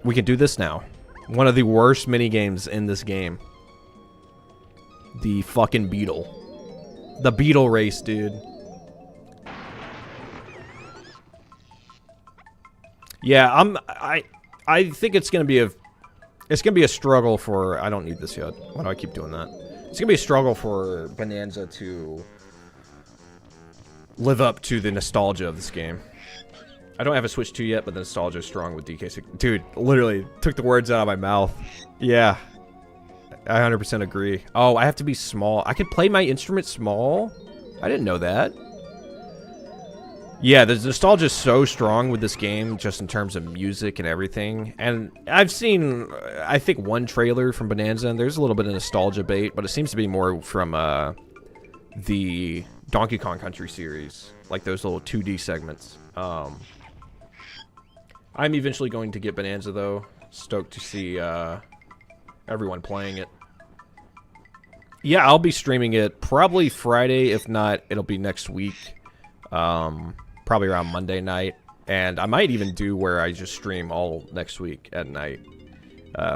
We can do this now. One of the worst minigames in this game. The fucking beetle. The beetle race, dude. Yeah, I think it's gonna be a struggle for... I don't need this yet. Why do I keep doing that? It's gonna be a struggle for Bananza to live up to the nostalgia of this game. I don't have a Switch 2 yet, but the nostalgia is strong with DK6. Dude, literally took the words out of my mouth. Yeah, I 100% agree. Oh, I have to be small. I could play my instrument small? I didn't know that. Yeah, the nostalgia is so strong with this game, just in terms of music and everything. And I've seen, I think, one trailer from Bananza, and there's a little bit of nostalgia bait, but it seems to be more from the Donkey Kong Country series, like those little 2D segments. I'm eventually going to get Bananza, though. Stoked to see everyone playing it. Yeah, I'll be streaming it probably Friday. If not, it'll be next week. Probably around Monday night. And I might even do where I just stream all next week at night,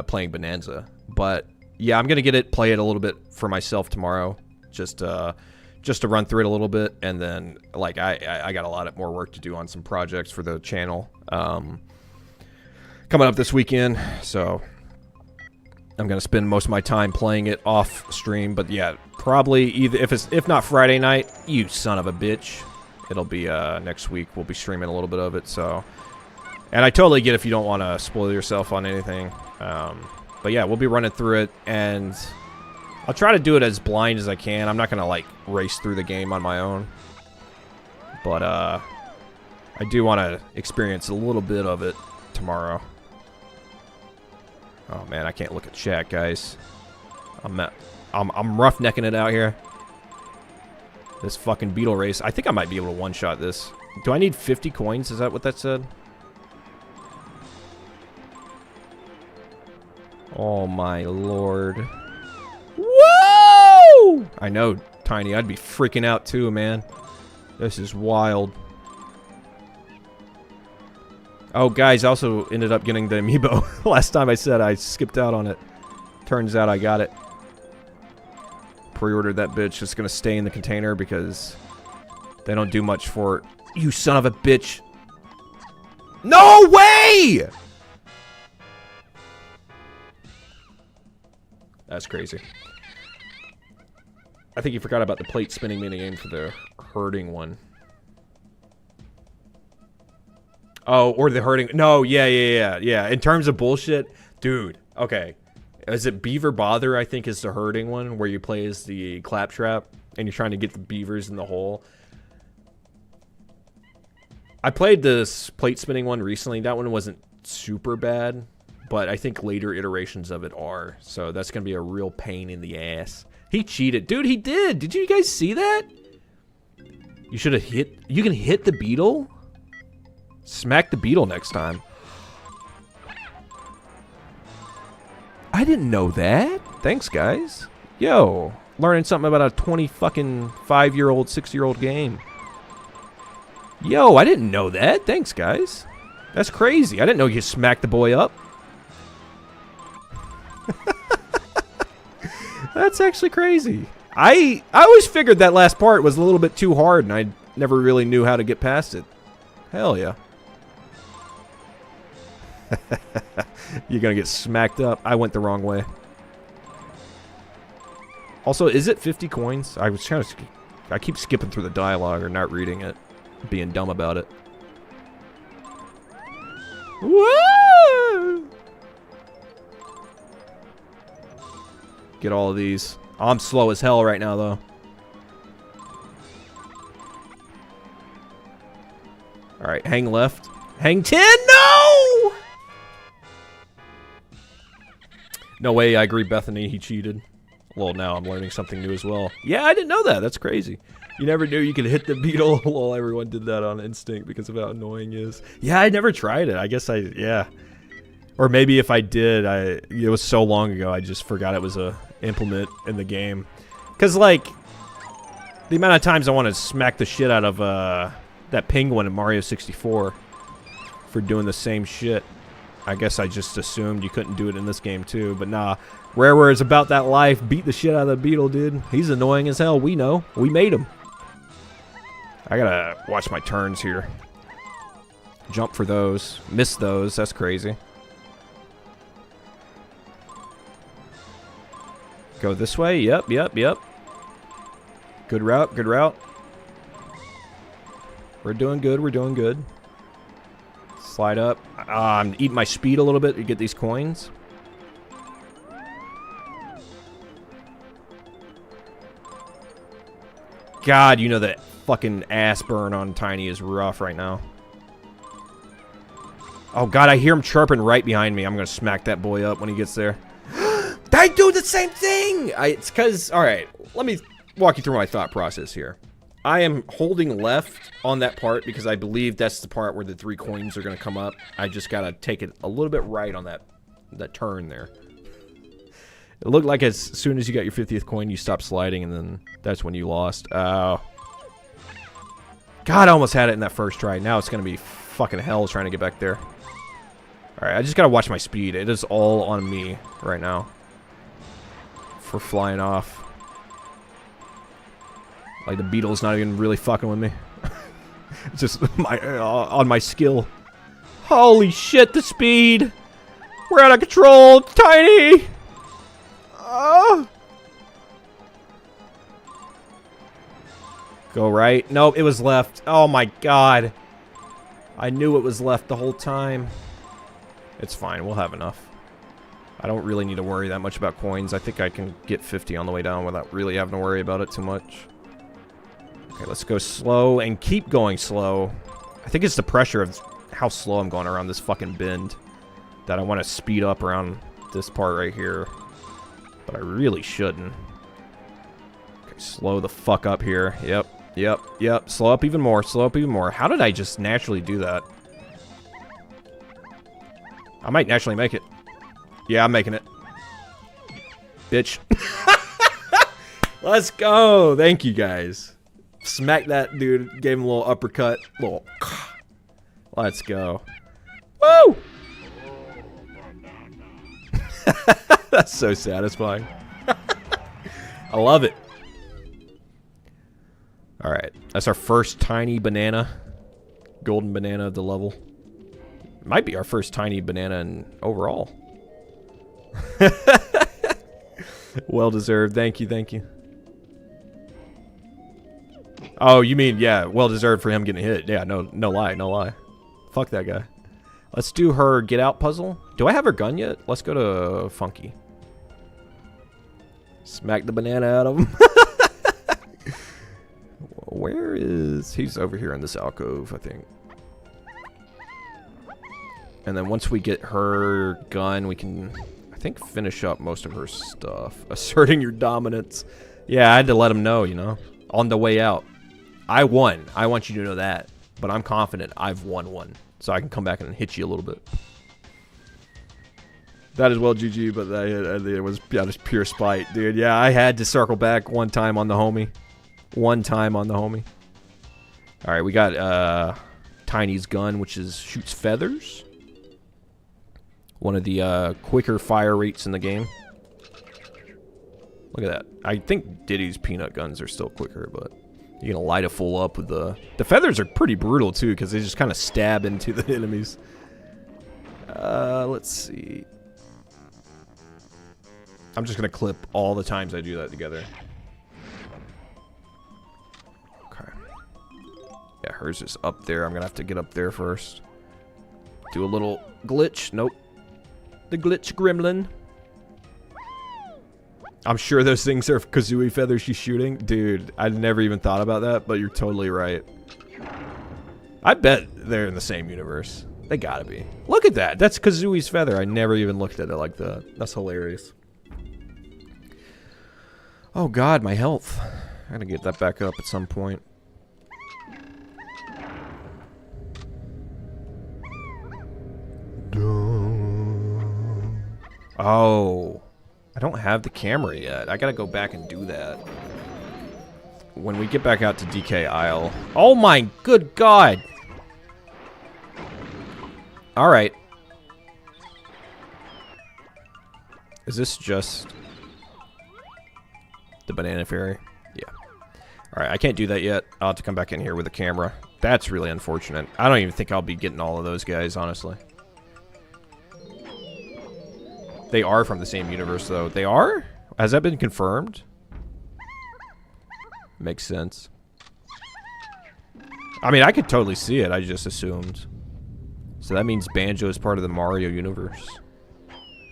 playing Bananza. But yeah, I'm gonna get it, play it a little bit for myself tomorrow. Just just to run through it a little bit, and then like I got a lot more work to do on some projects for the channel coming up this weekend, so I'm gonna spend most of my time playing it off stream. But yeah, probably either if not Friday night, you son of a bitch, it'll be next week. We'll be streaming a little bit of it. So, and I totally get if you don't want to spoil yourself on anything. But yeah, we'll be running through it, and I'll try to do it as blind as I can. I'm not gonna like race through the game on my own, but I do want to experience a little bit of it tomorrow. Oh man, I can't look at chat, guys. I'm roughnecking it out here. This fucking beetle race. I think I might be able to one-shot this. Do I need 50 coins? Is that what that said? Oh my lord. Whoa! I know, Tiny. I'd be freaking out too, man. This is wild. Oh, guys, I also ended up getting the amiibo. Last time I said I skipped out on it. Turns out I got it. Pre-ordered that bitch. It's gonna stay in the container because they don't do much for it. You son of a bitch. No way! That's crazy. I think you forgot about the plate spinning minigame for the herding one. Oh, or the herding. No, yeah. In terms of bullshit, dude. Okay. Is it Beaver Bother, I think, is the herding one, where you play as the claptrap, and you're trying to get the beavers in the hole. I played this plate spinning one recently. That one wasn't super bad, but I think later iterations of it are. So that's going to be a real pain in the ass. He cheated. Dude, he did. Did you guys see that? You should have hit... You can hit the beetle? Smack the beetle next time. I didn't know that. Thanks, guys. Yo, learning something about a 5-year-old, 6-year-old game. Yo, I didn't know that. Thanks, guys. That's crazy. I didn't know you smacked the boy up. That's actually crazy. I always figured that last part was a little bit too hard, and I never really knew how to get past it. Hell yeah. You're gonna get smacked up. I went the wrong way. Also, is it 50 coins? I was trying to... I keep skipping through the dialogue or not reading it. Being dumb about it. Woo! Get all of these. I'm slow as hell right now, though. Alright, hang left. Hang 10! No! No way, I agree, Bethany. He cheated. Well, now I'm learning something new as well. Yeah, I didn't know that. That's crazy. You never knew you could hit the beetle. Well, everyone did that on instinct because of how annoying it is. Yeah, I never tried it. I guess yeah. Or maybe if I did, it was so long ago, I just forgot it was a implement in the game. Because, like, the amount of times I want to smack the shit out of that penguin in Mario 64 for doing the same shit. I guess I just assumed you couldn't do it in this game, too. But nah, Rareware is about that life. Beat the shit out of the beetle, dude. He's annoying as hell. We know. We made him. I gotta watch my turns here. Jump for those. Miss those. That's crazy. Go this way. Yep. Good route. Good route. We're doing good. We're doing good. Slide up. I'm eating my speed a little bit to get these coins. God, you know that fucking ass burn on Tiny is rough right now. Oh, God, I hear him chirping right behind me. I'm going to smack that boy up when he gets there. I do the same thing! It's because... Alright, let me walk you through my thought process here. I am holding left on that part because I believe that's the part where the 3 coins are going to come up. I just got to take it a little bit right on that turn there. It looked like as soon as you got your 50th coin, you stopped sliding, and then that's when you lost. Oh. God, I almost had it in that first try. Now it's going to be fucking hell trying to get back there. Alright, I just got to watch my speed. It is all on me right now for flying off. Like the beetle's not even really fucking with me. It's just my on my skill. Holy shit, the speed! We're out of control! It's tiny! Go right. Nope, it was left. Oh my god. I knew it was left the whole time. It's fine, we'll have enough. I don't really need to worry that much about coins. I think I can get 50 on the way down without really having to worry about it too much. Okay, let's go slow and keep going slow. I think it's the pressure of how slow I'm going around this fucking bend that I want to speed up around this part right here. But I really shouldn't. Okay, slow the fuck up here. Yep. Slow up even more. Slow up even more. How did I just naturally do that? I might naturally make it. Yeah, I'm making it. Bitch. Let's go. Thank you, guys. Smack that dude. Gave him a little uppercut. Let's go. Woo! That's so satisfying. I love it. Alright. That's our first tiny banana. Golden banana of the level. Might be our first tiny banana in overall. Well deserved. Thank you, thank you. Oh, you mean, yeah, well deserved for him getting hit. Yeah, no lie, no lie. Fuck that guy. Let's do her get out puzzle. Do I have her gun yet? Let's go to Funky. Smack the banana out of him. Where is... He's over here in this alcove, I think. And then once we get her gun, we can, I think, finish up most of her stuff. Asserting your dominance. Yeah, I had to let him know, you know. On the way out. I won. I want you to know that. But I'm confident I've won one. So I can come back and hit you a little bit. That is well GG, but it was just pure spite, dude. Yeah, I had to circle back one time on the homie. One time on the homie. Alright, we got Tiny's gun, which shoots feathers. One of the quicker fire rates in the game. Look at that. I think Diddy's peanut guns are still quicker, but you're gonna light a full up with the feathers are pretty brutal too, because they just kind of stab into the enemies. Let's see. I'm just gonna clip all the times I do that together. Okay. Yeah, hers is up there. I'm gonna have to get up there first. Do a little glitch. Nope. The glitch gremlin. I'm sure those things are kazooie feathers she's shooting. Dude, I never even thought about that, but you're totally right. I bet they're in the same universe. They gotta be. Look at that. That's Kazooie's feather. I never even looked at it like that. That's hilarious. Oh god, my health. I gotta get that back up at some point. Oh. I don't have the camera yet. I gotta go back and do that. When we get back out to DK Isle. Oh my good god! Alright. Is this just the banana fairy? Yeah. Alright, I can't do that yet. I'll have to come back in here with a camera. That's really unfortunate. I don't even think I'll be getting all of those guys, honestly. They are from the same universe, though. They are? Has that been confirmed? Makes sense. I mean, I could totally see it. I just assumed. So that means Banjo is part of the Mario universe.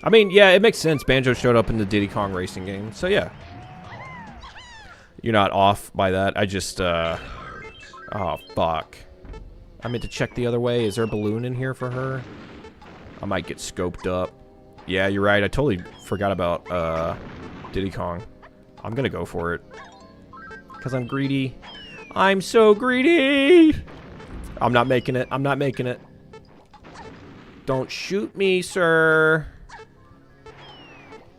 I mean, yeah, it makes sense. Banjo showed up in the Diddy Kong racing game. So, yeah. You're not off by that. I just, oh, fuck. I meant to check the other way. Is there a balloon in here for her? I might get scoped up. Yeah, you're right. I totally forgot about Diddy Kong. I'm gonna go for it. Because I'm greedy. I'm so greedy! I'm not making it. I'm not making it. Don't shoot me, sir.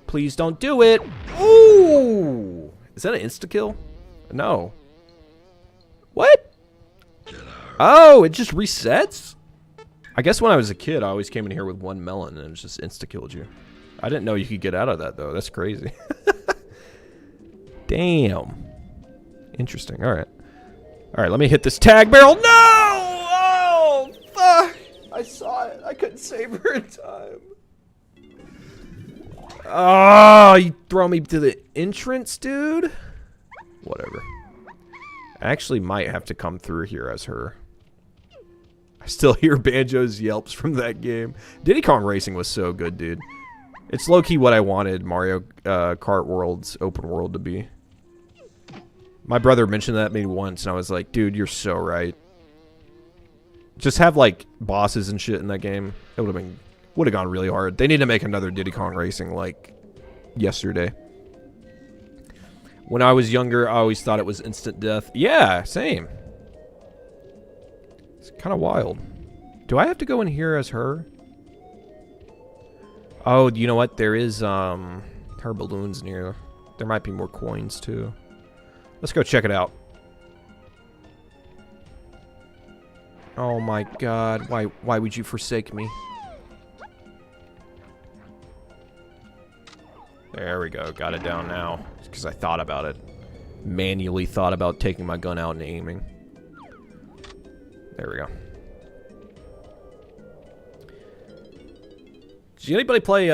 Please don't do it. Ooh! Is that an insta-kill? No. What? Oh, it just resets? I guess when I was a kid, I always came in here with one melon and it just insta-killed you. I didn't know you could get out of that, though. That's crazy. Damn. Interesting. All right. All right, let me hit this tag barrel. No! Oh, fuck! I saw it. I couldn't save her in time. Oh, you throw me to the entrance, dude? Whatever. I actually might have to come through here as her. I still hear Banjo's yelps from that game. Diddy Kong Racing was so good, dude. It's low-key what I wanted Mario Kart World's open world to be. My brother mentioned that maybe once, and I was like, dude, you're so right. Just have, like, bosses and shit in that game. It would have gone really hard. They need to make another Diddy Kong Racing, like, yesterday. When I was younger, I always thought it was instant death. Yeah, same. It's kind of wild. Do I have to go in here as her? Oh, you know what? There is, her balloons near. There might be more coins, too. Let's go check it out. Oh my god. Why would you forsake me? There we go. Got it down now. Because I thought about it. Manually thought about taking my gun out and aiming. There we go. Did anybody play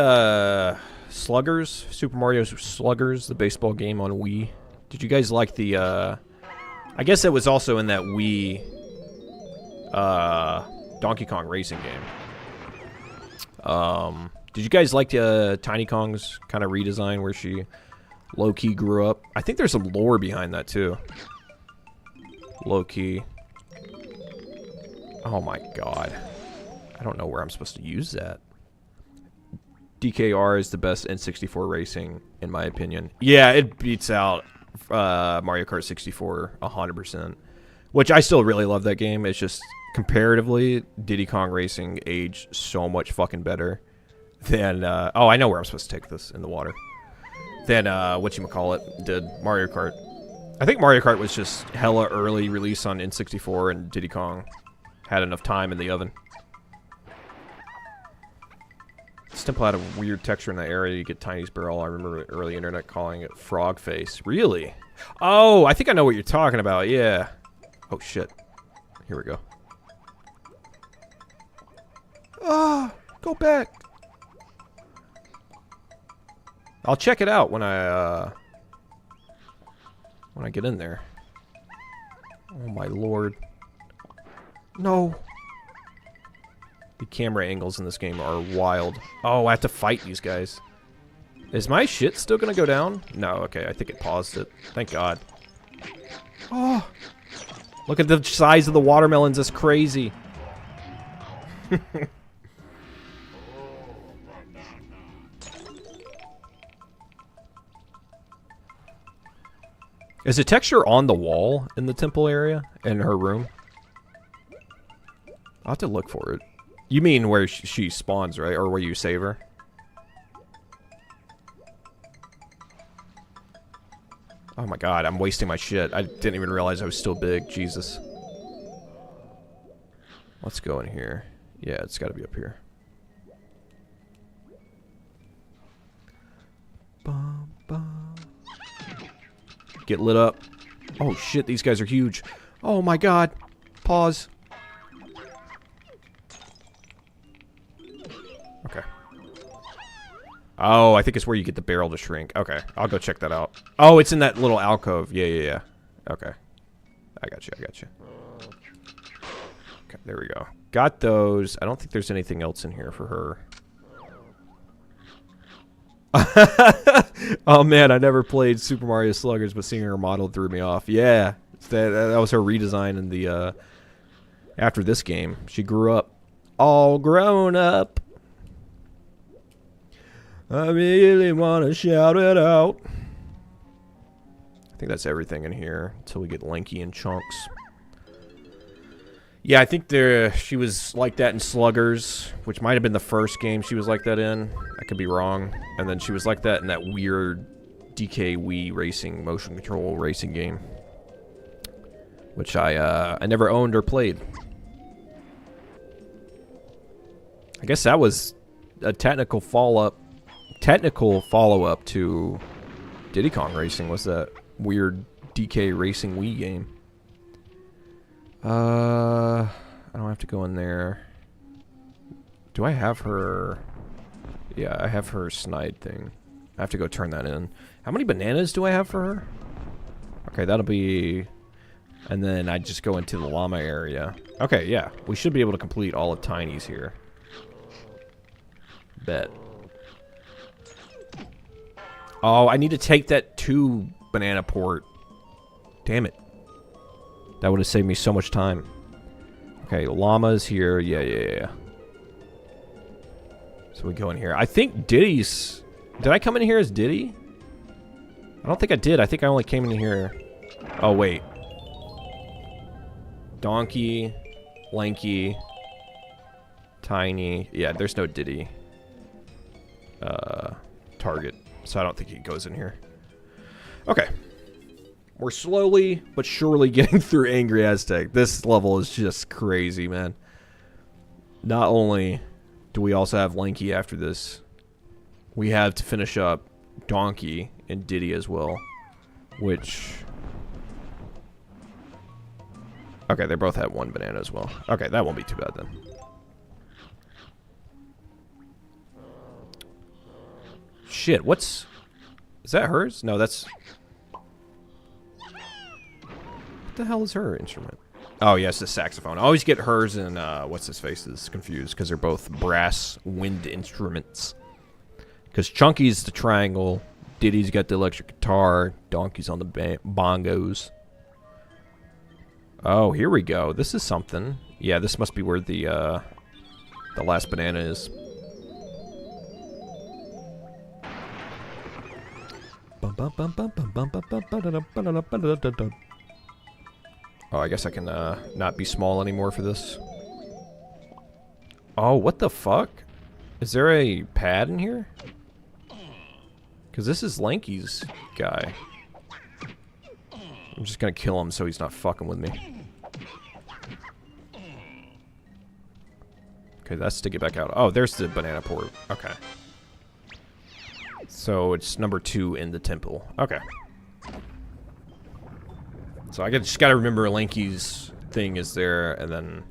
Sluggers? Super Mario Sluggers, the baseball game on Wii? Did you guys like the I guess it was also in that Wii Donkey Kong Racing game. Did you guys like Tiny Kong's kind of redesign where she low-key grew up? I think there's some lore behind that too. Low-key. Oh my god. I don't know where I'm supposed to use that. DKR is the best N64 racing, in my opinion. Yeah, it beats out Mario Kart 64 100%. Which I still really love that game. It's just, comparatively, Diddy Kong Racing aged so much fucking better than, oh, I know where I'm supposed to take this, in the water. Than, whatchamacallit, did Mario Kart. I think Mario Kart was just hella early release on N64, and Diddy Kong had enough time in the oven. This temple had a weird texture in that area. You get Tiny's barrel. I remember early internet calling it frog face. Really? Oh, I think I know what you're talking about. Yeah. Oh, shit. Here we go. Ah, go back. I'll check it out when I get in there. Oh, my lord. No. The camera angles in this game are wild. Oh, I have to fight these guys. Is my shit still gonna go down? No, okay, I think it paused it. Thank God. Oh, look at the size of the watermelons, that's crazy. Is the texture on the wall in the temple area? In her room? I'll have to look for it. You mean where she spawns, right? Or where you save her? Oh my god, I'm wasting my shit. I didn't even realize I was still big. Jesus. Let's go in here. Yeah, it's gotta be up here. Bum, bum. Get lit up. Oh shit, these guys are huge. Oh my god. Pause. Okay. Oh, I think it's where you get the barrel to shrink. Okay, I'll go check that out. Oh, it's in that little alcove. Yeah. Okay. I got you. Okay, there we go. Got those. I don't think there's anything else in here for her. Oh man, I never played Super Mario Sluggers, but seeing her model threw me off. Yeah, that was her redesign in the, after this game. She grew up. All grown up. I really want to shout it out. I think that's everything in here until we get Lanky and Chunks. Yeah, I think she was like that in Sluggers, which might have been the first game she was like that in. I could be wrong. And then she was like that in that weird DK Wii racing, motion control racing game, which I never owned or played. I guess that was a technical follow-up to Diddy Kong Racing, was that weird DK Racing Wii game. I don't have to go in there. Do I have her? Yeah, I have her snide thing. I have to go turn that in. How many bananas do I have for her? Okay, that'll be... And then I just go into the llama area. Okay, yeah. We should be able to complete all of Tiny's here. Bet. Oh, I need to take that to banana port. Damn it. That would have saved me so much time. Okay, llama's here. Yeah. So we go in here. I think Diddy's... Did I come in here as Diddy? I don't think I did. I think I only came in here... Oh, wait. Donkey, Lanky, Tiny. Yeah, there's no Diddy. Target. So I don't think he goes in here. Okay. We're slowly but surely getting through Angry Aztec. This level is just crazy, man. Not only do we also have Lanky after this, we have to finish up Donkey and Diddy as well. Which... Okay, they both have one banana as well. Okay, that won't be too bad then. Shit, what's... Is that hers? No, that's... What the hell is her instrument? Oh, yes, the saxophone. I always get hers and, what's his face's confused, because they're both brass wind instruments. Because Chunky's the triangle, Diddy's got the electric guitar, Donkey's on the bongos. Oh, here we go. This is something. Yeah, this must be where the last banana is. Oh, I guess I can not be small anymore for this. Oh, what the fuck? Is there a pad in here? Because this is Lanky's guy. I'm just gonna kill him so he's not fucking with me. Okay, that's to get back out. Oh, there's the banana port. Okay. So it's number 2 in the temple. Okay. So I just gotta remember Lanky's thing is there, and then...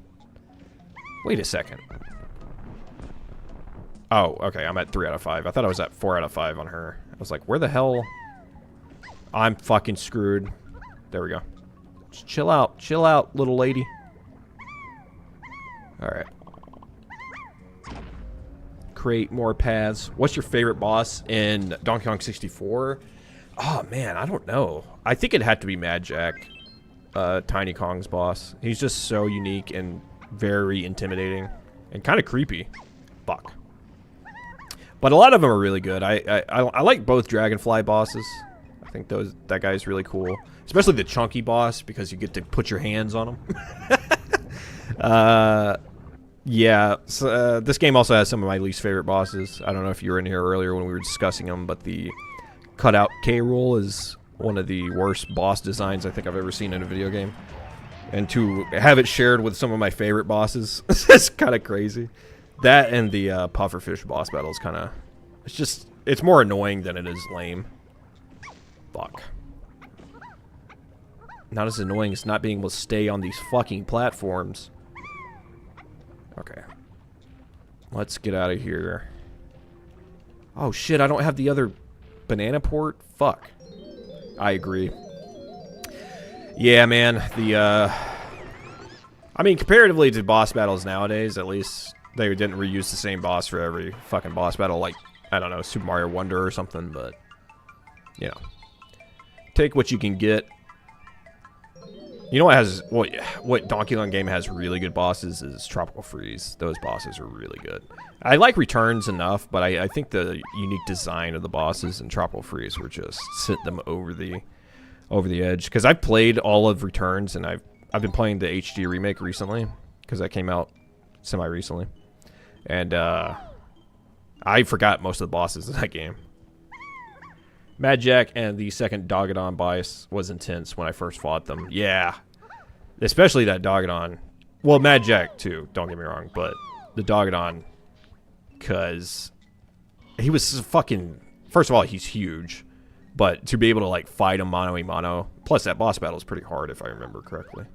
Wait a second. Oh, okay, I'm at 3 out of 5. I thought I was at 4 out of 5 on her. I was like, where the hell... I'm fucking screwed. There we go. Just chill out, little lady. Alright. Create more paths. What's your favorite boss in Donkey Kong 64? Oh, man, I don't know. I think it had to be Mad Jack, Tiny Kong's boss. He's just so unique and very intimidating and kind of creepy. Fuck. But a lot of them are really good. I like both Dragonfly bosses. I think that guy's really cool. Especially the Chunky boss, because you get to put your hands on him. Yeah, so, this game also has some of my least favorite bosses. I don't know if you were in here earlier when we were discussing them, but the cutout K-Rool is one of the worst boss designs I think I've ever seen in a video game. And to have it shared with some of my favorite bosses is kind of crazy. That and the Pufferfish boss battle is kind of... It's more annoying than it is lame. Fuck. Not as annoying as not being able to stay on these fucking platforms. Okay. Let's get out of here. Oh shit, I don't have the other banana port? Fuck. I agree. Yeah, man, I mean, comparatively to boss battles nowadays, at least they didn't reuse the same boss for every fucking boss battle, like, I don't know, Super Mario Wonder or something, but, you know. Take what you can get. You know what Donkey Kong game has really good bosses is Tropical Freeze. Those bosses are really good. I like Returns enough, but I think the unique design of the bosses in Tropical Freeze were just sent them over the edge. Because I've played all of Returns, and I've been playing the HD remake recently, because that came out semi-recently. And I forgot most of the bosses in that game. Mad Jack and the second Dogadon boss was intense when I first fought them. Yeah. Especially that Dogadon. Well, Mad Jack, too. Don't get me wrong. But the Dogadon, because he was fucking... First of all, he's huge. But to be able to, like, fight him mano-a-mano. Plus, that boss battle is pretty hard, if I remember correctly.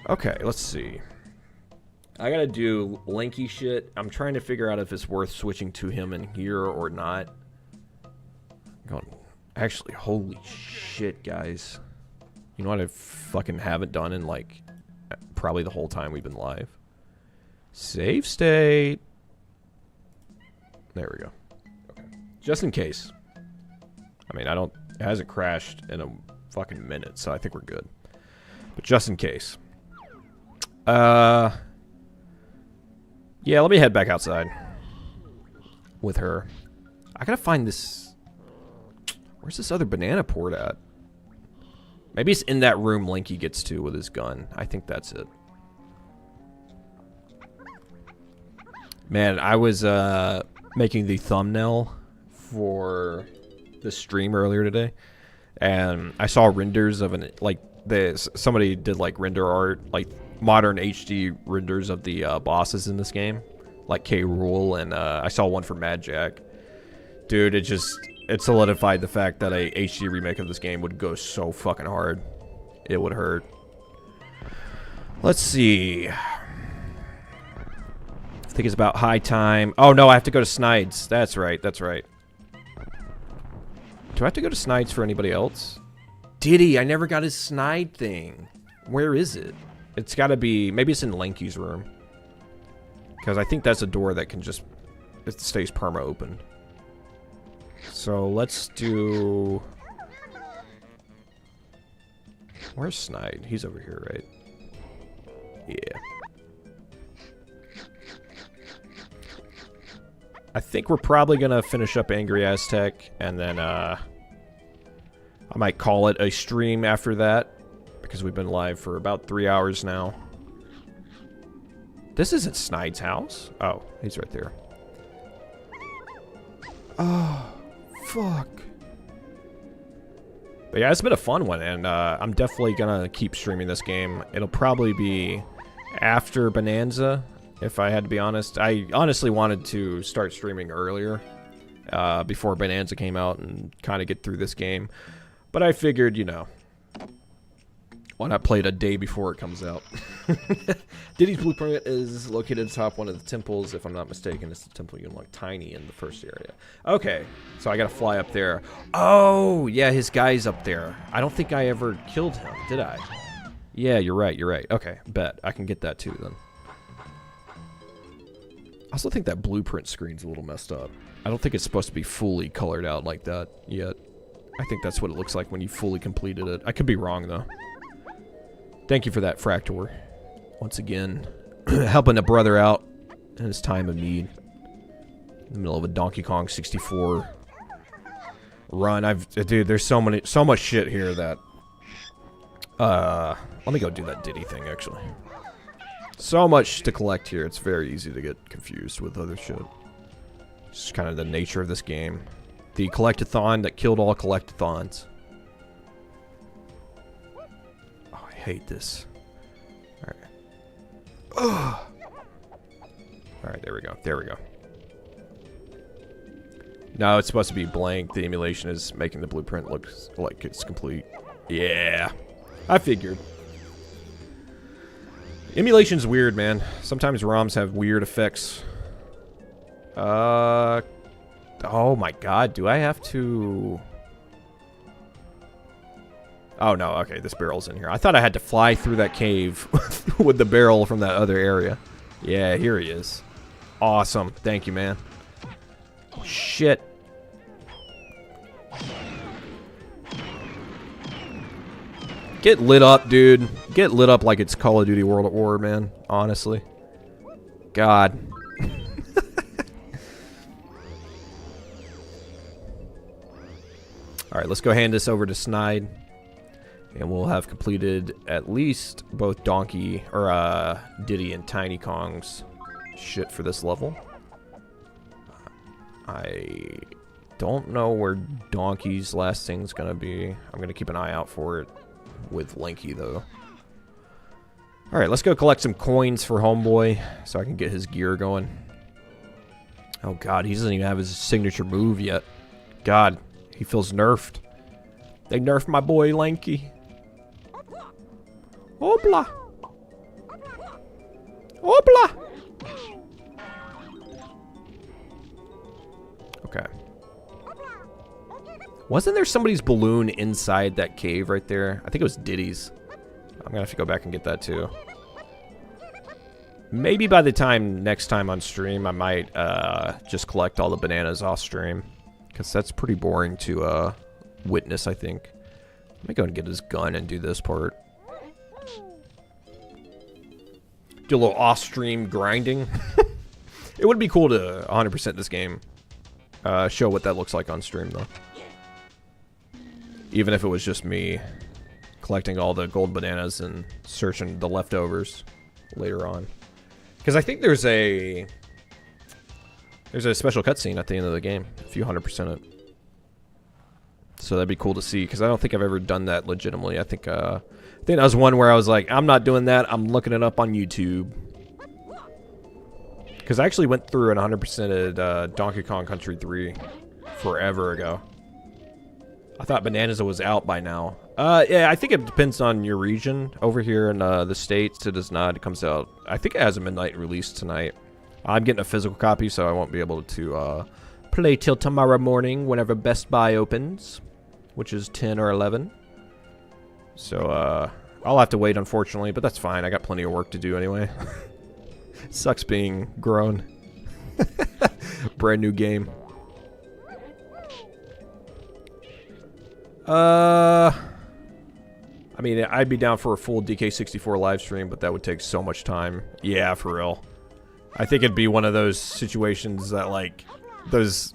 Okay, let's see. I gotta do Lanky shit. I'm trying to figure out if it's worth switching to him in here or not. Actually, holy shit, guys. You know what I fucking haven't done in, like, probably the whole time we've been live? Save state. There we go. Okay. Just in case. I mean, it hasn't crashed in a fucking minute, so I think we're good. But just in case. Yeah, let me head back outside. With her. I gotta find this... Where's this other banana port at? Maybe it's in that room Linky gets to with his gun. I think that's it. Man, I was making the thumbnail for the stream earlier today, and I saw renders of somebody did like render art, like modern HD renders of the bosses in this game, like K. Rool, and I saw one for Mad Jack. Dude, it solidified the fact that a HD remake of this game would go so fucking hard. It would hurt. Let's see. I think it's about high time. Oh no, I have to go to Snides. That's right, that's right. Do I have to go to Snides for anybody else? Diddy, I never got his Snide thing. Where is it? It's gotta be, maybe it's in Lanky's room. Because I think that's a door that can just, it stays perma open. So let's do... Where's Snide? He's over here, right? Yeah. I think we're probably gonna finish up Angry Aztec, and then I might call it a stream after that, because we've been live for about 3 hours now. This isn't Snide's house. Oh, he's right there. Oh, fuck. But yeah, it's been a fun one, and I'm definitely gonna keep streaming this game. It'll probably be after Bananza, if I had to be honest. I honestly wanted to start streaming earlier, before Bananza came out, and kind of get through this game. But I figured, you know, why not play it a day before it comes out? Diddy's Blueprint is located atop one of the temples, if I'm not mistaken. It's the temple you unlock Tiny in the first area. Okay, so I gotta fly up there. Oh, yeah, his guy's up there. I don't think I ever killed him, did I? Yeah, you're right, you're right. Okay, bet. I can get that too, then. I also think that blueprint screen's a little messed up. I don't think it's supposed to be fully colored out like that yet. I think that's what it looks like when you fully completed it. I could be wrong, though. Thank you for that, Fractor. Once again, helping a brother out in his time of need. In the middle of a Donkey Kong 64 run. Dude, there's so much shit here that... let me go do that Diddy thing, actually. So much to collect here, it's very easy to get confused with other shit. It's just kind of the nature of this game. The collectathon that killed all collectathons. Oh, I hate this. Alright. Ugh. Alright, there we go. There we go. No, it's supposed to be blank. The emulation is making the blueprint look like it's complete. Yeah. I figured. Emulation's weird, man. Sometimes ROMs have weird effects. Oh my god, do I have to... Oh no, okay, this barrel's in here. I thought I had to fly through that cave with the barrel from that other area. Yeah, here he is. Awesome. Thank you, man. Shit. Get lit up, dude. Get lit up like it's Call of Duty World at War, man. Honestly. God. Alright, let's go hand this over to Snide. And we'll have completed at least both Donkey, or Diddy and Tiny Kong's shit for this level. I don't know where Donkey's last thing's gonna be. I'm gonna keep an eye out for it with Lanky, though. Alright, let's go collect some coins for Homeboy so I can get his gear going. Oh god, he doesn't even have his signature move yet. God, He feels nerfed. They nerfed my boy Lanky. Obla. Obla. Okay. Wasn't there somebody's balloon inside that cave right there? I think it was Diddy's. I'm gonna have to go back and get that too. Maybe by the time next time on stream, I might just collect all the bananas off stream. Because that's pretty boring to witness, I think. Let me go and get his gun and do this part. Do a little off-stream grinding. It would be cool to 100% this game. Show what that looks like on stream, though. Even if it was just me collecting all the gold bananas and searching the leftovers later on. Because I think there's a special cutscene at the end of the game if you 100% it. So that'd be cool to see, because I don't think I've ever done that legitimately. I think that was one where I was like, I'm not doing that. I'm looking it up on YouTube. Because I actually went through and 100%ed Donkey Kong Country 3 forever ago. I thought Bananza was out by now. Yeah, I think it depends on your region. Over here in the States, it does not. It comes out, I think it has a midnight release tonight. I'm getting a physical copy, so I won't be able to play till tomorrow morning whenever Best Buy opens, which is 10 or 11. So, I'll have to wait, unfortunately, but that's fine. I got plenty of work to do anyway. Sucks being grown. Brand new game. I mean, I'd be down for a full DK64 live stream, but that would take so much time. Yeah, for real. I think it'd be one of those situations that, like, those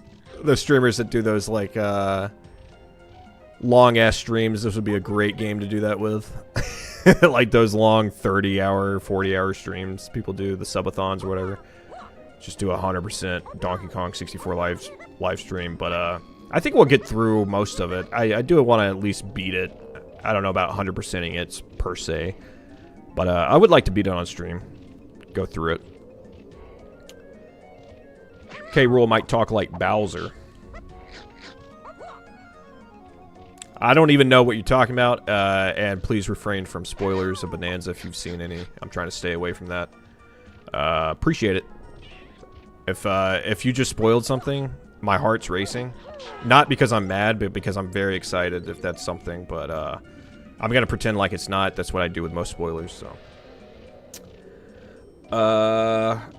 streamers that do those, like, long-ass streams, this would be a great game to do that with. Like those long 30-hour, 40-hour streams people do, the subathons or whatever. Just do 100% Donkey Kong 64 live stream, but, I think we'll get through most of it. I do want to at least beat it. I don't know about 100%ing it per se, but I would like to beat it on stream. Go through it. K-Rool might talk like Bowser. I don't even know what you're talking about, and please refrain from spoilers of Bananza if you've seen any. I'm trying to stay away from that. Appreciate it. If you just spoiled something, my heart's racing. Not because I'm mad, but because I'm very excited if that's something, but I'm going to pretend like it's not. That's what I do with most spoilers, so.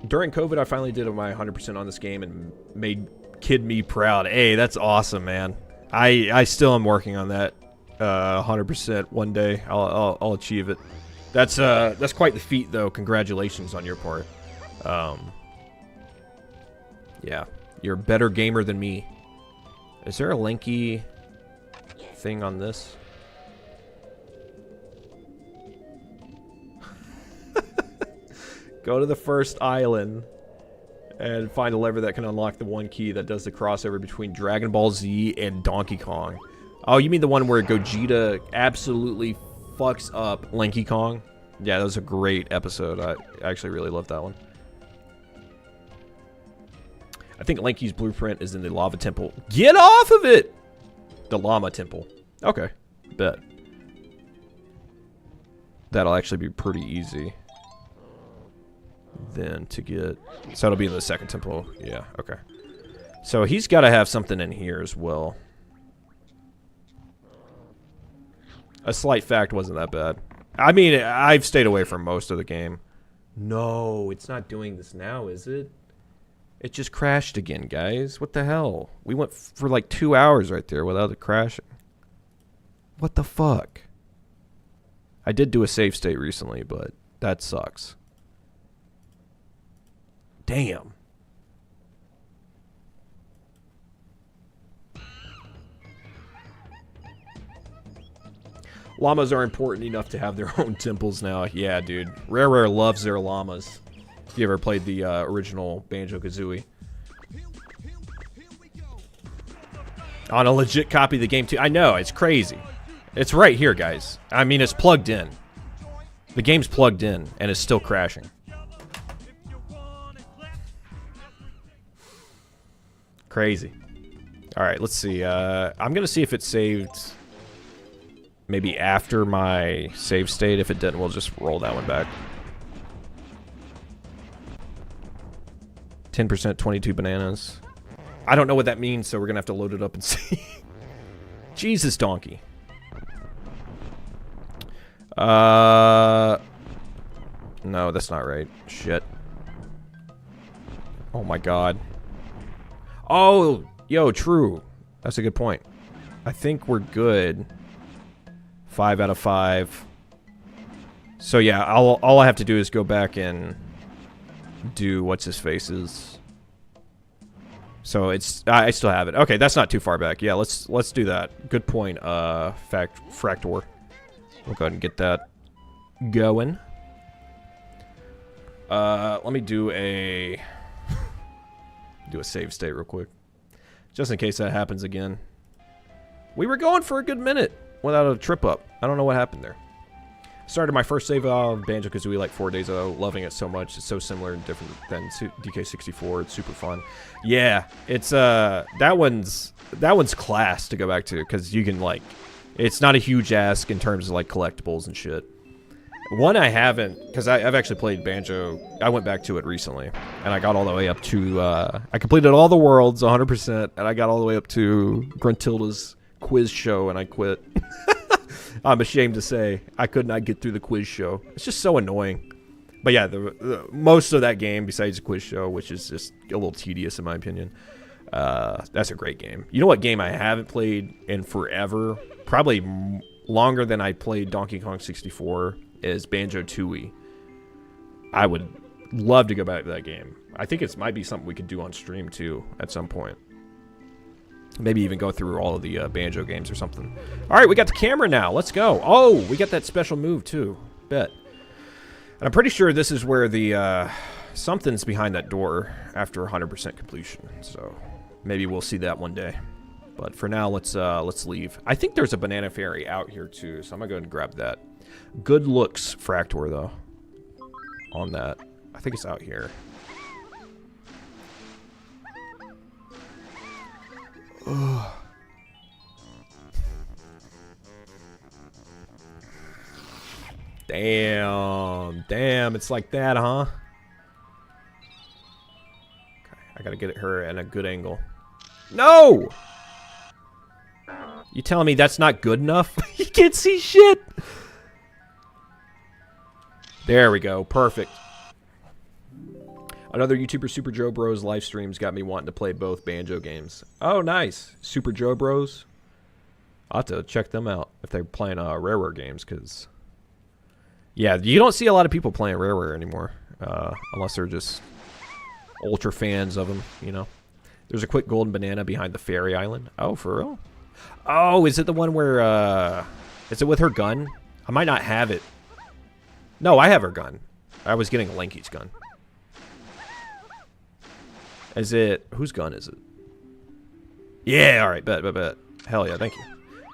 During COVID, I finally did my 100% on this game and made Kid Me proud. Hey, that's awesome, man. I still am working on that 100% one day. I'll achieve it. That's quite the feat, though. Congratulations on your part. Yeah. You're a better gamer than me. Is there a lanky thing on this? Go to the first island and find a lever that can unlock the one key that does the crossover between Dragon Ball Z and Donkey Kong. Oh, you mean the one where Gogeta absolutely fucks up Lanky Kong? Yeah, that was a great episode. I actually really loved that one. I think Lanky's blueprint is in the lava temple. Get off of it! The llama temple. Okay, bet. That'll actually be pretty easy then to get. So it'll be in the second temple. Yeah, okay. So he's got to have something in here as well. A slight fact wasn't that bad. I mean, I've stayed away from most of the game. No, it's not doing this now, is it? It just crashed again, guys. What the hell? We went for like 2 hours right there without it crashing. What the fuck? I did do a save state recently, but that sucks. Damn. Llamas are important enough to have their own temples now. Yeah, dude. Rare loves their llamas. If you ever played the original Banjo-Kazooie. On a legit copy of the game, too. I know, it's crazy. It's right here, guys. I mean, it's plugged in. The game's plugged in, and it's still crashing. Crazy. Alright, let's see. I'm gonna see if it saved maybe after my save state. If it didn't, we'll just roll that one back. 10%, 22 bananas. I don't know what that means, so we're gonna have to load it up and see. Jesus, donkey. No, that's not right. Shit. Oh my god. Oh, yo, true. That's a good point. I think we're good. 5 out of 5. So yeah, all I have to do is go back and do what's his faces. So it's I still have it. Okay, that's not too far back. Yeah, let's do that. Good point. Fractor. We'll go ahead and get that going. Let me do a save state real quick, just in case that happens again. We were going for a good minute without a trip up. I don't know what happened there. Started my first save of Banjo-Kazooie like 4 days ago. Loving it so much. It's so similar and different than DK64. It's super fun. Yeah, it's that one's class to go back to, because you can like, it's not a huge ask in terms of like collectibles and shit. One I haven't, because I've actually played Banjo. I went back to it recently, and I got all the way up to, I completed all the worlds 100%, and I got all the way up to Gruntilda's quiz show, and I quit. I'm ashamed to say I could not get through the quiz show. It's just so annoying. But yeah, the most of that game, besides the quiz show, which is just a little tedious in my opinion, that's a great game. You know what game I haven't played in forever? Probably longer than I played Donkey Kong 64 is Banjo-Tooie. I would love to go back to that game. I think it might be something we could do on stream too at some point. Maybe even go through all of the Banjo games or something. Alright, we got the camera now. Let's go. Oh, we got that special move too. Bet. And I'm pretty sure this is where the something's behind that door after 100% completion. So maybe we'll see that one day. But for now, let's leave. I think there's a banana fairy out here too, so I'm gonna go ahead and grab that. Good looks, Fractor, though. On that. I think it's out here. Ugh. Damn, it's like that, huh? Okay, I gotta get her at a good angle. No! You telling me that's not good enough? You can't see shit! There we go, perfect. Another YouTuber, Super Joe Bros live streams got me wanting to play both Banjo games. Oh, nice. Super Joe Bros. I'll have to check them out if they're playing Rareware games, because... yeah, you don't see a lot of people playing Rareware anymore, unless they're just ultra fans of them, you know. There's a quick golden banana behind the fairy island. Oh, for real? Oh, is it the one where, is it with her gun? I might not have it. No, I have her gun. I was getting Lanky's gun. Is it... whose gun is it? Yeah, alright, bet. Hell yeah, thank you.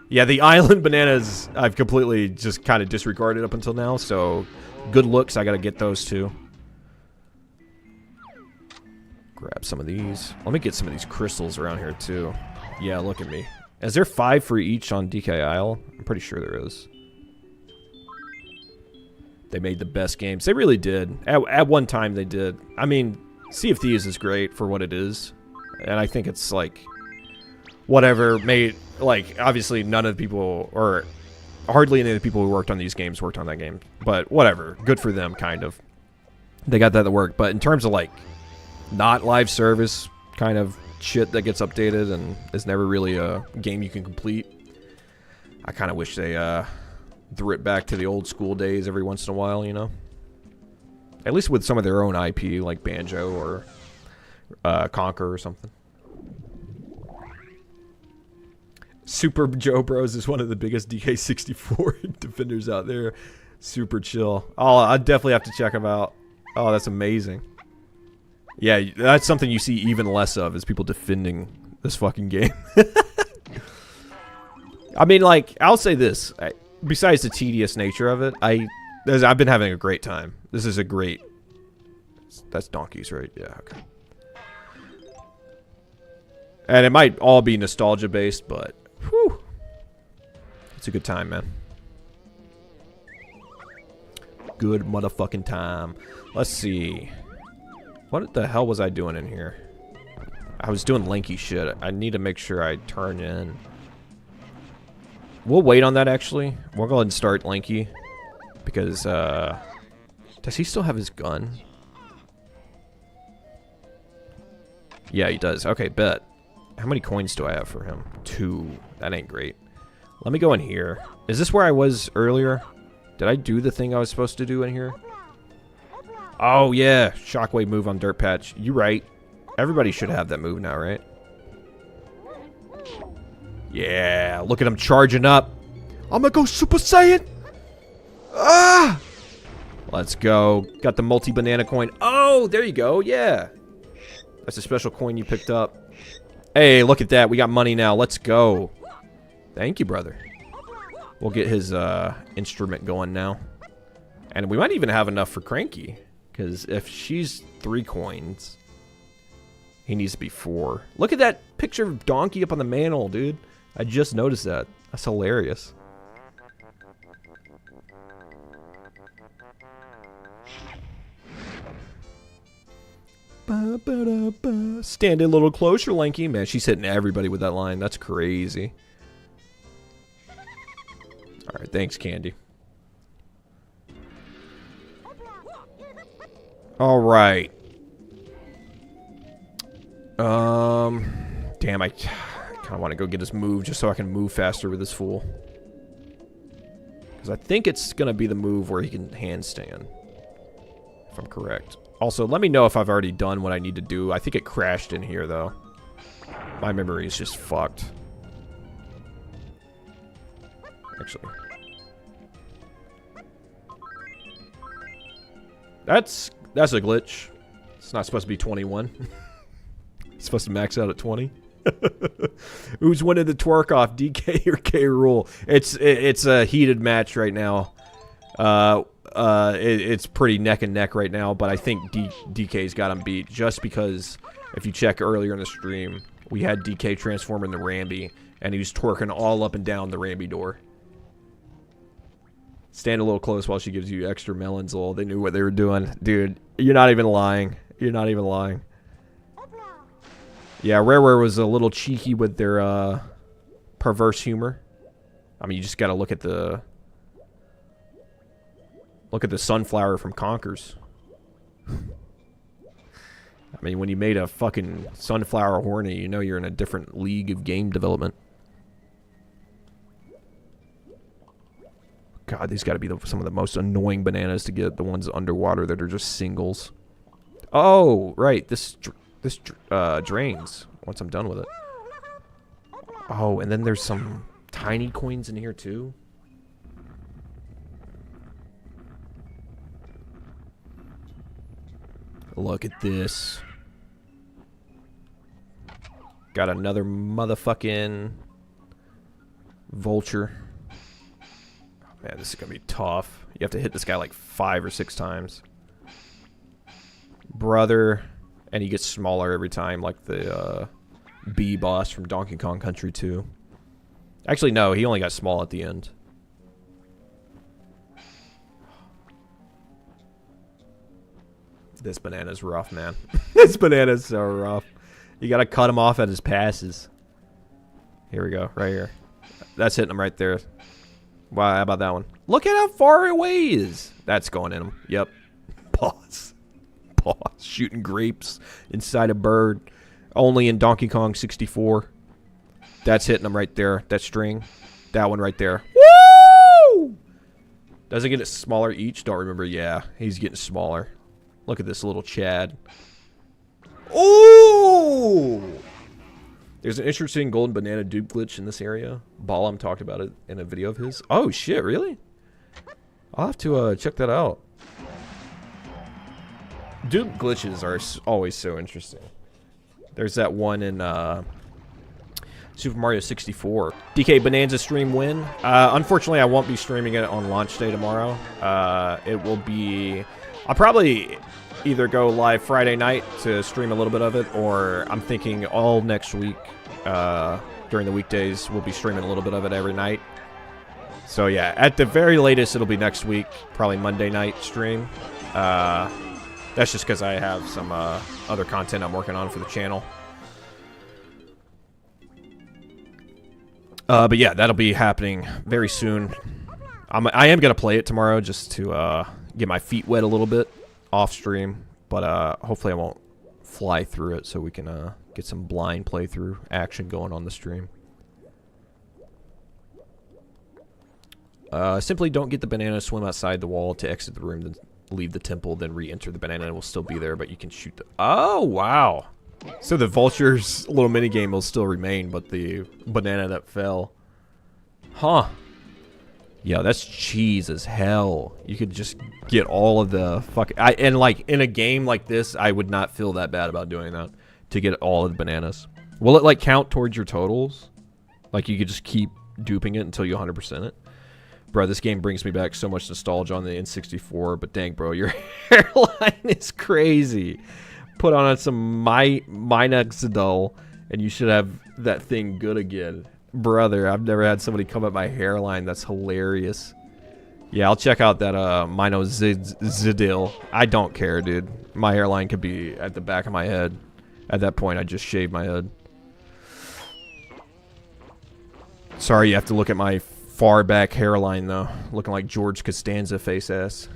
Yeah, the island bananas I've completely just kind of disregarded up until now, so good looks, I gotta get those too. Grab some of these. Let me get some of these crystals around here too. Yeah, look at me. Is there 5 for each on DK Isle? I'm pretty sure there is. They made the best games. They really did. At one time they did. I mean, Sea of Thieves is great for what it is. And I think it's like... whatever made... like, obviously none of the people... or hardly any of the people who worked on these games worked on that game. But whatever. Good for them, kind of. They got that to work. But in terms of like... not live service kind of shit that gets updated and is never really a game you can complete, I kind of wish they threw it back to the old school days every once in a while, you know? At least with some of their own IP, like Banjo or Conquer or something. Super Joe Bros is one of the biggest DK64 defenders out there. Super chill. Oh, I definitely have to check them out. Oh, that's amazing. Yeah, that's something you see even less of, is people defending this fucking game. I mean, like, I'll say this. Besides the tedious nature of it, I've been having a great time. This is a great... that's donkeys, right? Yeah, okay. And it might all be nostalgia based, but whew, it's a good time, man. Good motherfucking time. Let's see. What the hell was I doing in here? I was doing lanky shit. I need to make sure I turn in. We'll wait on that, actually. We'll go ahead and start lanky. Because, does he still have his gun? Yeah, he does. Okay, bet. How many coins do I have for him? 2. That ain't great. Let me go in here. Is this where I was earlier? Did I do the thing I was supposed to do in here? Oh, yeah. Shockwave move on Dirt Patch. You right. Everybody should have that move now, right? Yeah. Look at him charging up. I'm gonna go Super Saiyan. Ah! Let's go. Got the multi-banana coin. Oh, there you go. Yeah. That's a special coin you picked up. Hey, look at that. We got money now. Let's go. Thank you, brother. We'll get his instrument going now. And we might even have enough for Cranky. Because if she's 3 coins, he needs to be 4. Look at that picture of Donkey up on the mantle, dude. I just noticed that. That's hilarious. Stand a little closer, Lanky. Man, she's hitting everybody with that line. That's crazy. Alright, thanks, Candy. Alright. Damn, I kind of want to go get his move just so I can move faster with this fool. Because I think it's going to be the move where he can handstand. If I'm correct. Also, let me know if I've already done what I need to do. I think it crashed in here, though. My memory is just fucked. Actually. That's a glitch. It's not supposed to be 21. It's supposed to max out at 20. Who's winning the twerk off, DK or K Rule? It's a heated match right now. It's pretty neck and neck right now, but I think DK's got him beat just because if you check earlier in the stream, we had DK transform into Rambi, and he was twerking all up and down the Rambi door. Stand a little close while she gives you extra melons, lol. They knew what they were doing. Dude, you're not even lying. You're not even lying. Yeah, Rareware was a little cheeky with their perverse humor. I mean, you just gotta look at the sunflower from Conkers. I mean, when you made a fucking sunflower horny, you know you're in a different league of game development. God, these gotta be some of the most annoying bananas to get. The ones underwater that are just singles. Oh, right. This drains once I'm done with it. Oh, and then there's some tiny coins in here too. Look at this. Got another motherfucking vulture. Oh, man, this is gonna be tough. You have to hit this guy like 5 or 6 times. Brother. And he gets smaller every time, like the B boss from Donkey Kong Country 2. Actually, no, he only got small at the end. This banana's rough, man. This banana's so rough. You gotta cut him off at his passes. Here we go, right here. That's hitting him right there. Wow, how about that one? Look at how far away he is. That's going in him. Yep. Pause. Shooting grapes inside a bird. Only in Donkey Kong 64. That's hitting him right there. That string. That one right there. Woo! Does it get it smaller each? Don't remember. Yeah, he's getting smaller. Look at this little Chad. Ooh! There's an interesting golden banana dupe glitch in this area. Balam talked about it in a video of his. Oh, shit, really? I'll have to check that out. Dupe glitches are always so interesting. There's that one in Super Mario 64. DK Bananza stream win. Unfortunately, I won't be streaming it on launch day tomorrow. It will be... I'll probably either go live Friday night to stream a little bit of it, or I'm thinking all next week during the weekdays we'll be streaming a little bit of it every night. So yeah, at the very latest it'll be next week, probably Monday night stream. That's just because I have some other content I'm working on for the channel. But yeah, that'll be happening very soon. I am going to play it tomorrow just to get my feet wet a little bit off stream. But hopefully I won't fly through it so we can get some blind playthrough action going on the stream. Simply don't get the banana, swim outside the wall to exit the room, then leave the temple, then re-enter the banana. It will still be there, but you can shoot the... Oh, wow. So the vulture's little minigame will still remain, but the banana that fell... Huh. Yeah, that's cheese as hell. You could just get all of the fucking... And, like, in a game like this, I would not feel that bad about doing that. To get all of the bananas. Will it, like, count towards your totals? Like, you could just keep duping it until you 100% it? Bro, this game brings me back so much nostalgia on the N64, but dang, bro, your hairline is crazy. Put on some minoxidil, and you should have that thing good again. Brother, I've never had somebody come at my hairline. That's hilarious. Yeah, I'll check out that minoxidil. I don't care, dude. My hairline could be at the back of my head. At that point, I just shaved my head. Sorry, you have to look at my far back hairline, though. Looking like George Costanza face ass.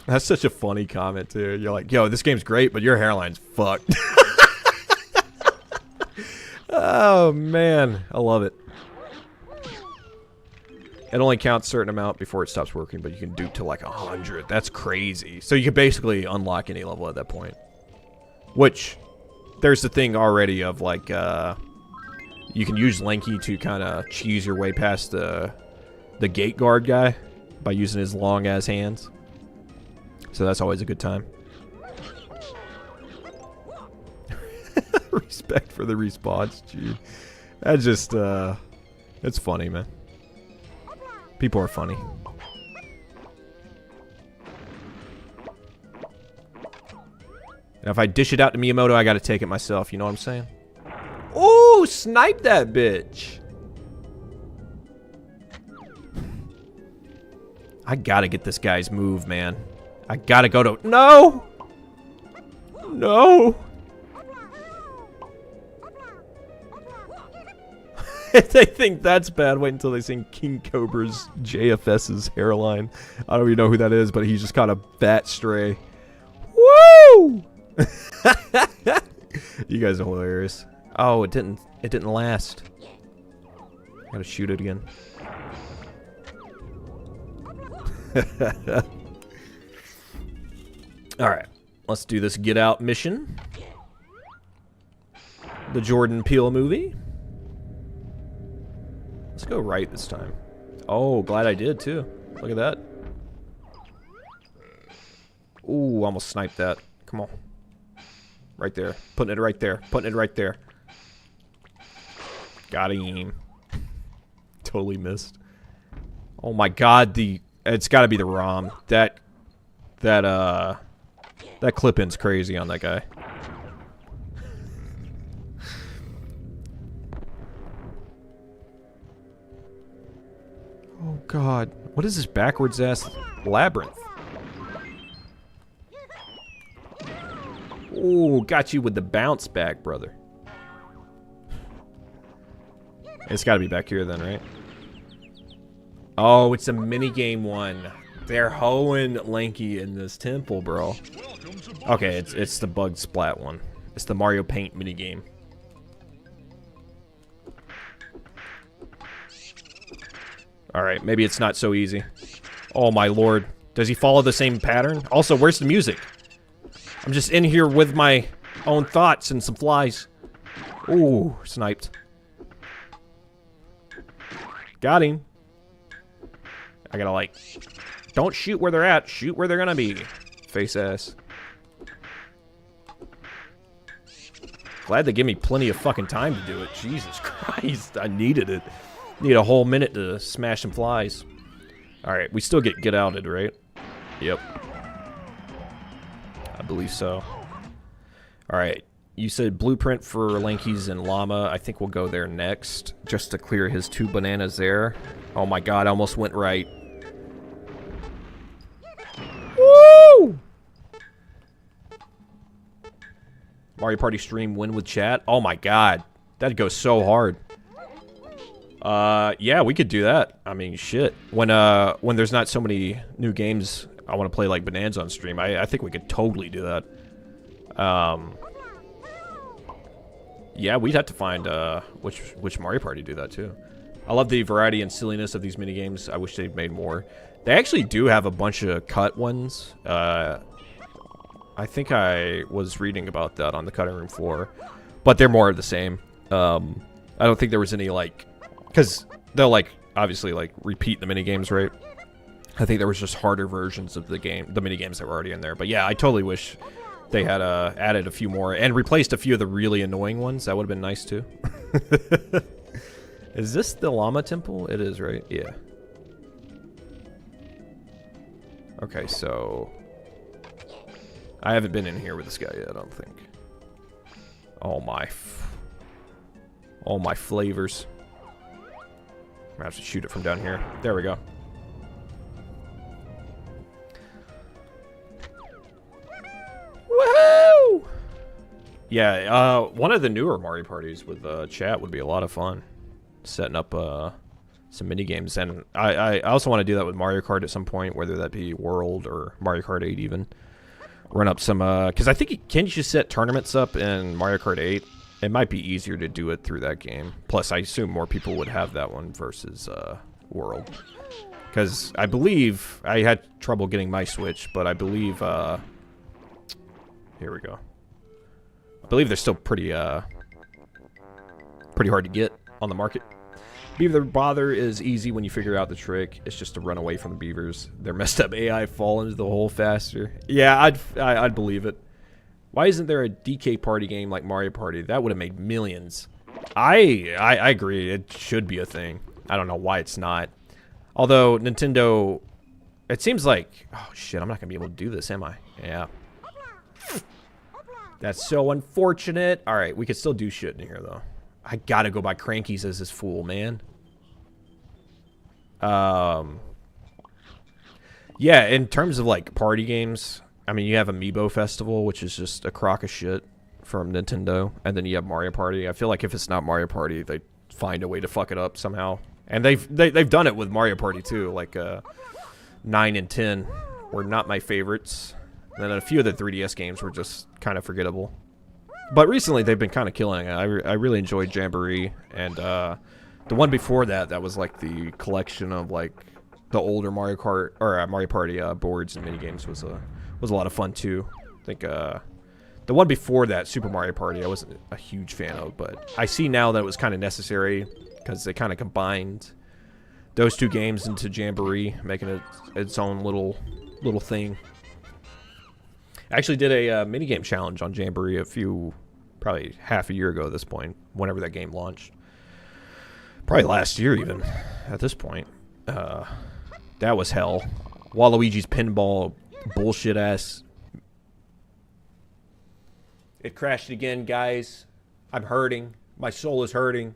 That's such a funny comment, too. You're like, yo, this game's great, but your hairline's fucked. Oh, man. I love it. It only counts a certain amount before it stops working, but you can dupe to like 100. That's crazy. So you can basically unlock any level at that point. Which, there's the thing already of like, you can use Lanky to kind of cheese your way past the gate guard guy by using his long-ass hands. So that's always a good time. Respect for the response, gee. That just, it's funny, man. People are funny. And if I dish it out to Miyamoto, I gotta take it myself, you know what I'm saying? Ooh, snipe that bitch! I gotta get this guy's move, man. I gotta go to... No! No! If they think that's bad, wait until they see King Cobra's JFS's hairline. I don't even know who that is, but he's just kind of fat stray. Woo! You guys are hilarious. Oh, it didn't last. Gotta shoot it again. Alright, let's do this Get Out mission. The Jordan Peele movie. Let's go right this time. Oh, glad I did too. Look at that. Ooh, almost sniped that. Come on. Right there. Putting it right there. Putting it right there. Got him. Totally missed. Oh my god, it's gotta be the ROM. That clip-in's crazy on that guy. Oh god. What is this backwards ass labyrinth? Ooh, got you with the bounce back, brother. It's gotta be back here then, right? Oh, it's a minigame one. They're hoeing Lanky in this temple, bro. Okay, it's the bug splat one. It's the Mario Paint minigame. Alright, maybe it's not so easy. Oh my lord. Does he follow the same pattern? Also, where's the music? I'm just in here with my own thoughts and some flies. Ooh, sniped. Got him. I gotta like... Don't shoot where they're at. Shoot where they're gonna be. Face ass. Glad they give me plenty of fucking time to do it. Jesus Christ. I needed it. Need a whole minute to smash some flies. Alright, we still get outed, right? Yep. I believe so. Alright, you said blueprint for Lankeys and Llama. I think we'll go there next, just to clear his 2 bananas there. Oh my god, I almost went right. Woo! Mario Party stream win with chat. Oh my god, that'd go so hard. Yeah, we could do that. I mean, shit. When there's not so many new games I want to play like Bananza on stream, I think we could totally do that. Yeah, we'd have to find which Mario Party do that too. I love the variety and silliness of these minigames. I wish they'd made more. They actually do have a bunch of cut ones. I think I was reading about that on the cutting room floor, but they're more of the same. I don't think there was any like, because they'll like obviously like repeat the minigames, right? I think there was just harder versions of the minigames that were already in there. But yeah, I totally wish they had added a few more and replaced a few of the really annoying ones. That would have been nice too. Is this the Llama Temple? It is, right? Yeah. Okay, so I haven't been in here with this guy yet, I don't think. Oh my flavors. I'm gonna have to shoot it from down here. There we go. Woohoo! Yeah, one of the newer Mario parties with chat would be a lot of fun. Setting up some mini games, and I also want to do that with Mario Kart at some point, whether that be World or Mario Kart 8 even. Run up some because I think can't you just set tournaments up in Mario Kart 8? It might be easier to do it through that game. Plus, I assume more people would have that one versus World. Because I believe I had trouble getting my Switch, but I believe here we go. I believe they're still pretty hard to get on the market. Beaver the Bother is easy when you figure out the trick. It's just to run away from the beavers. Their messed up AI fall into the hole faster. Yeah, I'd believe it. Why isn't there a DK party game like Mario Party? That would have made millions. I agree. It should be a thing. I don't know why it's not. Although Nintendo, it seems like, oh shit, I'm not gonna be able to do this, am I? Yeah. That's so unfortunate. All right, we could still do shit in here though. I gotta go buy Crankies as this fool, man. Yeah, in terms of like party games, I mean, you have Amiibo Festival, which is just a crock of shit from Nintendo, and then you have Mario Party. I feel like if it's not Mario Party, they find a way to fuck it up somehow. And they've done it with Mario Party too. Like 9 and 10 were not my favorites, and then a few of the 3DS games were just kind of forgettable. But recently, they've been kind of killing it. I really enjoyed Jamboree, and the one before that, that was like the collection of like the older Mario Kart or Mario Party boards and minigames was a lot of fun too. I think the one before that, Super Mario Party, I wasn't a huge fan of, but I see now that it was kind of necessary because they kind of combined those two games into Jamboree, making it its own little thing. I actually did a minigame challenge on Jamboree probably half a year ago at this point, whenever that game launched. Probably last year even, at this point. That was hell. Waluigi's pinball bullshit ass. It crashed again, guys. I'm hurting. My soul is hurting.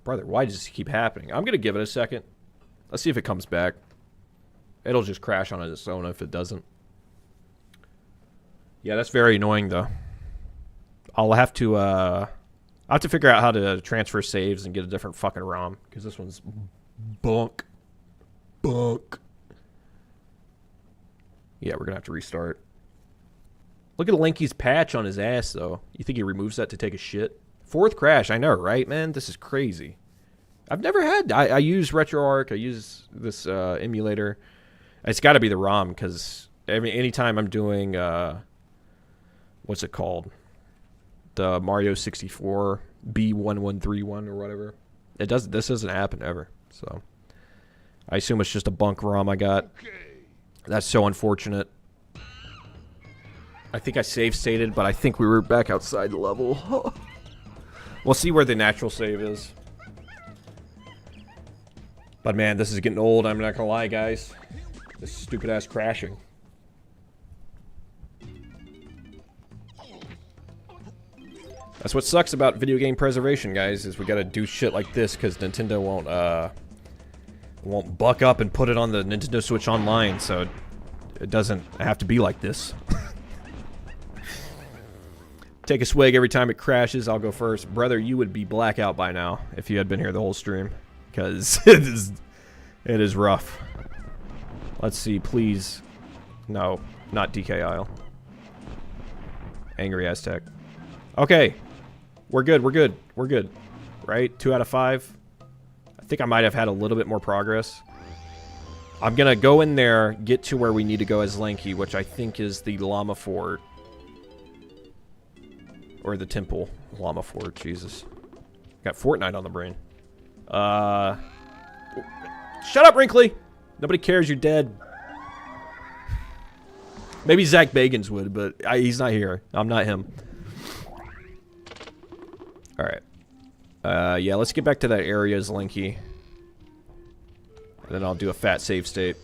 Brother, why does this keep happening? I'm going to give it a second. Let's see if it comes back. It'll just crash on its own if it doesn't. Yeah, that's very annoying, though. I'll have to figure out how to transfer saves and get a different fucking ROM, because this one's bunk. Yeah, we're gonna have to restart. Look at Linky's patch on his ass, though. You think he removes that to take a shit? 4th crash, I know, right, man? This is crazy. I've never had... I use RetroArch, I use this emulator. It's gotta be the ROM, because anytime I'm doing... what's it called? The Mario 64 B1131 or whatever. This doesn't happen ever. So I assume it's just a bunk ROM I got. That's so unfortunate. I think I save stated, but I think we were back outside the level. We'll see where the natural save is. But man, this is getting old, I'm not gonna lie, guys. This stupid ass crashing. That's what sucks about video game preservation, guys, is we gotta do shit like this because Nintendo won't buck up and put it on the Nintendo Switch Online, so it doesn't have to be like this. Take a swig every time it crashes. I'll go first. Brother, you would be blackout by now if you had been here the whole stream, because it is rough. Let's see, please. No, not DK Isle. Angry Aztec. Okay. We're good, we're good, we're good. Right? 2 out of 5. I think I might have had a little bit more progress. I'm gonna go in there, get to where we need to go as Lanky, which I think is the Llama Fort. Or the Temple. Llama Fort, Jesus. Got Fortnite on the brain. Shut up, Wrinkly! Nobody cares, you're dead. Maybe Zach Bagans would, but he's not here. I'm not him. Alright. Yeah, let's get back to that area as Linky. And then I'll do a fat save state.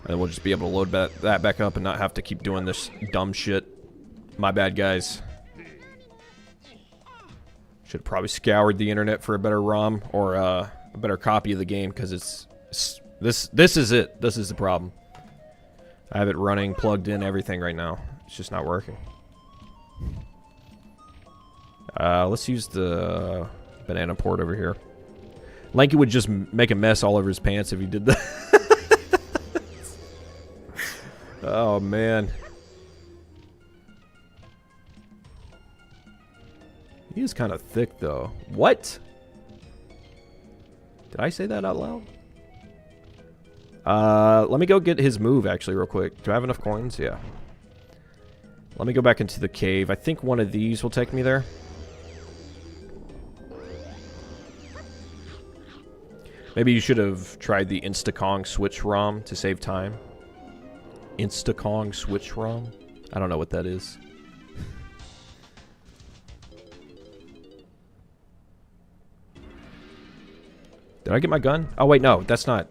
And then we'll just be able to load that back up and not have to keep doing this dumb shit. My bad, guys. Should have probably scoured the internet for a better ROM or a better copy of the game, because this is it. This is the problem. I have it running, plugged in, everything right now. It's just not working. Let's use the banana port over here. Lanky would just make a mess all over his pants if he did that. Oh, man. He is kind of thick, though. What? Did I say that out loud? Let me go get his move, actually, real quick. Do I have enough coins? Yeah. Let me go back into the cave. I think one of these will take me there. Maybe you should have tried the Instacong Switch ROM to save time. Instacong Switch ROM? I don't know what that is. Did I get my gun? Oh, wait, no. That's not...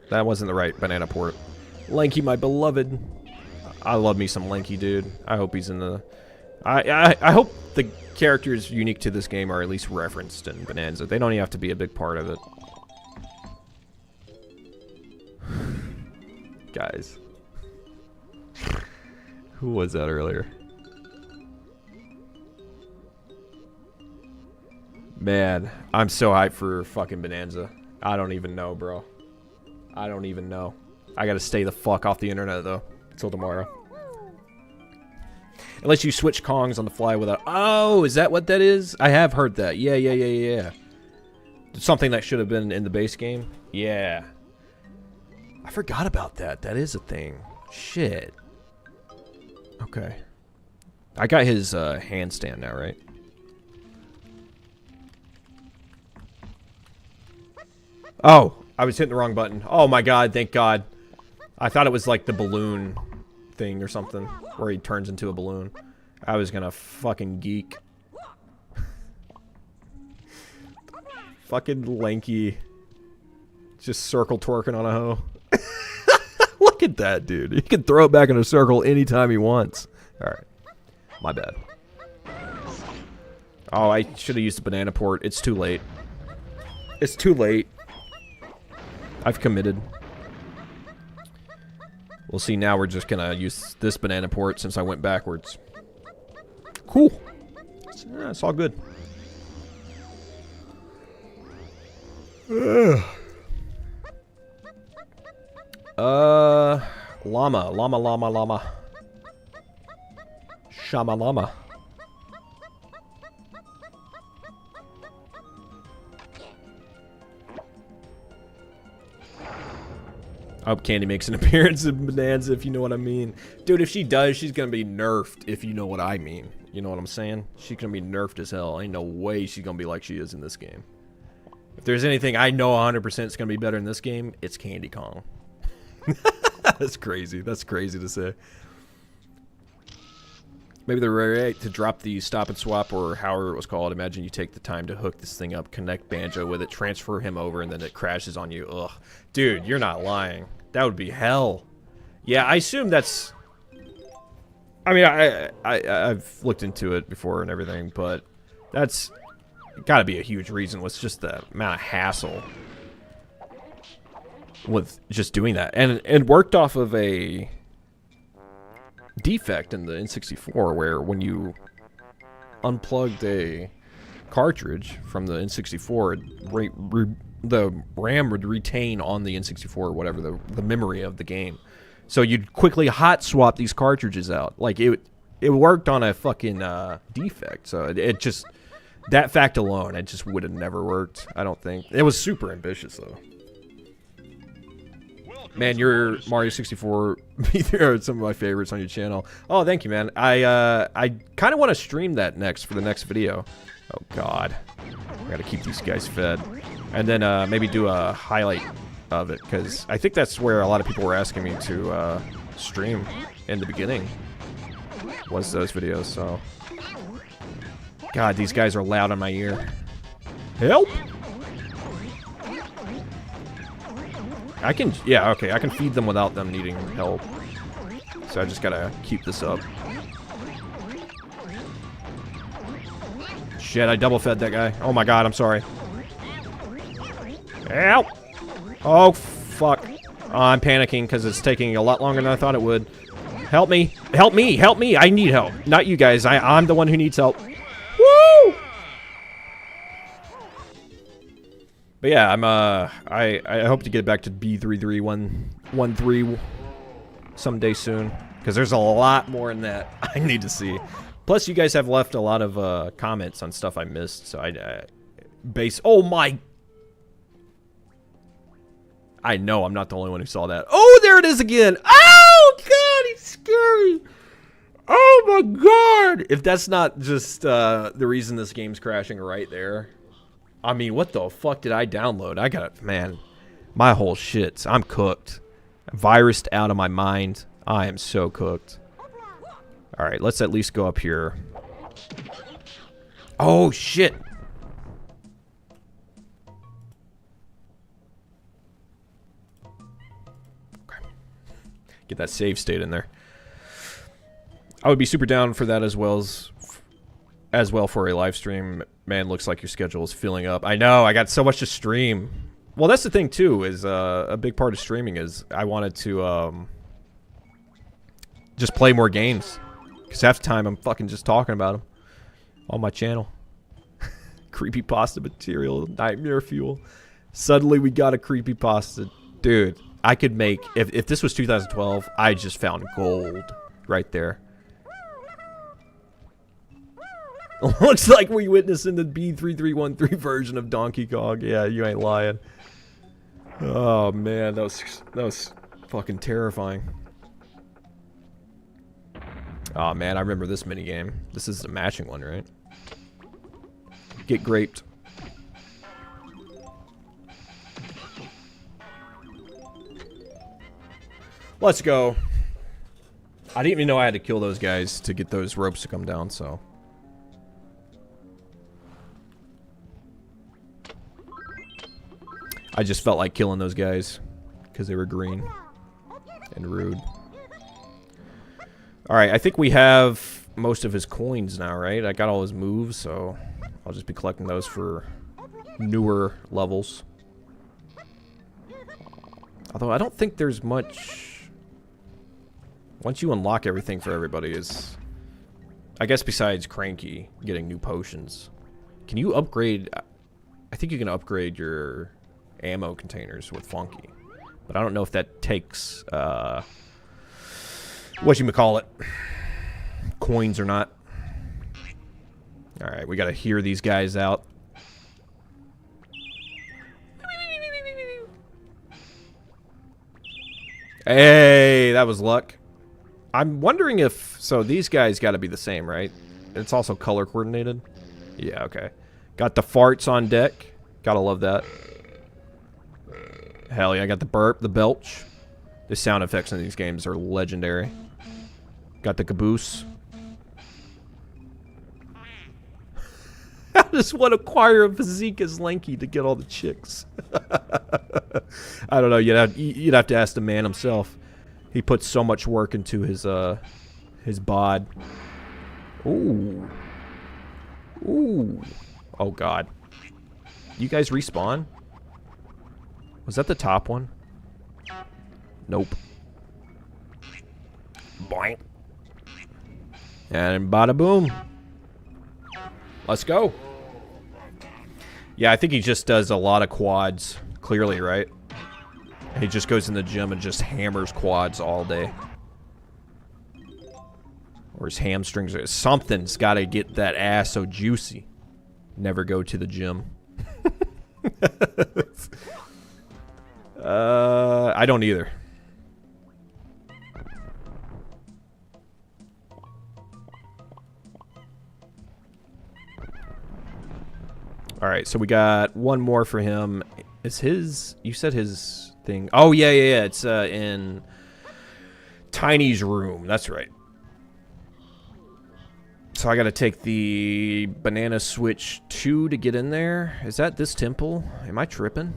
That wasn't the right banana port. Lanky, my beloved. I love me some Lanky, dude. I hope he's in the... I hope the characters unique to this game are at least referenced in Bananza. They don't even have to be a big part of it. Guys. Who was that earlier? Man, I'm so hyped for fucking Bananza. I don't even know, bro. I don't even know. I gotta stay the fuck off the internet, though. Until tomorrow. Unless you switch Kongs on the fly without... Oh, is that what that is? I have heard that. Yeah. Something that should have been in the base game? Yeah. I forgot about that. That is a thing. Shit. Okay. I got his handstand now, right? Oh, I was hitting the wrong button. Oh my god, thank god. I thought it was like the balloon thing or something, where he turns into a balloon. I was gonna fucking geek. Fucking Lanky. Just circle twerking on a hoe. Look at that, dude. He can throw it back in a circle anytime he wants. Alright. My bad. Oh, I should have used the banana port. It's too late. It's too late. I've committed. We'll see, now we're just gonna use this banana port since I went backwards. Cool. It's all good. Llama. Shama llama. I hope Candy makes an appearance in Bananza, if you know what I mean. Dude, if she does, she's gonna be nerfed, if you know what I mean. You know what I'm saying? She's gonna be nerfed as hell. Ain't no way she's gonna be like she is in this game. If there's anything I know 100% is gonna be better in this game, it's Candy Kong. That's crazy. That's crazy to say. Maybe they're right to drop the stop and swap or however it was called. Imagine you take the time to hook this thing up, connect Banjo with it, transfer him over, and then it crashes on you. Ugh. Dude, you're not lying. That would be hell. Yeah, I assume that's... I mean, I've looked into it before and everything, but that's got to be a huge reason with just the amount of hassle with just doing that. And it worked off of a defect in the N64 where when you unplugged a cartridge from the N64, the RAM would retain on the N64 or whatever the memory of the game. So you'd quickly hot swap these cartridges out. Like it worked on a fucking defect. So it just, that fact alone, it just would have never worked. I don't think. It was super ambitious though. Man, your Mario 64 are some of my favorites on your channel. Oh, thank you, man. I kind of want to stream that next for the next video. Oh God, I gotta keep these guys fed, and then maybe do a highlight of it because I think that's where a lot of people were asking me to stream in the beginning. Was those videos? So, God, these guys are loud in my ear. Help! I can, yeah, okay, I can feed them without them needing help. So I just gotta keep this up. Shit, I double fed that guy. Oh my God, I'm sorry. Help! Oh, fuck. Oh, I'm panicking because it's taking a lot longer than I thought it would. Help me. Help me. Help me. I need help. Not you guys. I'm the one who needs help. Woo! But yeah, I hope to get back to B33113 someday soon, because there's a lot more in that I need to see. Plus, you guys have left a lot of comments on stuff I missed, so oh my! I know I'm not the only one who saw that. Oh, there it is again! Oh God, he's scary! Oh my God! If that's not just the reason this game's crashing right there. I mean, what the fuck did I download? I got, man, my whole shit. I'm cooked. Virused out of my mind. I am so cooked. Alright, let's at least go up here. Oh, shit. Okay. Get that save state in there. I would be super down for that as well for a live stream. Man, looks like your schedule is filling up. I know, I got so much to stream. Well, that's the thing, too, is a big part of streaming is I wanted to just play more games. Because half the time I'm fucking just talking about them on my channel. Creepypasta material, nightmare fuel. Suddenly we got a creepypasta. Dude, I could make, if this was 2012, I just found gold right there. Looks like we witnessed in the B3313 version of Donkey Kong. Yeah, you ain't lying. Oh man, that was fucking terrifying. Oh man, I remember this minigame. This is the matching one, right? Get graped. Let's go. I didn't even know I had to kill those guys to get those ropes to come down, so. I just felt like killing those guys because they were green and rude. Alright, I think we have most of his coins now, right? I got all his moves, so I'll just be collecting those for newer levels. Although I don't think there's much... Once you unlock everything for everybody is... I guess besides Cranky getting new potions. Can you upgrade... I think you can upgrade your ammo containers with Funky. But I don't know if that takes... whatchamacallit, coins or not. Alright, we gotta hear these guys out. Hey, that was luck. I'm wondering if... So these guys gotta be the same, right? It's also color coordinated? Yeah, okay. Got the farts on deck. Gotta love that. Hell yeah, I got the burp, the belch. The sound effects in these games are legendary. Got the caboose. just want to acquire a physique as lanky to get all the chicks. I don't know. You'd have to ask the man himself. He puts so much work into his bod. Ooh. Ooh. Oh, God. You guys respawn? Was that the top one? Nope. Boing. And bada boom. Let's go. Yeah, I think he just does a lot of quads. Clearly, right? He just goes in the gym and just hammers quads all day. Or his hamstrings. Something's got to get that ass so juicy. Never go to the gym. I don't either. Alright, so we got one more for him. Is his... You said his thing... Oh, yeah. It's in Tiny's room. That's right. So I gotta take the banana switch 2 to get in there. Is that this temple? Am I tripping?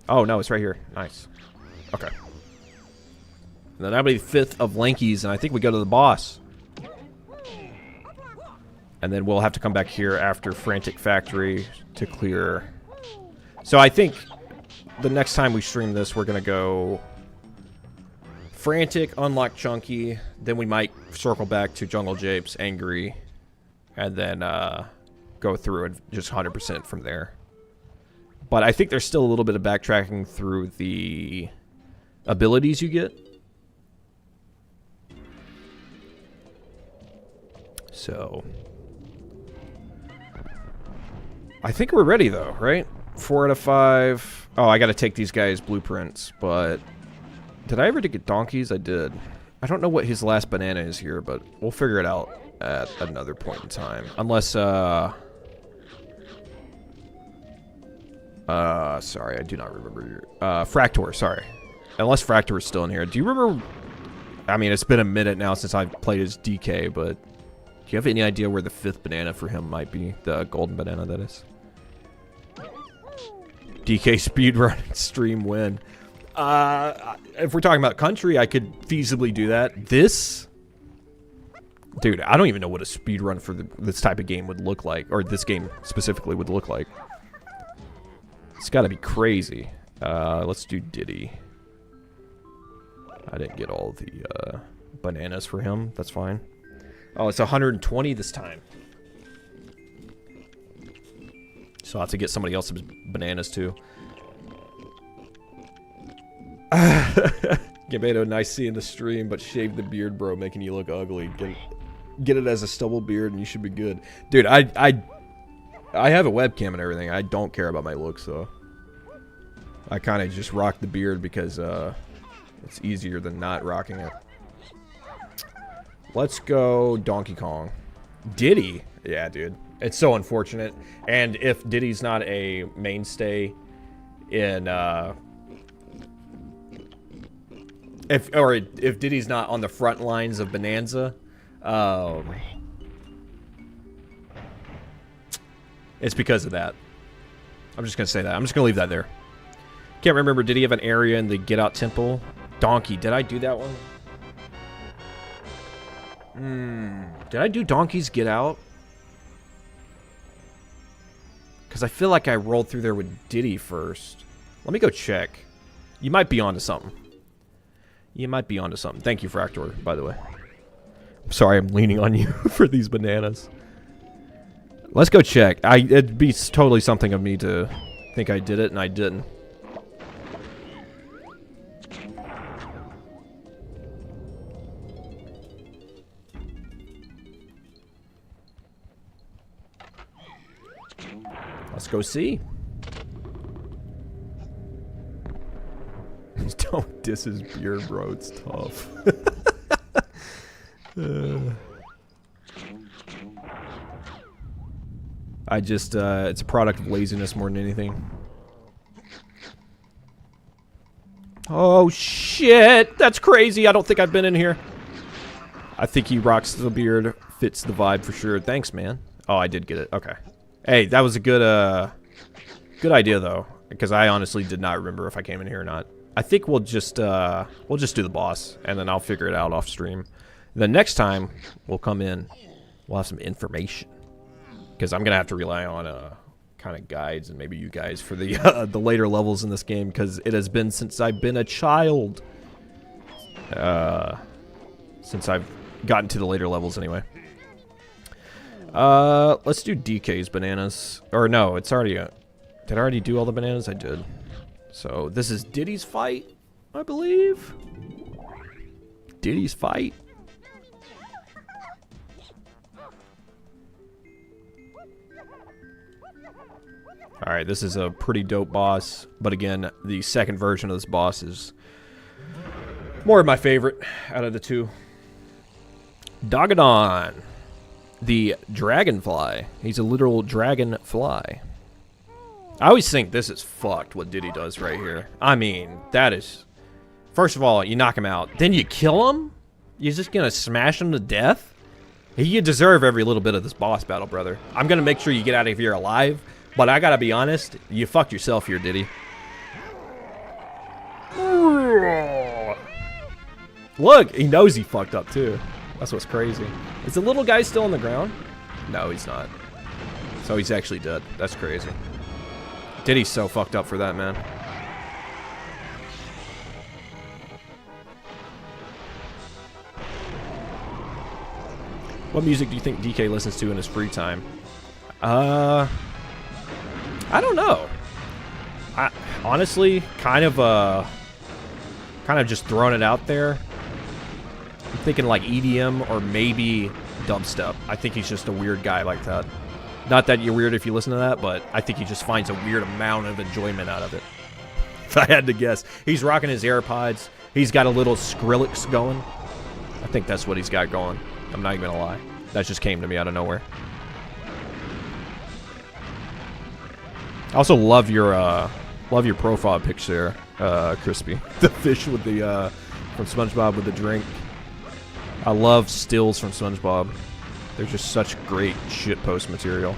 Oh, no, it's right here. Nice. Okay. And then that'll be the 5th of Lankies, and I think we go to the boss. And then we'll have to come back here after Frantic Factory to clear. So I think the next time we stream this, we're gonna go Frantic, unlock Chunky, then we might circle back to Jungle Japes, Angry, and then go through and just 100% from there. But I think there's still a little bit of backtracking through the abilities you get. So I think we're ready though, right? 4 out of 5. Oh, I gotta take these guys' blueprints, but... Did I ever get donkeys? I did. I don't know what his last banana is here, but we'll figure it out at another point in time. Unless, sorry, I do not remember. Fractor, sorry. Unless Fractor is still in here. Do you remember... I mean, it's been a minute now since I've played as DK, but... Do you have any idea where the 5th banana for him might be? The golden banana, that is. DK speedrun stream win. If we're talking about country, I could feasibly do that. This... Dude, I don't even know what a speedrun for this type of game would look like. Or this game specifically would look like. It's gotta be crazy. Let's do Diddy. I didn't get all the bananas for him. That's fine. Oh, it's 120 this time. So I'll have to get somebody else's bananas too. Gabedo, nice seeing the stream, but shave the beard, bro, making you look ugly. Get it as a stubble beard and you should be good. Dude, I have a webcam and everything. I don't care about my looks, though. I kind of just rock the beard because it's easier than not rocking it. Let's go Donkey Kong. Diddy? Yeah, dude. It's so unfortunate. And if Diddy's not a mainstay in... If Diddy's not on the front lines of Bananza, it's because of that. I'm just gonna say that. I'm just gonna leave that there. Can't remember. Did he have an area in the Get Out Temple? Donkey. Did I do that one? Did I do Donkey's Get Out? Because I feel like I rolled through there with Diddy first. Let me go check. You might be onto something. You might be onto something. Thank you, Fractor, by the way. I'm sorry I'm leaning on you for these bananas. Let's go check. It'd be totally something of me to think I did it, and I didn't. Let's go see. Don't diss his beard, bro. It's tough. It's a product of laziness more than anything. Oh, shit. That's crazy. I don't think I've been in here. I think he rocks the beard. Fits the vibe for sure. Thanks, man. Oh, I did get it. Okay. Hey, that was a good idea though, because I honestly did not remember if I came in here or not. I think we'll just do the boss, and then I'll figure it out off stream. The next time we'll come in, we'll have some information, because I'm gonna have to rely on kind of guides and maybe you guys for the the later levels in this game, because it has been since I've been a child. Since I've gotten to the later levels anyway. Let's do DK's bananas. Or no, it's already did I already do all the bananas? I did. So this is Diddy's fight, I believe. Diddy's fight. Alright, this is a pretty dope boss. But again, the second version of this boss is more of my favorite out of the two. Dogadon, the dragonfly. He's a literal dragonfly. I always think this is fucked what Diddy does right here. I mean, that is... First of all, you knock him out. Then you kill him? You're just gonna smash him to death? You deserve every little bit of this boss battle, brother. I'm gonna make sure you get out of here alive. But I gotta be honest, you fucked yourself here, Diddy. Look, he knows he fucked up too. That's what's crazy. Is the little guy still on the ground? No, he's not. So he's actually dead. That's crazy. Diddy's so fucked up for that, man. What music do you think DK listens to in his free time? I don't know. I honestly kind of just throwing it out there. I'm thinking like EDM or maybe dubstep. I think he's just a weird guy like that. Not that you're weird if you listen to that, but I think he just finds a weird amount of enjoyment out of it. If I had to guess. He's rocking his AirPods. He's got a little Skrillex going. I think that's what he's got going. I'm not even gonna lie. That just came to me out of nowhere. I also love your profile picture, Crispy. The fish with the from SpongeBob with the drink. I love stills from SpongeBob. They're just such great shitpost material.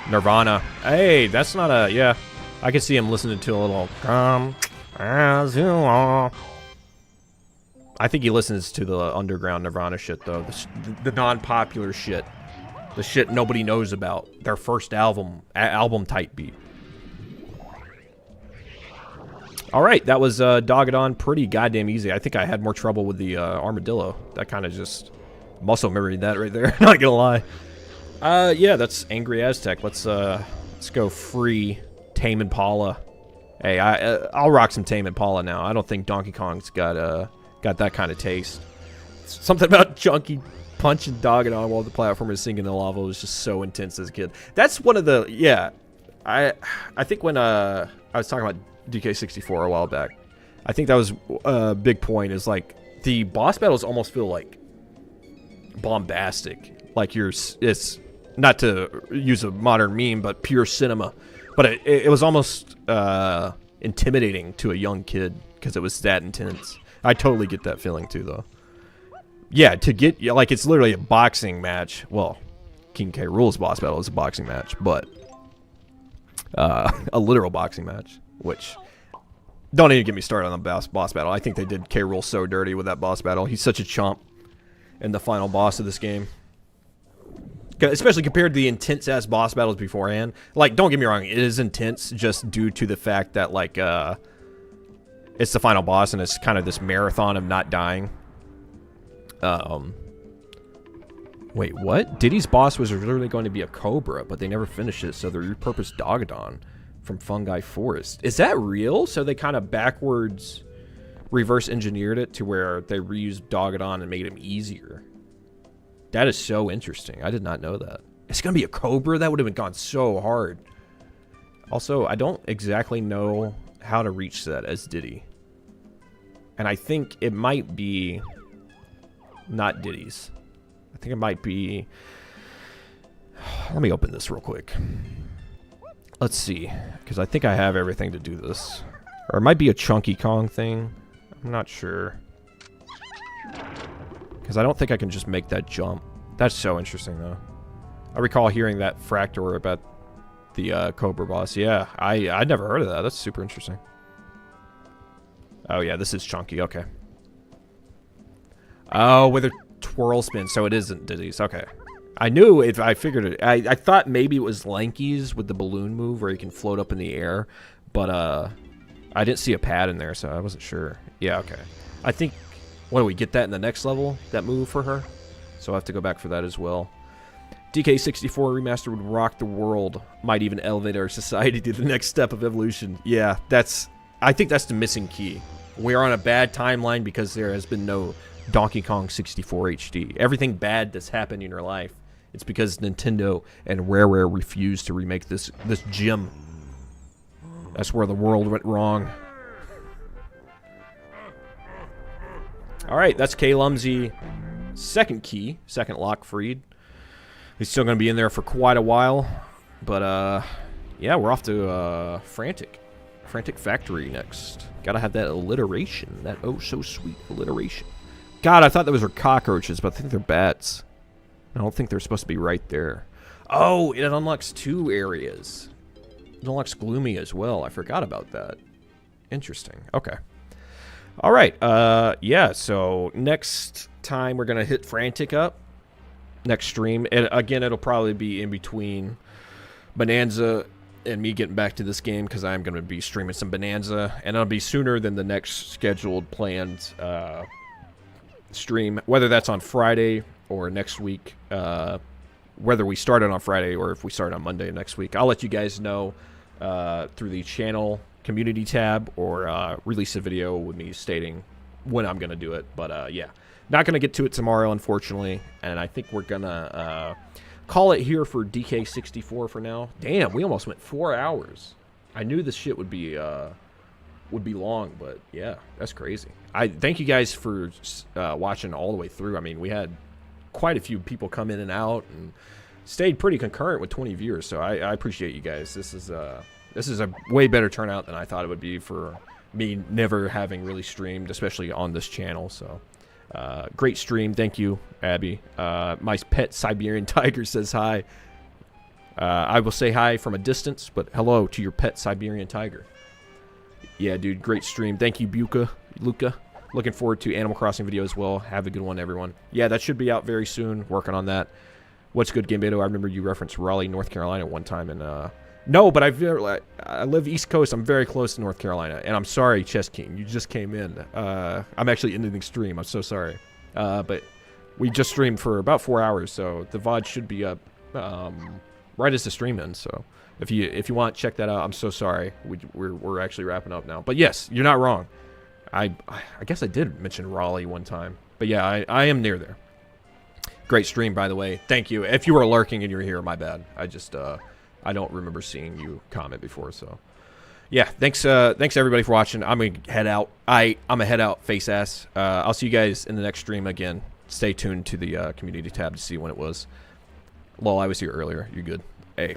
Nirvana. Hey, that's not a... Yeah, I can see him listening to a little... Come as you are. I think he listens to the underground Nirvana shit, though. The non-popular shit. The shit nobody knows about. Their first album type beat. Alright, that was Dogadon. Pretty goddamn easy. I think I had more trouble with the armadillo. That kind of just muscle memoried that right there. Not gonna lie. Yeah, that's Angry Aztec. Let's go free Tame Impala. Hey, I'll rock some Tame Impala now. I don't think Donkey Kong's got that kind of taste. Something about Chunky punching Dogadon while the platformer is sinking in the lava was just so intense as a kid. That's one of the... Yeah. I think when I was talking about DK64 a while back, I think that was a big point, is like the boss battles almost feel like bombastic. Like it's not to use a modern meme, but pure cinema. But it was almost intimidating to a young kid because it was that intense. I totally get that feeling too, though. Yeah, to get... Like, it's literally a boxing match. Well, King K. Rool's boss battle is a boxing match, but... a literal boxing match, which... Don't even get me started on the boss battle. I think they did K. Rool so dirty with that boss battle. He's such a chump in the final boss of this game. Especially compared to the intense-ass boss battles beforehand. Like, don't get me wrong, it is intense just due to the fact that, like, it's the final boss and it's kind of this marathon of not dying. Wait, what? Diddy's boss was literally going to be a cobra, but they never finished it, so they repurposed Dogadon from Fungi Forest. Is that real? So they kind of backwards reverse engineered it to where they reused Dogadon and made him easier. That is so interesting. I did not know that. It's going to be a cobra? That would have gone so hard. Also, I don't exactly know how to reach that as Diddy. And I think it might be not Diddy's. I think it might be... Let me open this real quick. Let's see. Because I think I have everything to do this. Or it might be a Chunky Kong thing. I'm not sure. Because I don't think I can just make that jump. That's so interesting, though. I recall hearing that Fractor about the Cobra boss. Yeah, I'd never heard of that. That's super interesting. Oh, yeah, this is chunky. Okay. Oh, with a twirl spin, so it isn't Diddy's. Okay. I knew if I figured it. I thought maybe it was Lanky's with the balloon move where you can float up in the air. But I didn't see a pad in there, so I wasn't sure. Yeah, okay. I think, what do we get that in the next level? That move for her? So I'll have to go back for that as well. DK64 remaster would rock the world. Might even elevate our society to the next step of evolution. Yeah, I think that's the missing key. We're on a bad timeline because there has been no Donkey Kong 64 HD. Everything bad that's happened in your life, it's because Nintendo and Rare refused to remake this gem. That's where the world went wrong. Alright, that's K-Lumsy. Second key, second lock freed. He's still going to be in there for quite a while. But, yeah, we're off to Frantic Factory next. Gotta have that alliteration. That oh-so-sweet alliteration. God, I thought those were cockroaches, but I think they're bats. I don't think they're supposed to be right there. Oh, it unlocks 2 areas. It unlocks Gloomy as well. I forgot about that. Interesting. Okay. All right. Yeah, so next time we're going to hit Frantic up. Next stream. And again, it'll probably be in between Bananza and me getting back to this game because I'm going to be streaming some Bananza. And it'll be sooner than the next scheduled planned stream. Whether that's on Friday or next week. Whether we start it on Friday or if we start on Monday next week. I'll let you guys know through the channel community tab or release a video with me stating when I'm going to do it. But yeah, not going to get to it tomorrow, unfortunately. And I think we're going to call it here for DK64 for now. Damn, we almost went 4 hours. I knew this shit would be long, but yeah, that's crazy. I thank you guys for watching all the way through. I mean, we had quite a few people come in and out and stayed pretty concurrent with 20 viewers, so I appreciate you guys. This is a way better turnout than I thought it would be for me never having really streamed, especially on this channel. So great stream. Thank you, Abby. My pet Siberian tiger says hi. I will say hi from a distance, but hello to your pet Siberian tiger. Yeah, dude, great stream. Thank you, Luca. Looking forward to Animal Crossing video as well. Have a good one, everyone. Yeah, that should be out very soon. Working on that. What's good, Gambeto? I remember you referenced Raleigh, North Carolina one time. And no, but I live East Coast. I'm very close to North Carolina. And I'm sorry, Chess King. You just came in. I'm actually ending the stream. I'm so sorry. But we just streamed for about 4 hours. So the VOD should be up right as the stream ends. So if you want, check that out. I'm so sorry. We're actually wrapping up now. But yes, you're not wrong. I guess I did mention Raleigh one time. But yeah, I am near there. Great stream, by the way. Thank you. If you were lurking and you're here, my bad. I just I don't remember seeing you comment before. So yeah, thanks everybody for watching. I'm gonna head out. I'm gonna head out face ass. I'll see you guys in the next stream again. Stay tuned to the community tab to see when it was. Well, I was here earlier. You're good. Hey.